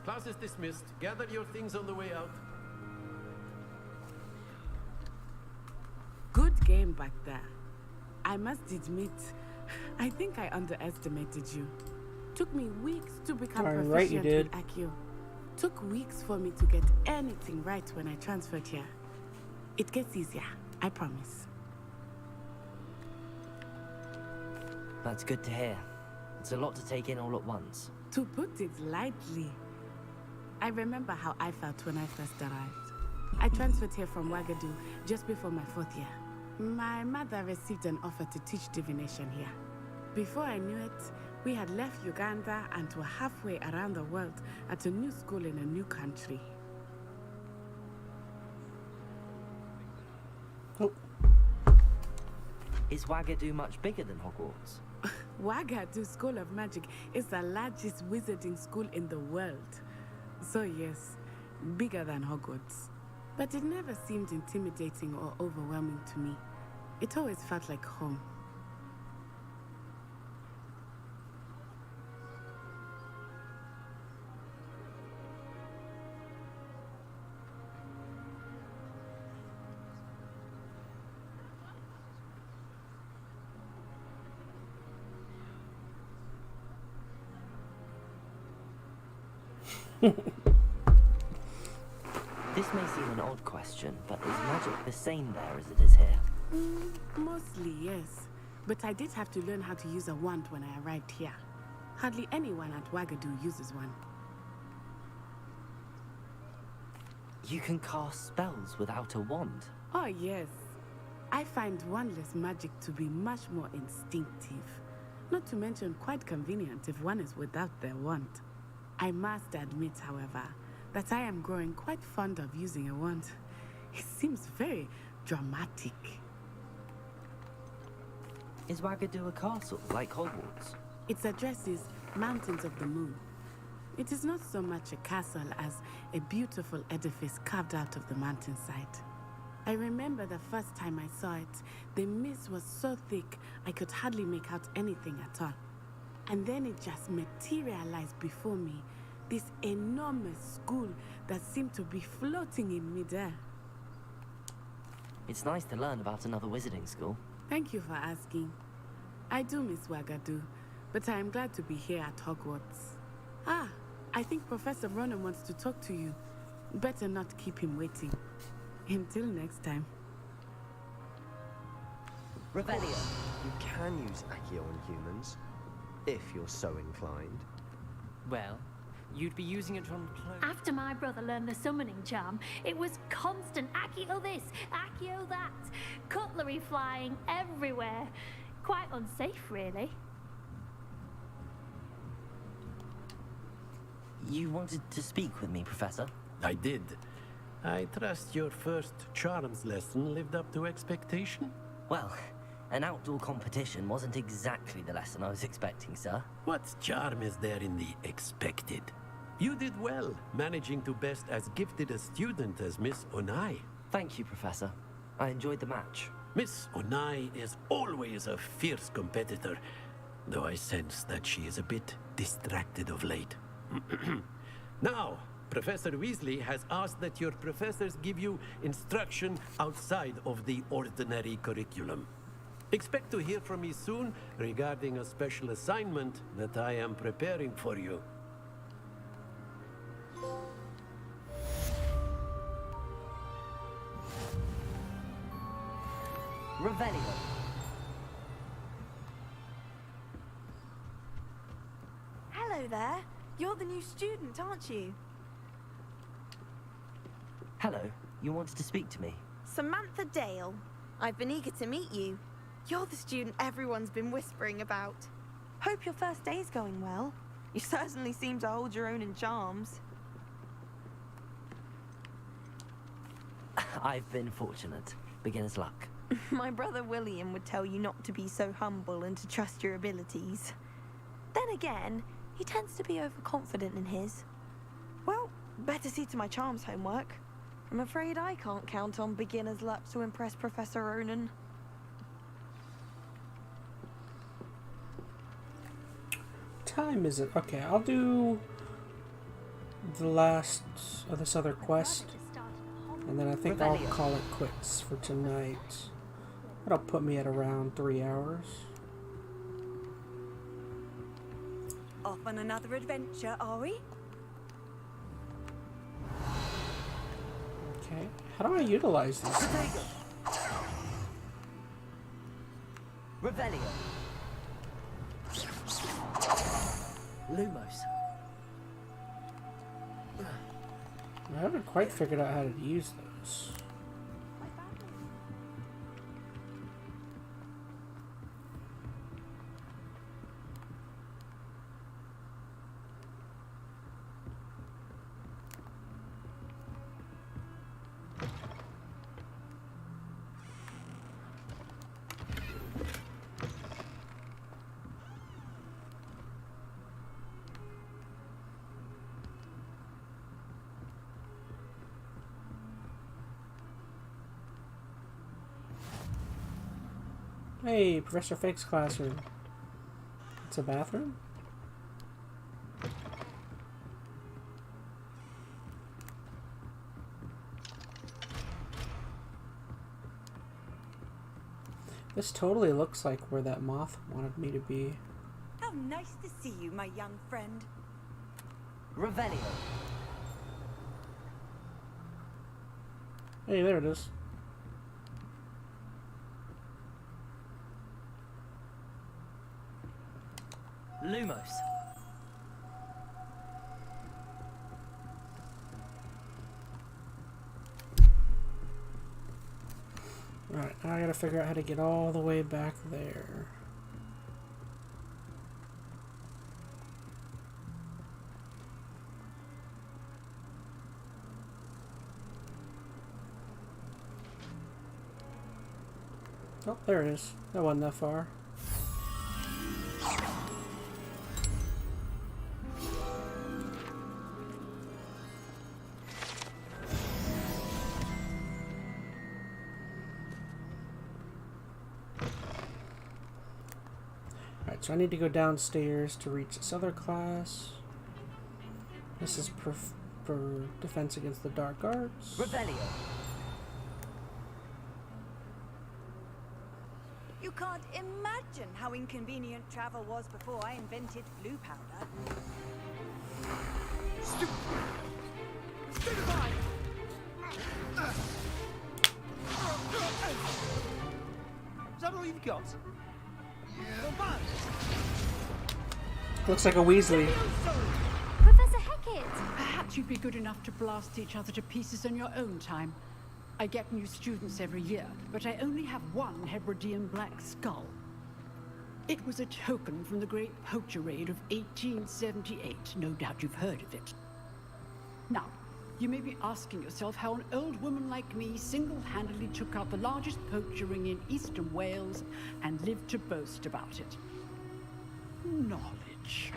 Class is dismissed. Gather your things on the way out. Good game back there. I must admit, I think I underestimated you. Took me weeks to become Darn proficient right you did. with Accio. Took weeks for me to get anything right when I transferred here. It gets easier, I promise. That's good to hear. It's a lot to take in all at once. To put it lightly, I remember how I felt when I first arrived. I transferred here from Wagadu just before my 4th year. My mother received an offer to teach divination here. Before I knew it, we had left Uganda and were halfway around the world at a new school in a new country. Is Wagadu much bigger than Hogwarts? Wagadu School of Magic is the largest wizarding school in the world. So yes, bigger than Hogwarts. But it never seemed intimidating or overwhelming to me. It always felt like home. This may seem an odd question, but is magic the same there as it is here? Mostly, yes. But I did have to learn how to use a wand when I arrived here. Hardly anyone at Wagadu uses one. You can cast spells without a wand? Oh, yes. I find wandless magic to be much more instinctive. Not to mention quite convenient if one is without their wand. I must admit, however, that I am growing quite fond of using a wand. It seems very dramatic. Is Wagadu a castle, like Hogwarts? Its address is Mountains of the Moon. It is not so much a castle as a beautiful edifice carved out of the mountainside. I remember the first time I saw it, the mist was so thick I could hardly make out anything at all. And then it just materialized before me, this enormous school that seemed to be floating in midair. It's nice to learn about another wizarding school. Thank you for asking. I do miss Wagadu, but I am glad to be here at Hogwarts. Ah, I think Professor Ronan wants to talk to you. Better not keep him waiting. Until next time. Revelio. You can use Accio on humans, if you're so inclined. Well, you'd be using it on clothes. After my brother learned the summoning charm, it was constant Accio this, Accio that, cutlery flying everywhere. Quite unsafe, really. You wanted to speak with me, Professor? I did. I trust your first charms lesson lived up to expectation? Well, an outdoor competition wasn't exactly the lesson I was expecting, sir. What charm is there in the expected? You did well, managing to best as gifted a student as Miss Onai. Thank you, Professor. I enjoyed the match. Miss Onai is always a fierce competitor, though I sense that she is a bit distracted of late. Now, Professor Weasley has asked that your professors give you instruction outside of the ordinary curriculum. Expect to hear from me soon regarding a special assignment that I am preparing for you. Revelio. Hello there. You're the new student, aren't you? Hello. You wanted to speak to me? Samantha Dale. I've been eager to meet you. You're the student everyone's been whispering about. Hope your first day's going well. You certainly seem to hold your own in charms. I've been fortunate. Beginner's luck. My brother William would tell you not to be so humble and to trust your abilities. Then again, he tends to be overconfident in his. Well, better see to my charms homework. I'm afraid I can't count on beginner's luck to impress Professor Ronan. Time is it? Okay, I'll do the last of this other quest, and then I think I'll call it quits for tonight. That'll put me at around 3 hours. Off on another adventure, are we? Okay, how do I utilize these? Revelio. Lumos. I haven't quite figured out how to use those. Hey, Professor Fake's classroom. It's a bathroom? This totally looks like where that moth wanted me to be. How nice to see you, my young friend. Revelio. Hey, there it is. Lumos. Alright, now I gotta figure out how to get all the way back there. Oh, there it is. That wasn't that far. Alright, so I need to go downstairs to reach this other class. This is for defense against the dark arts. Revelio. You can't imagine how inconvenient travel was before I invented blue powder. Is that all you've got? Looks like a Weasley. Professor Hecat! Perhaps you'd be good enough to blast each other to pieces in your own time. I get new students every year, but I only have one Hebridean black skull. It was a token from the Great Poacher Raid of 1878. No doubt you've heard of it. Now, you may be asking yourself how an old woman like me single-handedly took out the largest poacher ring in eastern Wales and lived to boast about it. Knowledge.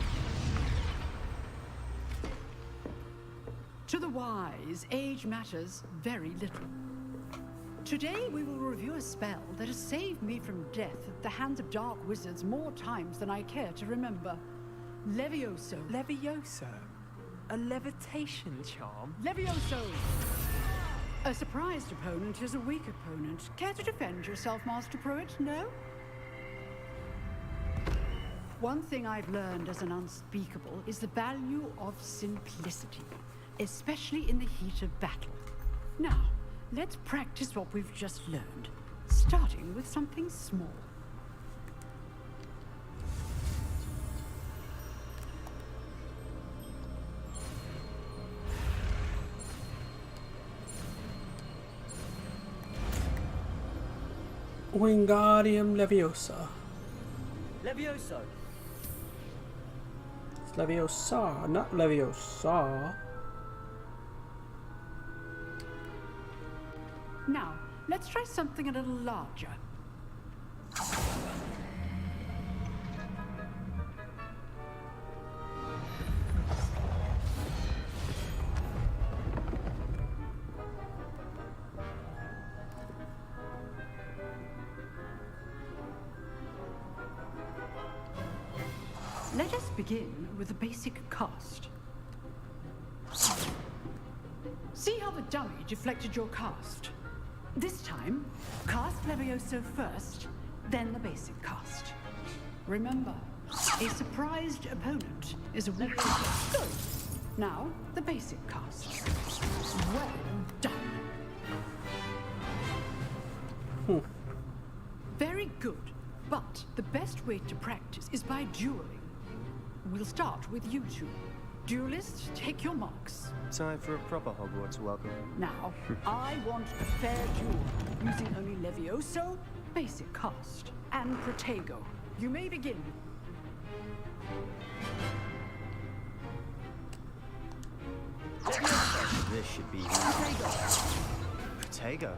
To the wise, age matters very little. Today we will review a spell that has saved me from death at the hands of dark wizards more times than I care to remember. Levioso. Levioso? A levitation charm? Levioso! A surprised opponent is a weak opponent. Care to defend yourself, Master Pruitt? No? One thing I've learned as an unspeakable is the value of simplicity, especially in the heat of battle. Now, let's practice what we've just learned, starting with something small. Wingardium Leviosa. Levioso. It's Leviosa, not Leviosa. Now, let's try something a little larger. Let us begin with the basic cast. See how the dummy deflected your cast? This time, cast Levioso first, then the basic cast. Remember, a surprised opponent is a weak opponent. Good. Now, the basic cast. Well done. Very good, but the best way to practice is by dueling. We'll start with you two. Duelists, take your marks. Time for a proper Hogwarts welcome. Now, I want a fair duel, using only Levioso, basic cast, and Protego. You may begin. This should be Protego.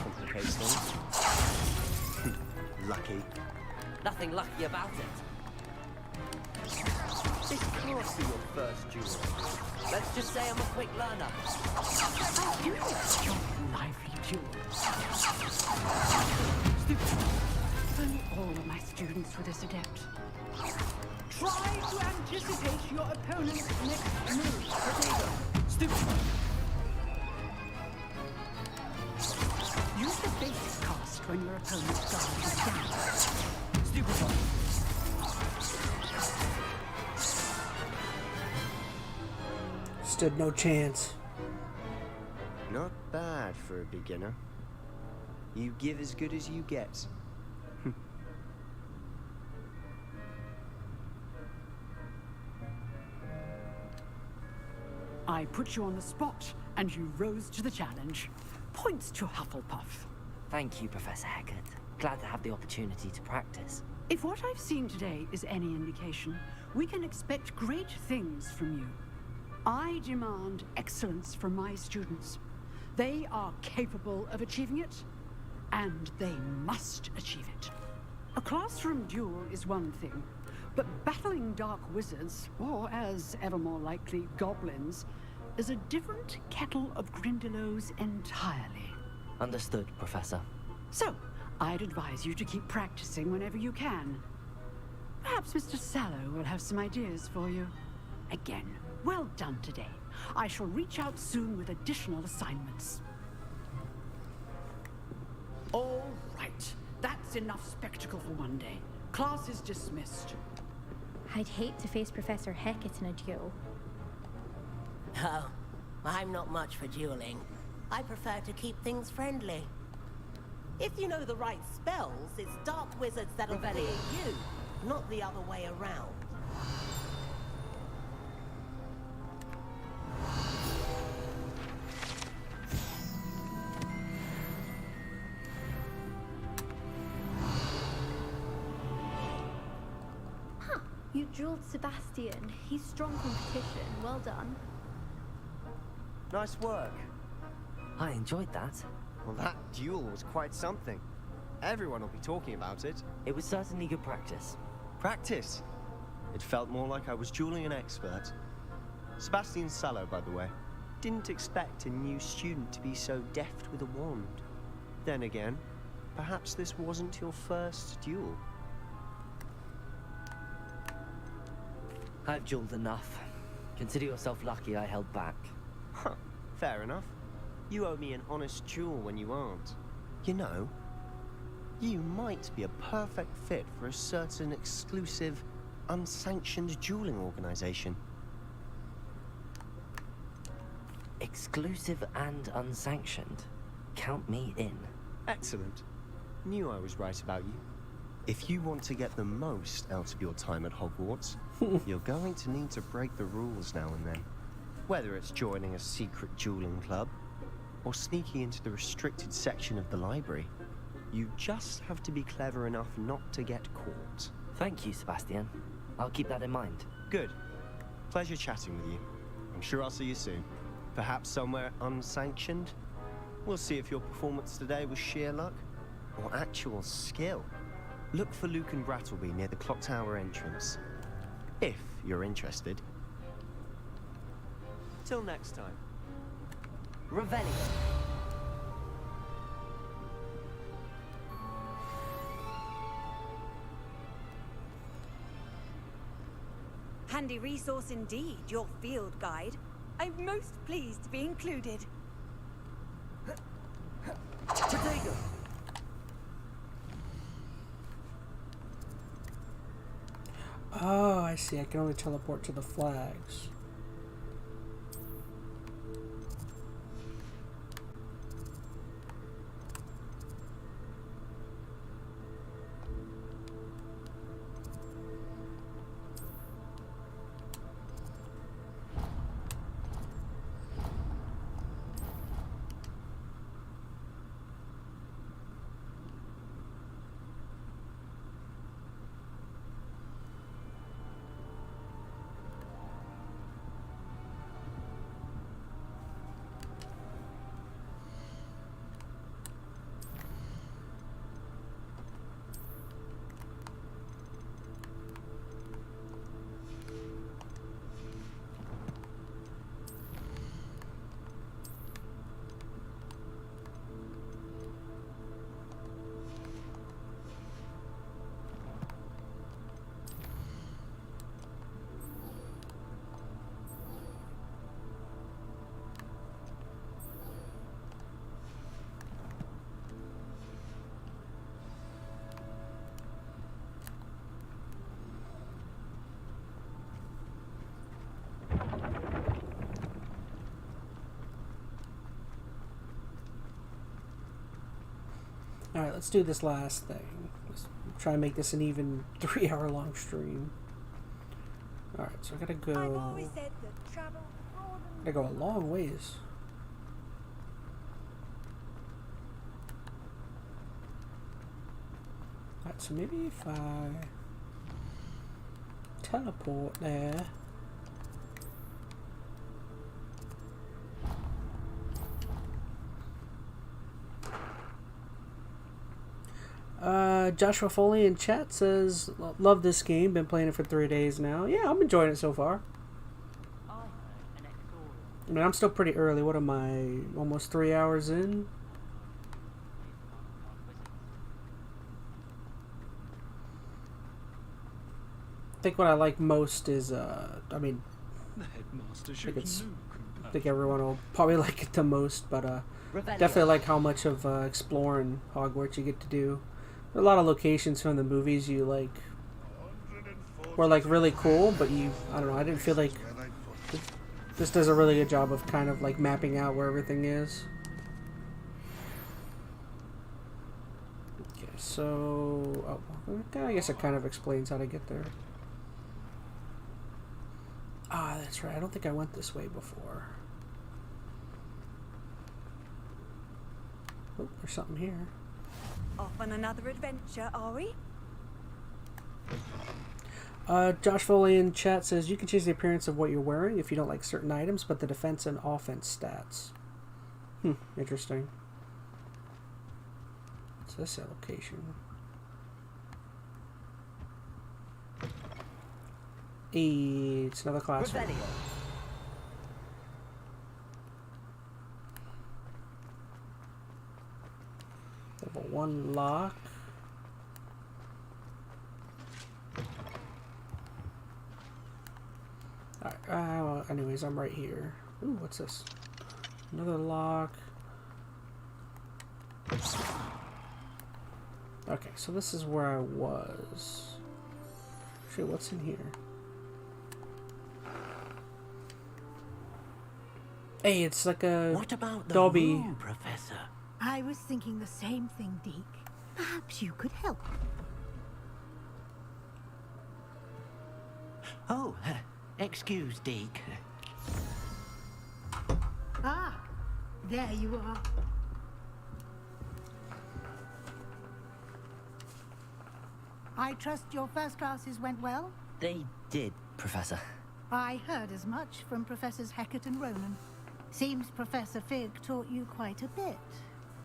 Complicates things. Lucky. Nothing lucky about it. This can't be your first duel. Let's just say I'm a quick learner. I do like your lively duels. for this adept. Try to anticipate your opponent's next move. Potato. Stupid. Use the basic cast when your opponent's guard is down. Stupid one. Stood no chance. Not bad for a beginner. You give as good as you get. I put you on the spot, and you rose to the challenge. Points to Hufflepuff. Thank you, Professor Hecat. Glad to have the opportunity to practice. If what I've seen today is any indication, we can expect great things from you. I demand excellence from my students. They are capable of achieving it, and they must achieve it. A classroom duel is one thing, but battling dark wizards, or as ever more likely, goblins, is a different kettle of Grindylows entirely. Understood, Professor. So, I'd advise you to keep practicing whenever you can. Perhaps Mr. Sallow will have some ideas for you. Again, well done today. I shall reach out soon with additional assignments. All right. That's enough spectacle for one day. Class is dismissed. I'd hate to face Professor Hecat in a duel. Oh, I'm not much for dueling. I prefer to keep things friendly. If you know the right spells, it's dark wizards that'll fear you, not the other way around. You drilled Sebastian. He's strong competition. Well done. Nice work. I enjoyed that. Well, that duel was quite something. Everyone will be talking about it. It was certainly good practice. Practice? It felt more like I was dueling an expert. Sebastian Sallow, by the way. Didn't expect a new student to be so deft with a wand. Then again, perhaps this wasn't your first duel. I've dueled enough. Consider yourself lucky I held back. Huh, fair enough. You owe me an honest duel when you aren't. You know, you might be a perfect fit for a certain exclusive, unsanctioned dueling organization. Exclusive and unsanctioned? Count me in. Excellent. Knew I was right about you. If you want to get the most out of your time at Hogwarts, you're going to need to break the rules now and then. Whether it's joining a secret dueling club, or sneaking into the restricted section of the library, you just have to be clever enough not to get caught. Thank you, Sebastian. I'll keep that in mind. Good. Pleasure chatting with you. I'm sure I'll see you soon. Perhaps somewhere unsanctioned? We'll see if your performance today was sheer luck, or actual skill. Look for Luke and Brattleby near the clock tower entrance. If you're interested. Till next time. Revelio. Handy resource indeed, your field guide. I'm most pleased to be included. Potato! Oh, I see. I can only teleport to the flags. Alright, let's do this last thing. Let's try and make this an even 3-hour long stream. Alright, so I gotta go... Gotta go a long ways. Alright, so maybe if I teleport there. Joshua Foley in chat says, love this game, been playing it for 3 days now. Yeah, I'm enjoying it so far. I mean, I'm still pretty early. What am I? Almost 3 hours in? I think what I like most is, I mean, I think everyone will probably like it the most, but definitely like how much of exploring Hogwarts you get to do. There are a lot of locations from the movies you like were like really cool, but I don't know, I didn't feel like this does a really good job of kind of like mapping out where everything is. Okay, so I guess it kind of explains how to get there. Ah, that's right. I don't think I went this way before. Oh, there's something here. Off on another adventure, are we? Josh Foley in chat says you can change the appearance of what you're wearing if you don't like certain items, but the defense and offense stats. Interesting. What's this location? It's another classroom. Level 1 lock. Alright, anyways, I'm right here. Ooh, what's this? Another lock. Okay, so this is where I was. Actually, what's in here? Hey, it's like a What about the Dobby. room, Professor? I was thinking the same thing, Deke. Perhaps you could help. Oh, excuse, Deke. Ah, there you are. I trust your first classes went well? They did, Professor. I heard as much from Professors Hecat and Ronan. Seems Professor Fig taught you quite a bit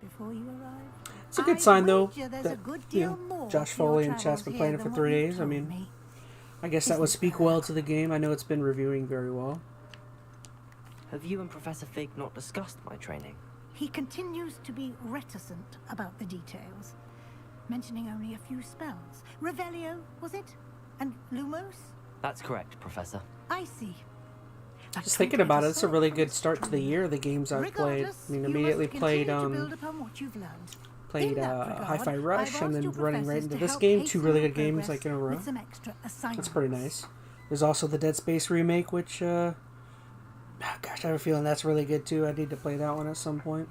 before you arrived. It's a good sign, though, there's that a good deal more Josh to your Foley and chat's travels been here playing it for than 3 what you days. I told mean, me. I guess that would speak well to the game. I know it's been reviewing very well. Have you and Professor Fig not discussed my training? He continues to be reticent about the details, mentioning only a few spells. Revelio, was it? And Lumos? That's correct, Professor. I see. Just thinking about it, it's a really good start to the year, the games I've played. I mean, immediately played Hi-Fi Rush, and then running right into this game. 2 really good games like in a row. That's pretty nice. There's also the Dead Space remake, which, gosh, I have a feeling that's really good too. I need to play that one at some point.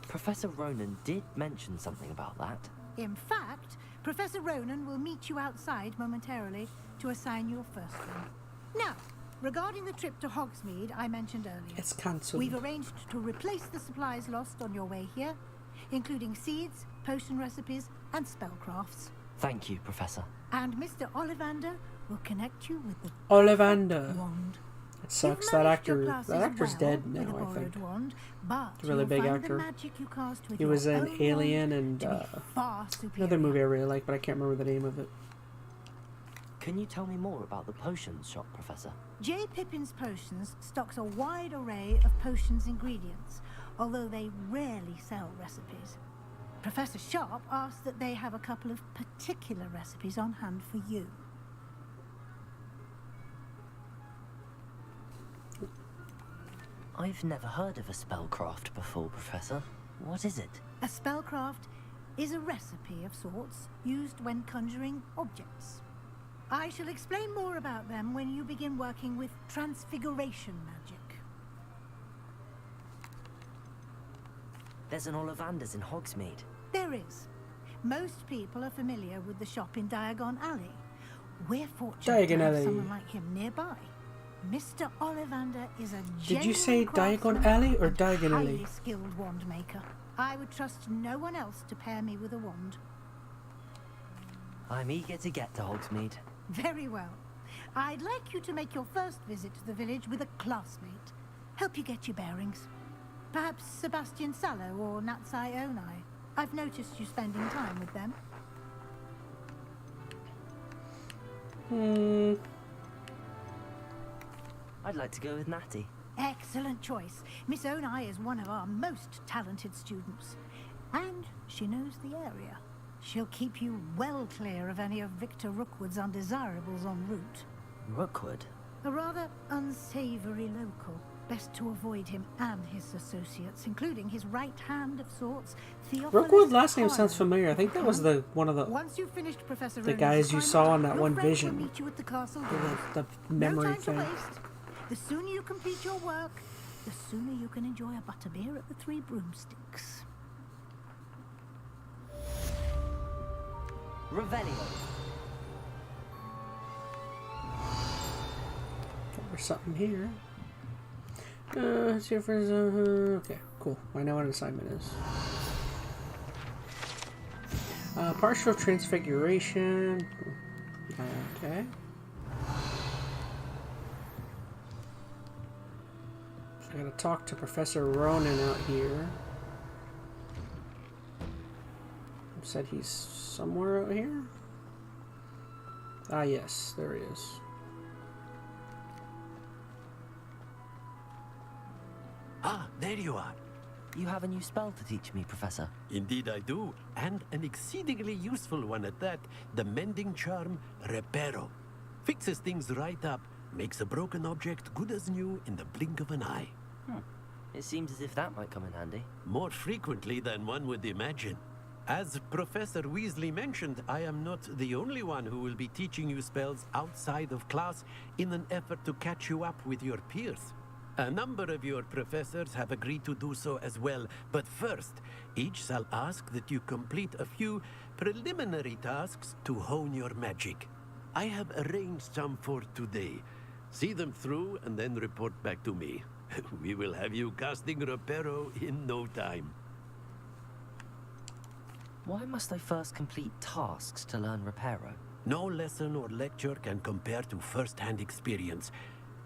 Professor Ronan did mention something about that. In fact, Professor Ronan will meet you outside momentarily to assign your first one. Now, regarding the trip to Hogsmeade I mentioned earlier, it's cancelled. We've arranged to replace the supplies lost on your way here, including seeds, potion recipes, and spellcrafts. Thank you, Professor. And Mr. Ollivander will connect you with the Ollivander. wand. It sucks. That actor's dead now, I think. Wand, but He's a really big actor. He was in Alien and another movie I really like, but I can't remember the name of it. Can you tell me more about the potions shop, Professor? J. Pippin's Potions stocks a wide array of potions ingredients, although they rarely sell recipes. Professor Sharp asked that they have a couple of particular recipes on hand for you. I've never heard of a spellcraft before, Professor. What is it? A spellcraft is a recipe of sorts used when conjuring objects. I shall explain more about them when you begin working with transfiguration magic. There's an Ollivander's in Hogsmeade. There is. Most people are familiar with the shop in Diagon Alley. We're fortunate to have someone like him nearby. Mr. Ollivander is a Did you say Diagon Alley or Diagon Alley? highly skilled wand maker. I would trust no one else to pair me with a wand. I'm eager to get to Hogsmeade. Very well. I'd like you to make your first visit to the village with a classmate. Help you get your bearings. Perhaps Sebastian Sallow or Natsai Onai. I've noticed you spending time with them. I'd like to go with Natty. Excellent choice. Miss Onai is one of our most talented students. And she knows the area. She'll keep you well clear of any of Victor Rookwood's undesirables en route. Rookwood? A rather unsavory local. Best to avoid him and his associates, including his right hand of sorts, Theophilus. Rookwood last name sounds familiar. I think that was one of the Once you've finished Professor the guys you saw on that one vision. Will meet you at the castle The memory no time thing. to waste. The sooner you complete your work, the sooner you can enjoy a butterbeer at the Three Broomsticks. Revelio. There's something here. Let's see if there's okay, cool. I know what an assignment is. Partial transfiguration. Okay. So I gotta talk to Professor Ronan out here. Said he's somewhere out here. Ah, yes, there he is. Ah, there you are. You have a new spell to teach me, Professor. Indeed I do, and an exceedingly useful one at that. The mending charm, Reparo. Fixes things right up, makes a broken object good as new in the blink of an eye. It seems as if that might come in handy. More frequently than one would imagine. As Professor Weasley mentioned, I am not the only one who will be teaching you spells outside of class in an effort to catch you up with your peers. A number of your professors have agreed to do so as well, but first, each shall ask that you complete a few preliminary tasks to hone your magic. I have arranged some for today. See them through and then report back to me. We will have you casting Reparo in no time. Why must I first complete tasks to learn Reparo? No lesson or lecture can compare to first-hand experience.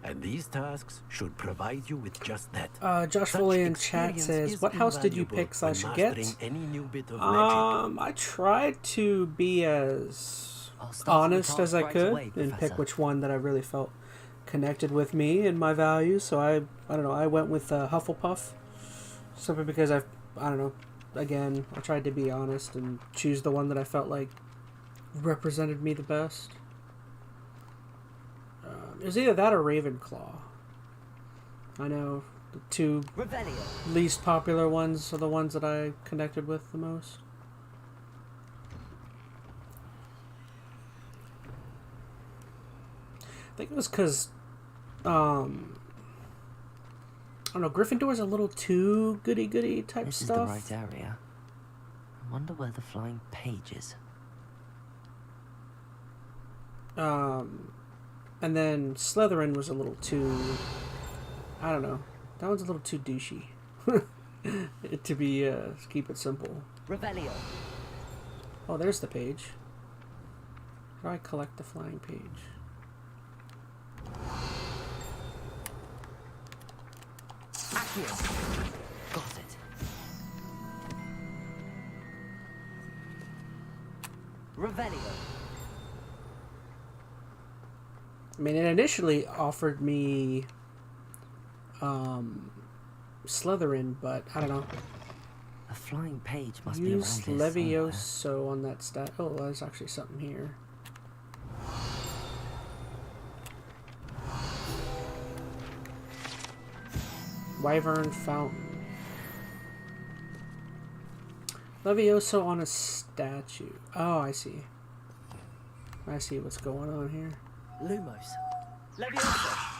And these tasks should provide you with just that. Josh Foley in chat says, "What house did you pick / get?" Any new bit of I tried to be as honest as I could and pick which one that I really felt connected with me and my values. So I don't know. I went with Hufflepuff, simply because I don't know. Again, I tried to be honest and choose the one that I felt like represented me the best. It was either that or Ravenclaw. I know the two least popular ones are the ones that I connected with the most. I think it was because, I don't know, Gryffindor's a little too goody-goody type this stuff. This is the right area. I wonder where the flying page is. And then Slytherin was a little too, I don't know, that one's a little too douchey. to be, to keep it simple. Revelio. Oh, there's the page. How do I collect the flying page? Got it. Revelio. I mean, it initially offered me Slytherin, but I don't know. A flying page must be Use around here Levioso on that stat. Oh, there's actually something here. Wyvern Fountain. Levioso on a statue. Oh, I see. I see what's going on here. Lumos. Levioso.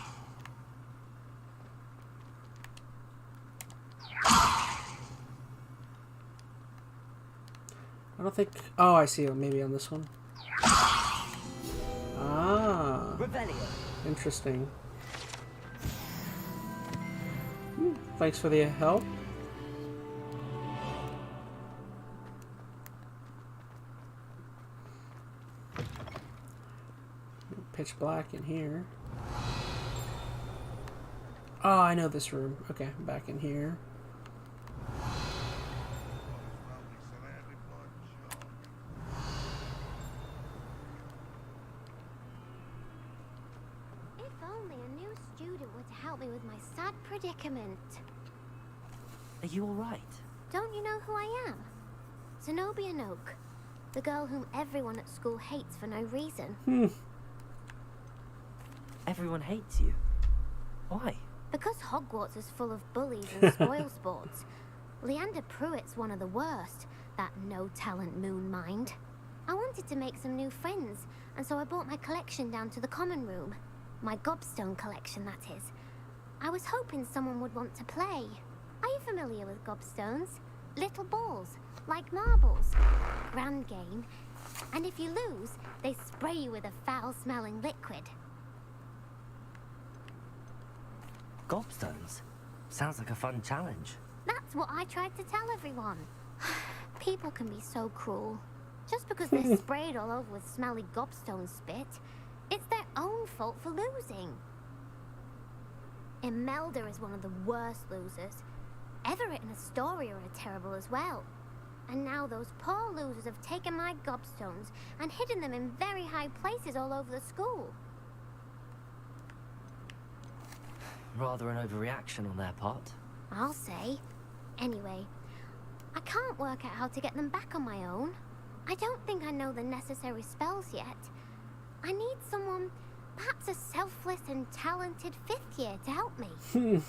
I don't think... Oh, I see. Maybe on this one. Ah. Interesting. Thanks for the help. Pitch black in here. Oh, I know this room. Okay, I'm back in here. If only a new student would help me with my sad predicament. Are you alright? Don't you know who I am? Zenobia Noak, the girl whom everyone at school hates for no reason. Everyone hates you. Why? Because Hogwarts is full of bullies and spoil sports. Leander Pruitt's one of the worst, that no-talent moon mind. I wanted to make some new friends, and so I brought my collection down to the common room. My gobstone collection, that is. I was hoping someone would want to play. Are you familiar with gobstones? Little balls, like marbles. Grand game. And if you lose, they spray you with a foul-smelling liquid. Gobstones? Sounds like a fun challenge. That's what I tried to tell everyone. People can be so cruel. Just because they're sprayed all over with smelly gobstone spit, it's their own fault for losing. Imelda is one of the worst losers. Everett and Astoria are terrible as well. And now those poor losers have taken my gobstones and hidden them in very high places all over the school. Rather an overreaction on their part. I'll say. Anyway, I can't work out how to get them back on my own. I don't think I know the necessary spells yet. I need someone, perhaps a selfless and talented 5th year to help me.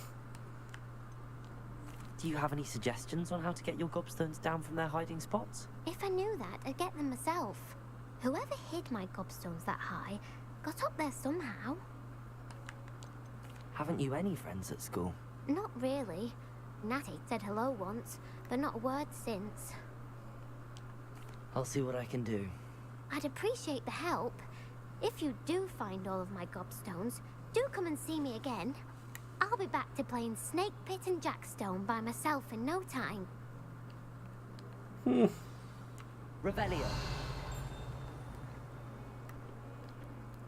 Do you have any suggestions on how to get your gobstones down from their hiding spots? If I knew that, I'd get them myself. Whoever hid my gobstones that high got up there somehow. Haven't you any friends at school? Not really. Natty said hello once, but not a word since. I'll see what I can do. I'd appreciate the help. If you do find all of my gobstones, do come and see me again. I'll be back to playing Snake Pit and Jackstone by myself in no time. Revelio.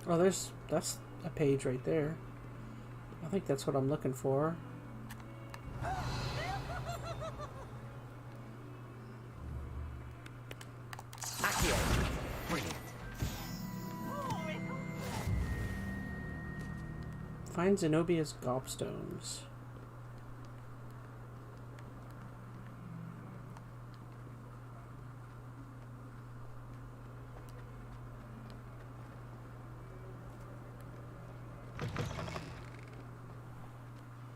Oh, that's a page right there. I think that's what I'm looking for. Accio. Brilliant. Find Zenobia's gobstones.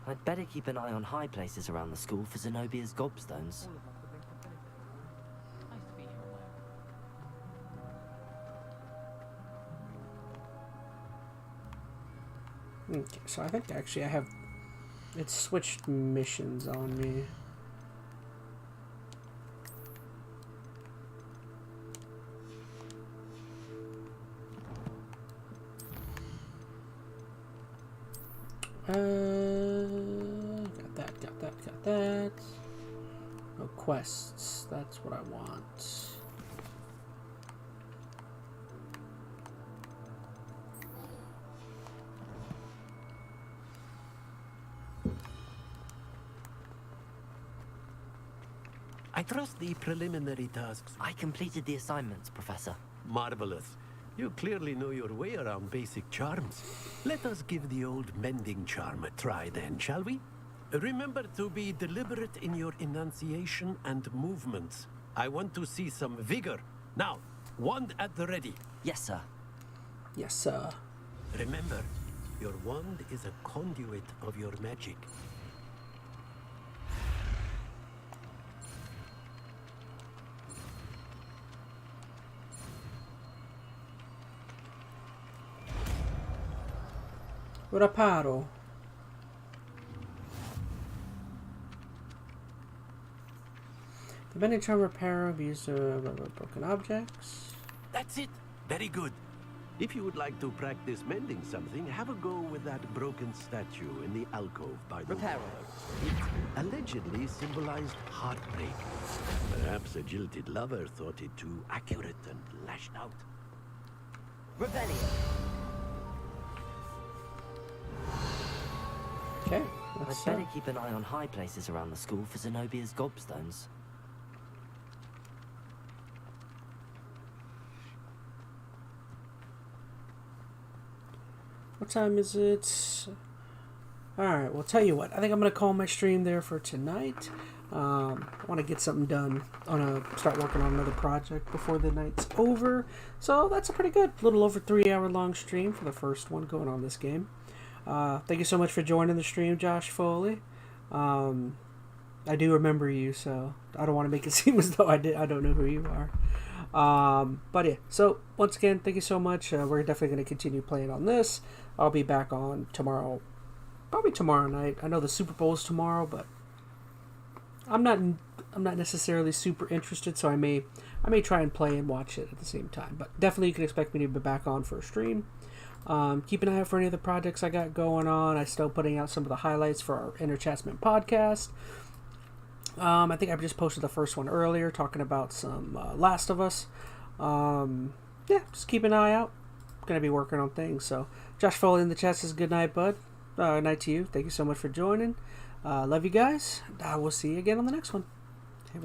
I'd better keep an eye on high places around the school for Zenobia's gobstones. Okay, so I think actually I have... It's switched missions on me. Got that. No quests, that's what I want. I trust the preliminary tasks. I completed the assignments, Professor. Marvelous. You clearly know your way around basic charms. Let us give the old mending charm a try then, shall we? Remember to be deliberate in your enunciation and movements. I want to see some vigor. Now, wand at the ready. Yes, sir. Yes, sir. Remember, your wand is a conduit of your magic. Raparo. The mending charm repair of use broken objects. That's it. Very good. If you would like to practice mending something, have a go with that broken statue in the alcove by the Repair wall. It allegedly symbolized heartbreak. Perhaps a jilted lover thought it too accurate and lashed out. Rebellion. Okay. I'd better keep an eye on high places around the school for Zenobia's gobstones. What time is it? Alright, well, tell you what. I think I'm going to call my stream there for tonight. I want to get something done. I want to start working on another project before the night's over. So that's a pretty good, little over 3 hour long stream for the first one going on this game. Thank you so much for joining the stream, Josh Foley. I do remember you, so I don't want to make it seem as though I don't know who you are. But yeah, so once again, thank you so much. We're definitely going to continue playing on this. I'll be back on tomorrow, probably tomorrow night. I know the Super Bowl is tomorrow, but I'm not necessarily super interested, so I may try and play and watch it at the same time. But definitely, you can expect me to be back on for a stream. Keep an eye out for any of the projects I got going on. I'm still putting out some of the highlights for our EnteR ChatZ MaN Podcast. I think I just posted the first one earlier, talking about some Last of Us. Yeah, just keep an eye out. Going to be working on things. So, Josh Foley in the chat says good night, bud. Night to you. Thank you so much for joining. Love you guys. I will see you again on the next one.